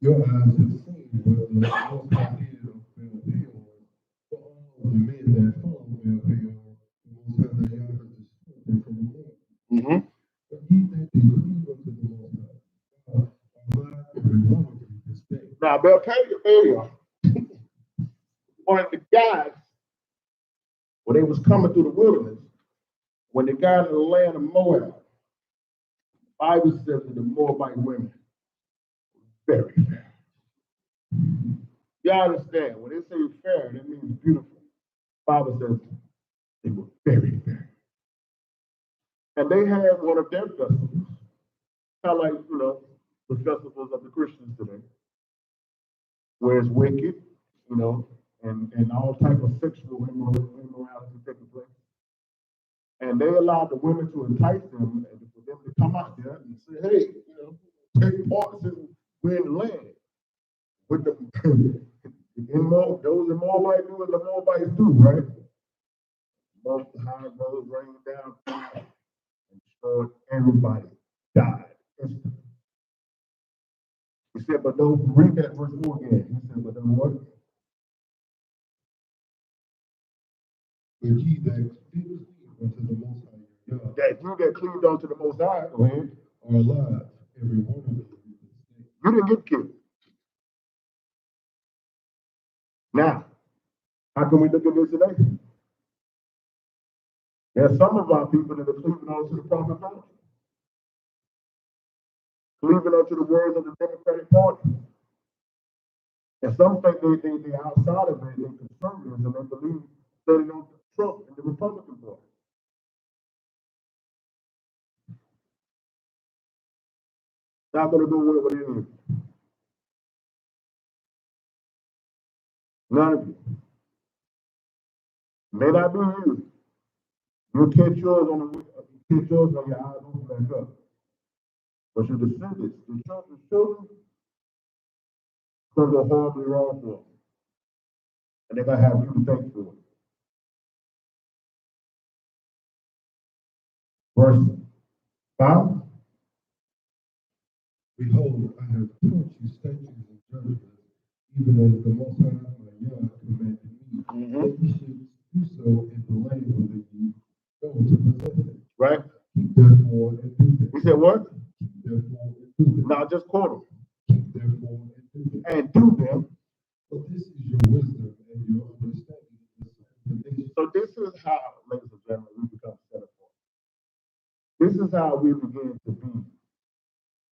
Your eyes have seen what the Most High did of Peor for all the men that follow Peor. The Most High Yah has destroyed them from the land. Mm-hmm. But ye that do cleave unto the Most High God are alive every one of you this day. Now, Peor, one of the guys, when they was coming through the wilderness, when they got in the land of Moab, the Bible says that the Moabite women were very fair. You understand, when they say fair, that means beautiful. The Bible says they were very fair. And they had one of their festivals, kind of like, the festivals of the Christians today, where it's wicked, and all type of sexual immorality taking place. And they allowed the women to entice them and for them to come out there and say, hey, take part since we're in the land. With the those in Moabite do what the Moabites do, right? Most high rose rain down fire and destroyed everybody, died instantly. He said, but those, read that verse 4 again. He said, but then what? But ye that cleave unto the Most High your God, That you that cleaved onto the Most High, go ahead. are alive, every one of you this day. You didn't get killed. Now, how can we look at this today? There's some of our people that are cleaving onto the prophet Paul, cleaving onto the words of the Democratic Party. And some think they're outside of it, they're conservatives, and they believe standing on Trump and the Republican Party. Not going to go with what it is. None of you. May not be you. You'll catch yours on your eyes open back up. But your descendants, your children, going to go horribly wrong for them. And they're going to have you to thank for it. Verse 5. Behold, I have taught you statutes and judgments, even as the Most High my Yah commanded me, that ye should do so in the land whither ye go to possess it. Right? Keep therefore and do them. He said what? Keep therefore and do them. Now just quote them. Keep therefore and do them. And do them. For this is your wisdom and your understanding in the nation. So this is how, ladies and gentlemen, we become set apart. This is how we begin to be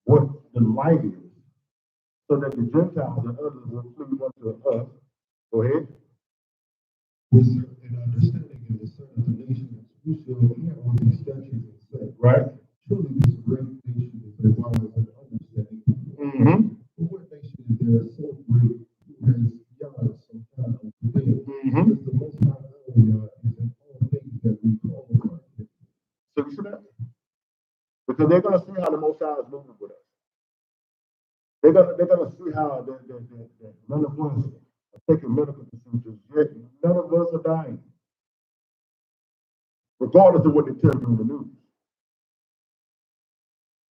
what the light is, so that the Gentiles and others will cleave unto us. Go ahead. Wisdom and understanding we should not all these statutes and say, Right? truly this great nation is a wise and understanding people. Mm-hmm. But what nation is there so great who has Yah so high over them? Mm-hmm. Because the most high our Yah is in all things that we call upon him. So you see that? Because they're gonna see how the Most High is moving with us. They're gonna see how that none of us are taking medical procedures, yet none of us are dying. Regardless of what they tell you in the news.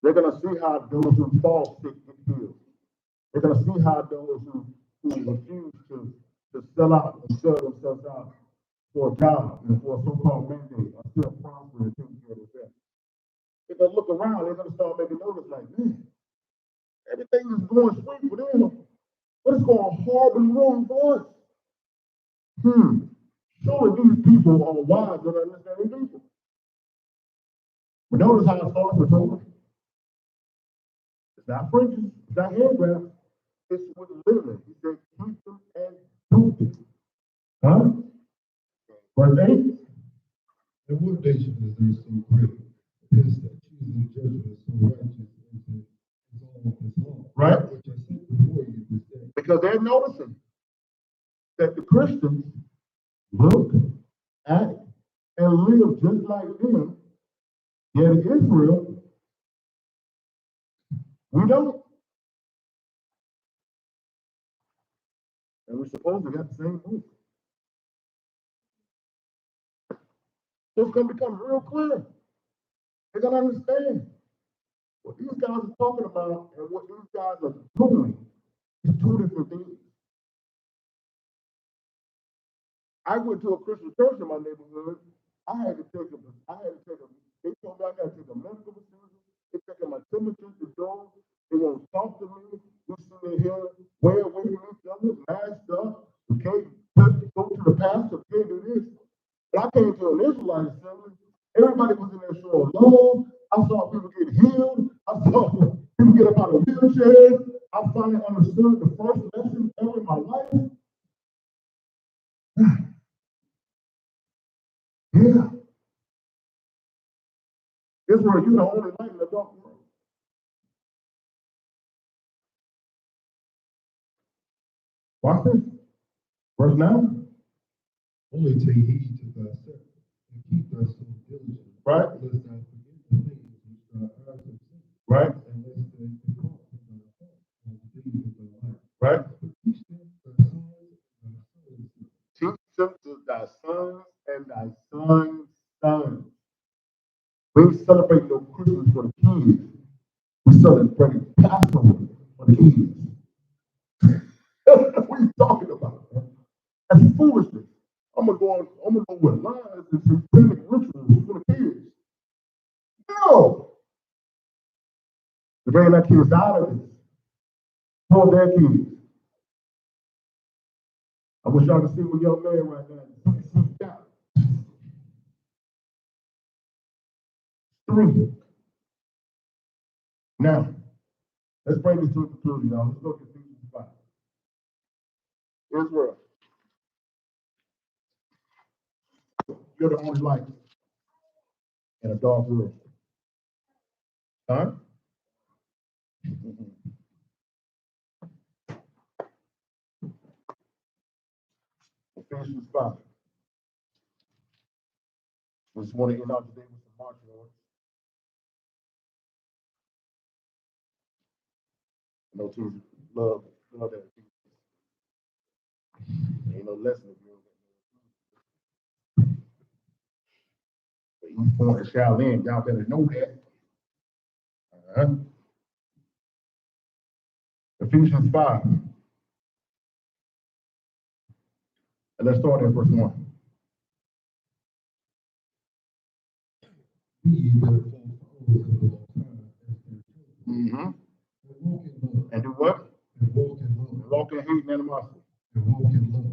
They're gonna see how those who fall sick get healed. They're gonna see how those who refuse to sell out and sell themselves out for a job and for a so-called mandate are still prospering and taking care of themselves. They're gonna look around, they're gonna start making notice like, man, everything is going sweet for them, but it's going horribly wrong for us. Surely these people are wise and understanding people. But notice how it starts with over. It's not fringes, it's not handgrafts, it's with living. He said, keep them and do it. Huh? Verse 8. And what nation is there so great? His statutes and judgments so righteous as all of his law. Right? Which I set before you this day. Because they're noticing that the Christians look, act, and live just like them. Yet in Israel, we don't. And we're supposed to have the same move. So it's going to become real clear. They're going to understand what these guys are talking about and what these guys are doing is two different things. I went to a Christian church in my neighborhood. They told me I had to take a medical procedure. They're taking my temperature to go. They won't talk to me. We sit in here, wear with each other, masked up. We can't go to the pastor, can't do this. But I came to an Israelite assembly. Everybody was in there showing love. I saw people get healed. I saw people get up out of wheelchairs. I finally understood the first lesson ever in my life. Yeah. Israel, you're the only light in the dark world. Watch this. Verse 9. Only take heed to thyself and keep thyself diligent. Right. Lest thou forget the things which thy eyes have seen. Right. And lest they depart from thy heart all the days of thy life. Right. But teach them thy sons and thy sons. Teach them to thy sons and thy sons' sons. We ain't celebrating no Christmas for the kids. We celebrating Passover for the kids. What are you talking about, man? That's foolishness. I'm gonna go with lies and satanic rituals for the kids. No. They're bringing that kids out of this. For their kids. I wish y'all could see my young man right now. 3. Now, let's bring this to a conclusion, y'all. Let's look at Ephesians 5. Israel, you're the only light in a dark world. Huh? Ephesians 5. We just want to end out today with some marching orders. No teams love that. Ain't no lesson if you don't get no. But East Point and Shaolin, y'all better know that. Ephesians 5. And let's start at verse 1. Be ye therefore followers of the Most High as their children. And do what? And walk in love. And walk in hate and animosity. And walk in love.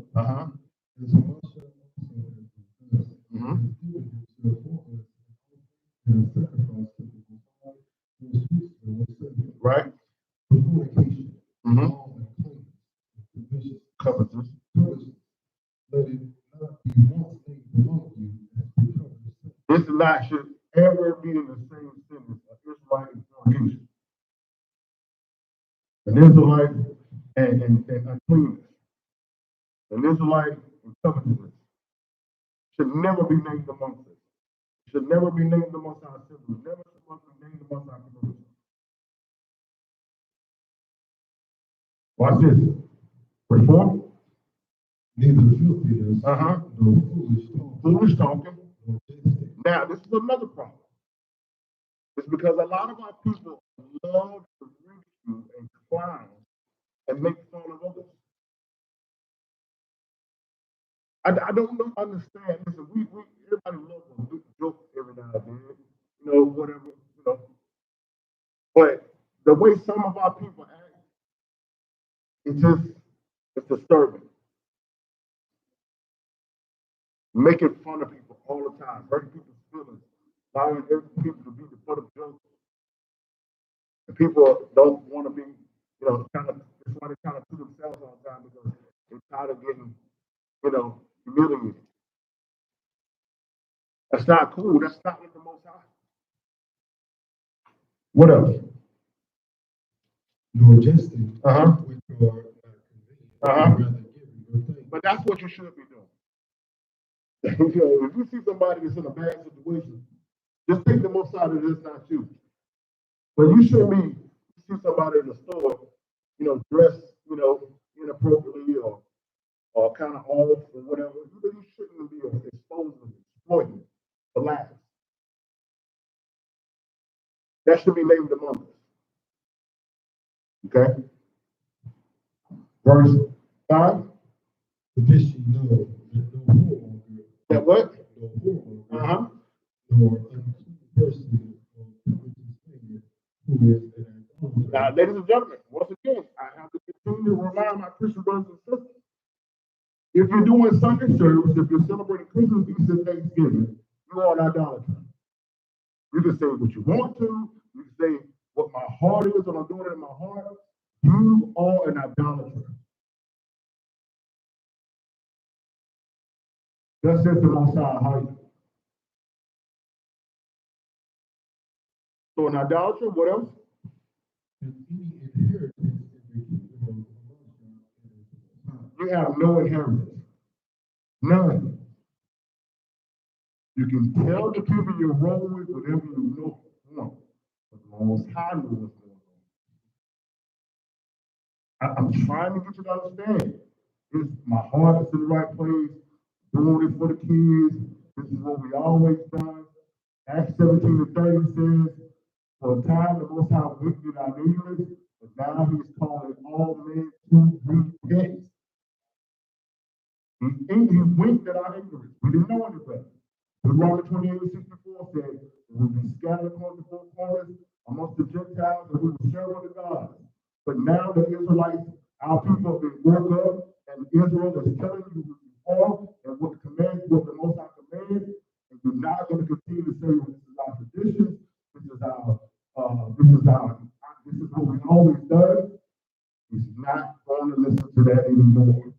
As Moshe also has given himself for us and a sacrifice to the Most High for a sweet smell of Savior. Right. For fornication, all uncleanness, covetousness, let it not be once named among you as becomes sin. This not should ever be in the same sentence of Israelite and fornication. An Israelite and uncleanness. An Israelite and covetousness should never be named amongst us. Should never be named amongst our siblings. Never should be named amongst our community. Watch this. Verse 4. Neither filthiness, nor Foolish talking. Now, this is another problem. It's because a lot of our people love to ridicule and clown and make fun of others. I don't understand. Listen, everybody loves a good joke every now and then, whatever, But the way some of our people act, it's disturbing. Making fun of people all the time, hurting people's feelings, allowing people to be the butt of jokes. And people don't want to be, that's why they kind of to themselves all the time because they're tired of getting, humiliated. That's not cool. That's not what the Most High. What else? nor jesting, which are not convenient, rather giving your thanks. But that's what you should be doing. If you see somebody that's in a bad situation, just take the most out of this, not you. But you shouldn't be, see somebody in the store, dressed, inappropriately or kind of off or whatever. You shouldn't be exposing, exploiting the last. That should be named among us. Okay? Verse 5. This you know, that no whoremonger, That what? no whoremonger, nor unclean person or covetous thing who is an idolater. Now, ladies and gentlemen, once again, I have to continue to remind my Christian brothers and sisters. If you're doing Sunday service, if you're celebrating Christmas, Easter, Thanksgiving, you are an idolater. You can say what you want to. You can say what my heart is, and I'm doing it in my heart. You are an idolater. Thus says the Most High, how you. So an idolater, what else? And any inheritance in the kingdom of God. You have no inheritance. None. You can tell the people you're wrong with whatever you know want. But the Most High knows what's going on. I'm trying to get you to understand. My heart is in the right place. Doing it for the kids. This is what we always done. Acts 17:30 says, for a time the Most High winked at our ignorance, but now he's calling all men to repent. He winked at our ignorance. We didn't know any better. Deuteronomy 28:64 said, we will be scattered across the four corners amongst the Gentiles, and we will serve other gods. But now the Israelites, our people, have been woke up, and Israel is telling you who you are and what the Most High commands, and you're not going to continue to say, well, this is our tradition, this is what we've always done. He's not going to listen to that anymore.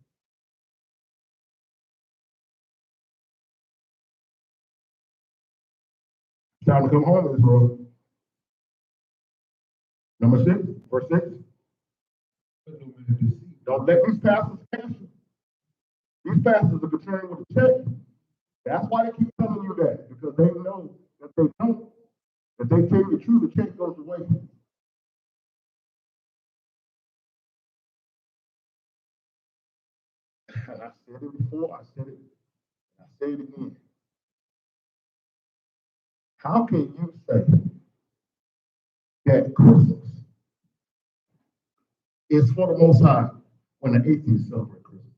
Time to come home, Israel. Number 6, verse 6. Don't let these pastors catch you. These pastors are betraying with a check. That's why they keep telling you that, because they know that they don't. If they tell you the truth, the check goes away. And I said it before, I said it again. How can you say that Christmas is for the Most High when the atheists celebrate Christmas?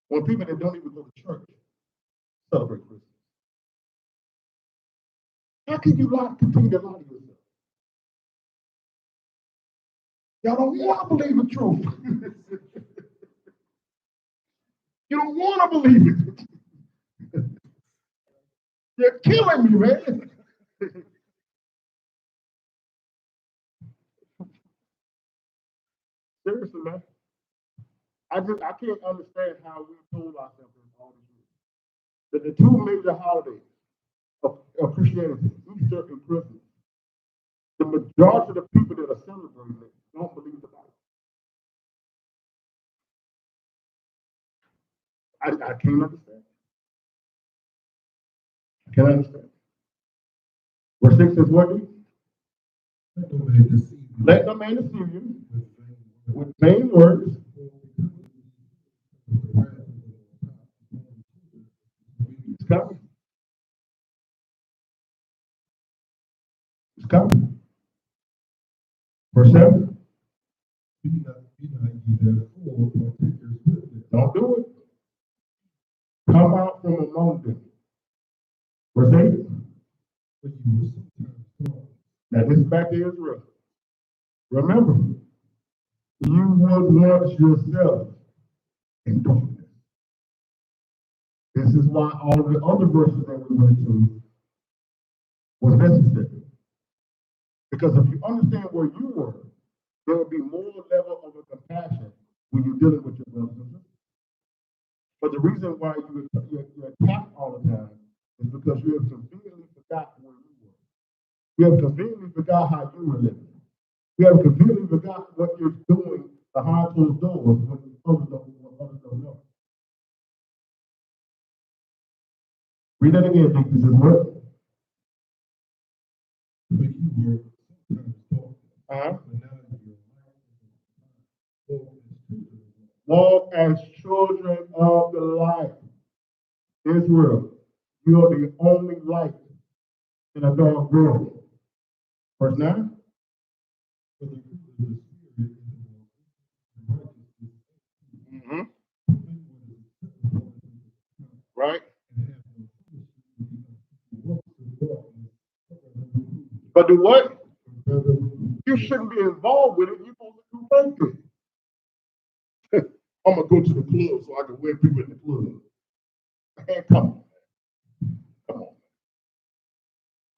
When people that don't even go to church celebrate Christmas. How can you continue to lie to yourself? Y'all don't want to believe the truth. You don't want to believe it. You're killing me, man. Seriously, man. I can't understand how we told ourselves in all these years that the two major holidays of Christianity, Easter and Christmas, the majority of the people that are celebrating it don't believe the Bible. I can't understand. I can't understand. Verse 6 says, what? Let no man deceive you with vain words. It's coming. It's coming. Verse 7. Don't do it. Come out from among them. Verse 8. Now this is back to Israel. Remember, you would want yourself in darkness. This is why all the other verses that we went to was necessary. Because if you understand where you were, there will be more level of a compassion when you're dealing with your brothers and sisters. But the reason why you're attacked all the time is because you have conveniently forgotten where you were. You have conveniently forgot how you were living. You have conveniently forgot what you're doing behind closed doors when others don't know. Read that again, Dick. This is what? Walk as children of the light. Israel, you are the only light in a dark world. Verse 9. Mm-hmm. Right? But do what? You shouldn't be involved with it. You're supposed to do something. I'm going to go to the club so I can win people in the club. Man, come on. Come on.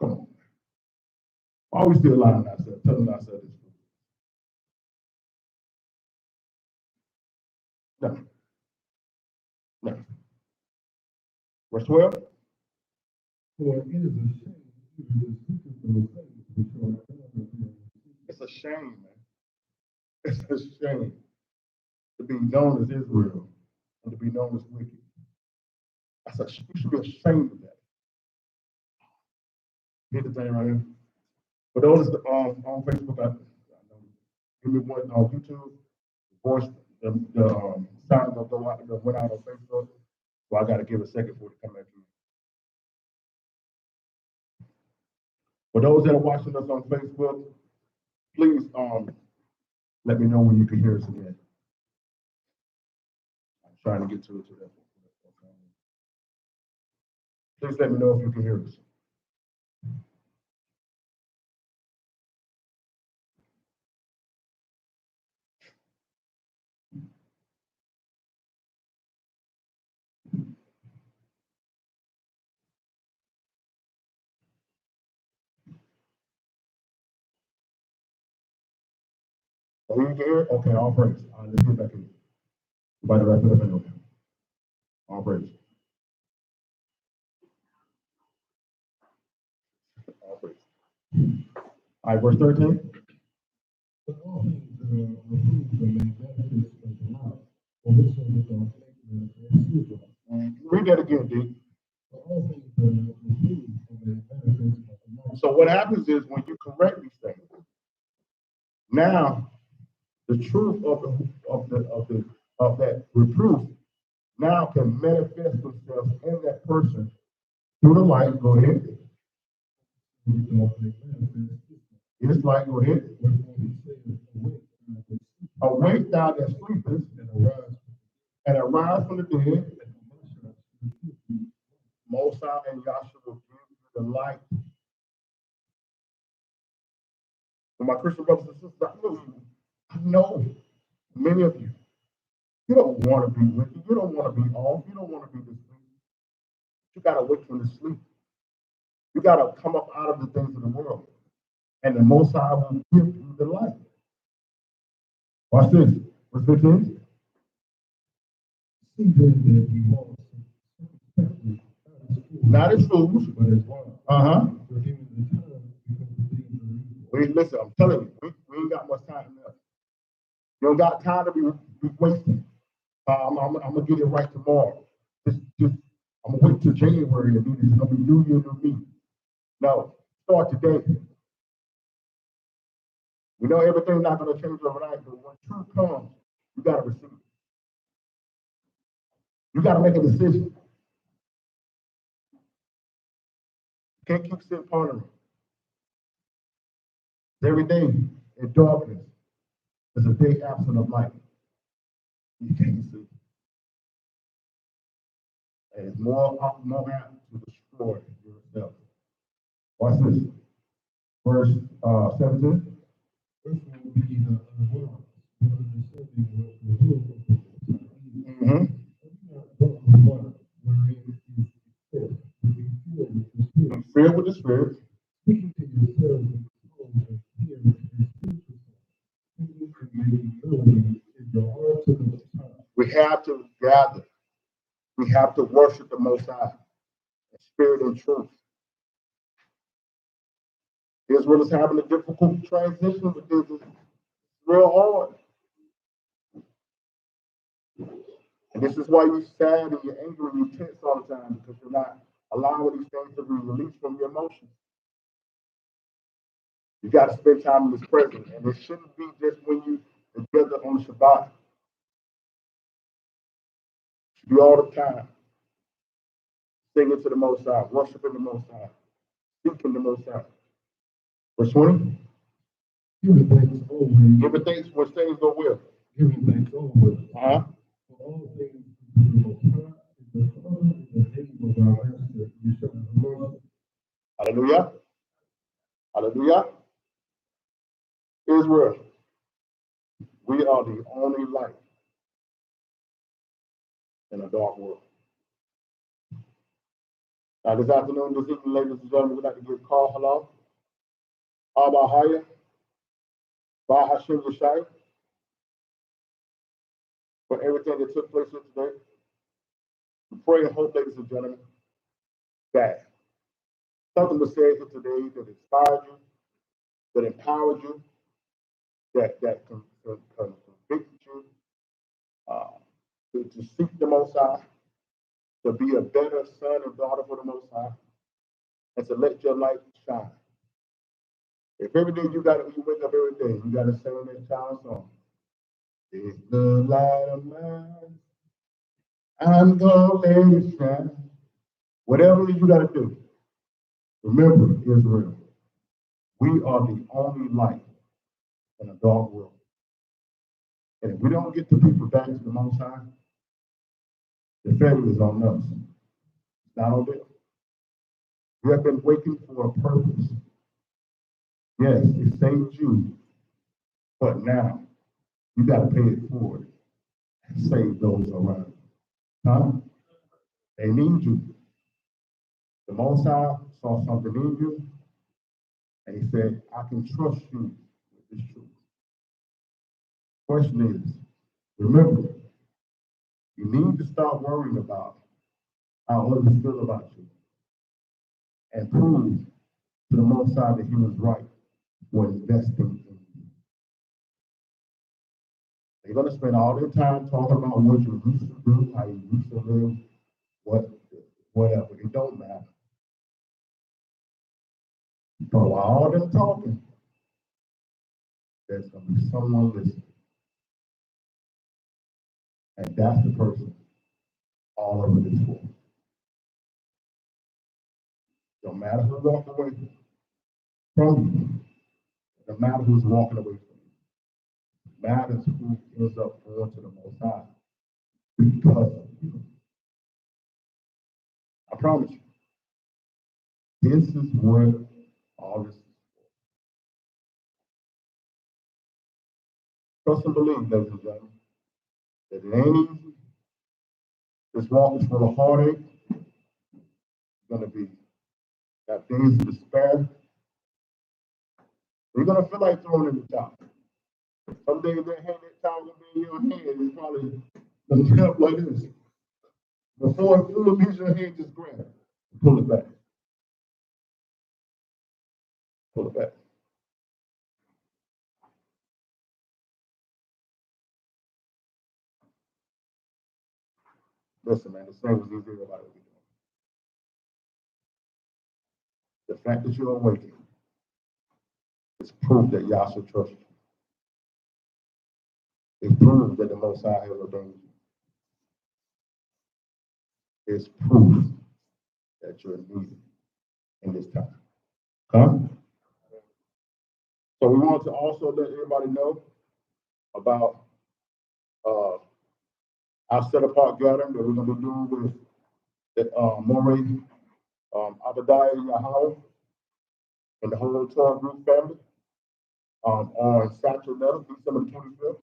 Come on. Why are we still lying to ourselves, telling ourselves this? No. No. Verse 12. It's a shame, man. It's a shame to be known as Israel and to be known as wicked. You should be ashamed of that. Get the thing right here. For those on Facebook, give me one on YouTube. Voice the sound will go out that went out on Facebook. So I got to give a second for it to come back in. For those that are watching us on Facebook, please let me know when you can hear us again. I'm trying to get to that. Please let me know if you can hear us. Oh, you can hear it? Okay, all praise. Let's get back in. Everybody wrap it up and open. All praise. All praise. All right, verse 13. Read that again, D. So what happens is when you correct these things, now the truth of that reproof now can manifest themselves in that person through the light. Go ahead. It's like, go ahead. Awake thou that sleepest, and arise from the dead. Mosai and Yahshua will give you the light. For my Christian brothers and sisters, I know many of you, you don't want to be wicked. You don't want to be off. You don't want to be deceived. You got to wake from the sleep. You got to come up out of the things of the world. And the Most High will give you the light. Watch this. Verse 15. see then that we walk circumspectly, not as fools, but as wise. Redeeming the time because the things are evil. Wait, listen, I'm telling you, we ain't got much time left. You don't got time to be wasting. I'm gonna get it right tomorrow. Just I'm gonna wait till January to do this. It's gonna be New Year, new me. No, start today. We know everything's not gonna change overnight, but when truth comes, you gotta receive it. You gotta make a decision. You can't keep sitting pondering. Every day in darkness is a day absent of light. You can't see. And it's more apt to destroy yourself. Watch this. Verse 17. First will be the unwise, but understanding what the will of the Lord is. But the one wherein is said, to be filled with the Spirit. Filled with the Spirit. Speaking to yourselves in tongues and hearing and spiritual songs, singing and making melody in your heart to the Most High. We have to gather. We have to worship the Most High in spirit and truth. Israel is having a difficult transition with this. It's real hard. And this is why you're sad and you're angry and you're tense all the time, because you're not allowing these things to be released from your emotions. You got to spend time in His presence, and it shouldn't be just when you together on Shabbat. It should be all the time. Singing to the Most High, worshiping the Most High, seeking the Most High. Verse 20. Giving thanks always. Giving thanks when things go well. Giving thanks always. Uh-huh. For all things to the Most High, in the Father, in the name of our Master, Yeshua HaMashiach. Hallelujah. Hallelujah. Israel, we are the only light in a dark world. Now, this afternoon, this evening, ladies and gentlemen, we'd like to give call hello. Abba Haya, Ba Hashem Yeshai, for everything that took place here today. We pray and hope, ladies and gentlemen, that something was said here today that inspired you, that empowered you, that convicted you to seek the Most High, to be a better son and daughter for the Most High, and to let your light shine. If every day you wake up every day, you got to sing that child song. It's the light of mine. I'm gonna let it shine. Whatever you got to do, remember, Israel, we are the only light in a dark world. And if we don't get the people back to the Most High, the failure is on us. It's not on them. We have been waiting for a purpose. Yes, it saved you, but now you got to pay it forward and save those around you. Huh? They need you. The Most High saw something in you, and He said, I can trust you with this truth. Question is, remember, you need to start worrying about how others feel about you and prove to the Most High that He was right when investing in you. They're going to spend all their time talking about what you used to do, how you used to live, whatever. It don't matter. But while all them talking, there's going to be someone listening. And that's the person all over this for. Don't matter who walks away from you. No matter who's walking away from you. It matters who ends up going to the Most High because of you. I promise you. This is what all this is for. Trust and believe, ladies and gentlemen, that it ain't easy. This walk is full of heartache. It's going to be got days of despair. You're going to feel like throwing in the towel. Some days that towel will be in your hand. It's probably going to help like this. Before it fully leaves your hand, just grab it. Pull it back. Pull it back. Listen, man, the same as these everybody will be doing. The fact that you're awakened is proof that Yah should trust you. It's proof that the Most High has ordained you. It's proof that you're needed in this time. Huh? So we want to also let everybody know about our set apart gathering that we're going to be doing with the Morey, Abadiah, Yahweh, and the whole Torah group family on Saturday, December 25th.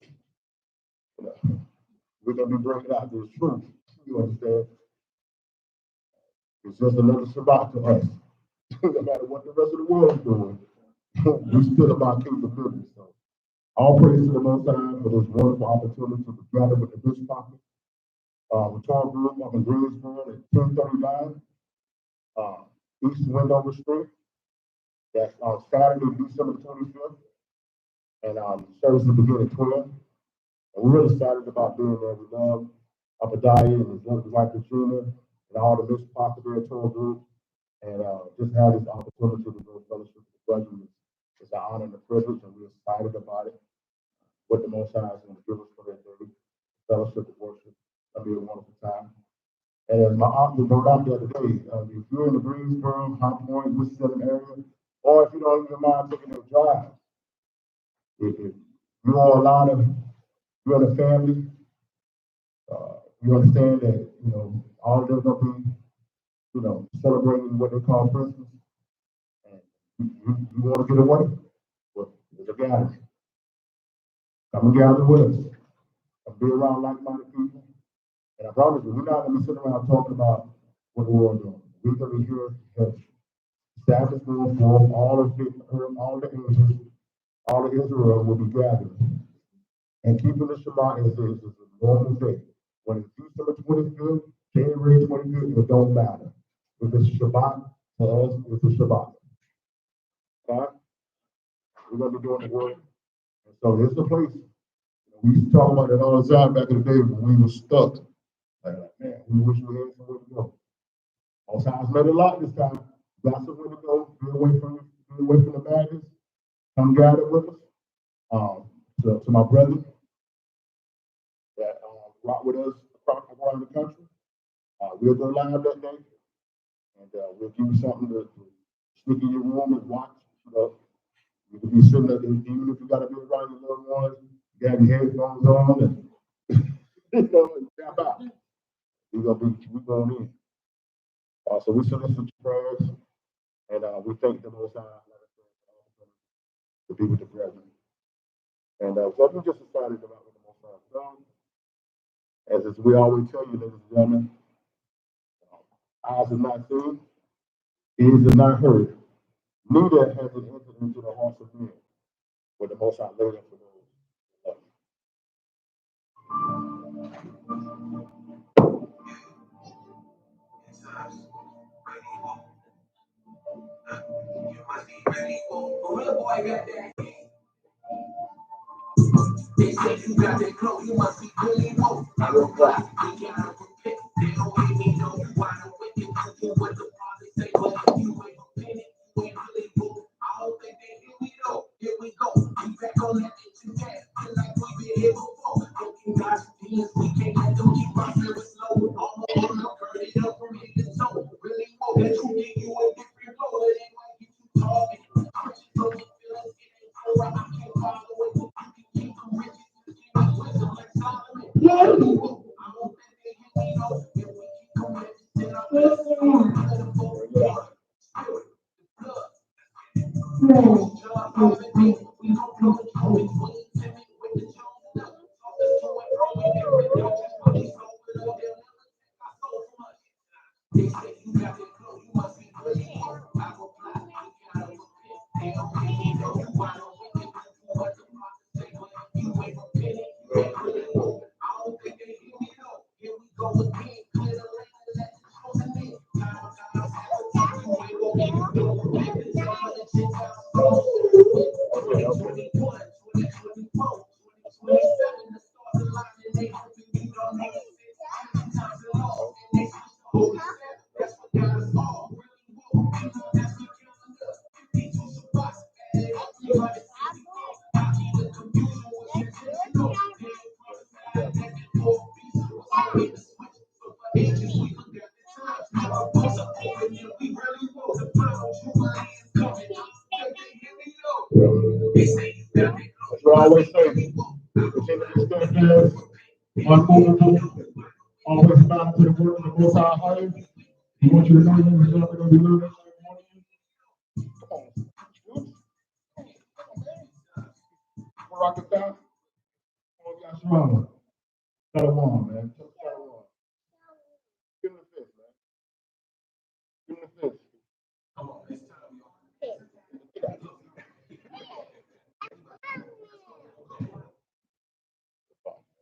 We're going to be bringing out this truth. You understand? It's just another Shabbat to us. No matter what the rest of the world is doing, we still about kingdom business. So, all praise to the Most High for this wonderful opportunity to gather with the Bishop Pocket. The Torah group up in Greensboro at 1039 East Wendover Street. That's on Saturday, December 25th. And service will begin at 12. And we're really excited about being there. We love Abadiah and his lovely wife Katrina and all the Bishop Pocket there at Torah group. And just have this opportunity to go fellowship with the brethren. It's an honor and a privilege, and we're excited about it. What the Most High is going to give us for that day. Fellowship and worship. That'll be a wonderful time. And as my aunt was brought out the other day, if you're in the Greensboro, High Point, Winston area, or if you don't even mind taking a drive, if you are a lot of, you're in a family, you understand that, all of them going to be, celebrating what they call Christmas, and you want to get away, well, there's a gathering. Come and gather with us. Come be around like-minded people. And I promise you, we're not going to be sitting around talking about what the world doing. We're going to be here to establish going forth. All the angels, all of Israel will be gathered. And keeping the Shabbat is a normal day. When it's December 25th, January 25th, it don't matter. If it's Shabbat, to us, it's a Shabbat. Okay? We're going to be doing the work. And so here's the place. We used to talk about it all the time back in the day when we were stuck. Like, man, we wish we had somewhere to go. All times made a lot this time. Got somewhere to go. Be away from the madness. Come gather with us. To my brother that rock with us around the country. We'll go live that day, and we'll give you something to sneak in your room and watch. You can be sitting there, even if you got to be around your little ones, you have your headphones on, and and tap out. We're going in. So we solicit your prayers, and we thank the Most High to be with the brethren. And so we're just excited about what the Most High has done. As we always tell you, ladies and gentlemen, eyes have not seen, ears have not heard, neither has it entered into the hearts of men, what the Most High laid up for those who love They say you got that glow, you must be really woke. I don't fly, they gotta repent. They don't make me know you wide awake. They don't do what the father say, but if you ain't repenting, you ain't really woke. I don't think they hear me though. Here we go. We back on that bitch you had. Feel like we been here before. Broken God's opinions, we can't let them keep our spirits low. All on the burn it up from head to toe. Really woke. That you give you a different flow. It ain't like you talking. I'm just looking feelings. It ain't so right. I can't follow it. As we always say, continue to steadfast, unmovable, always bound to the word of the Most High highest. We want you to know that we're going to be living every one of you. Come on, Scoots. Come on, man. We're rocking down. Come on, guys, Shalom, man.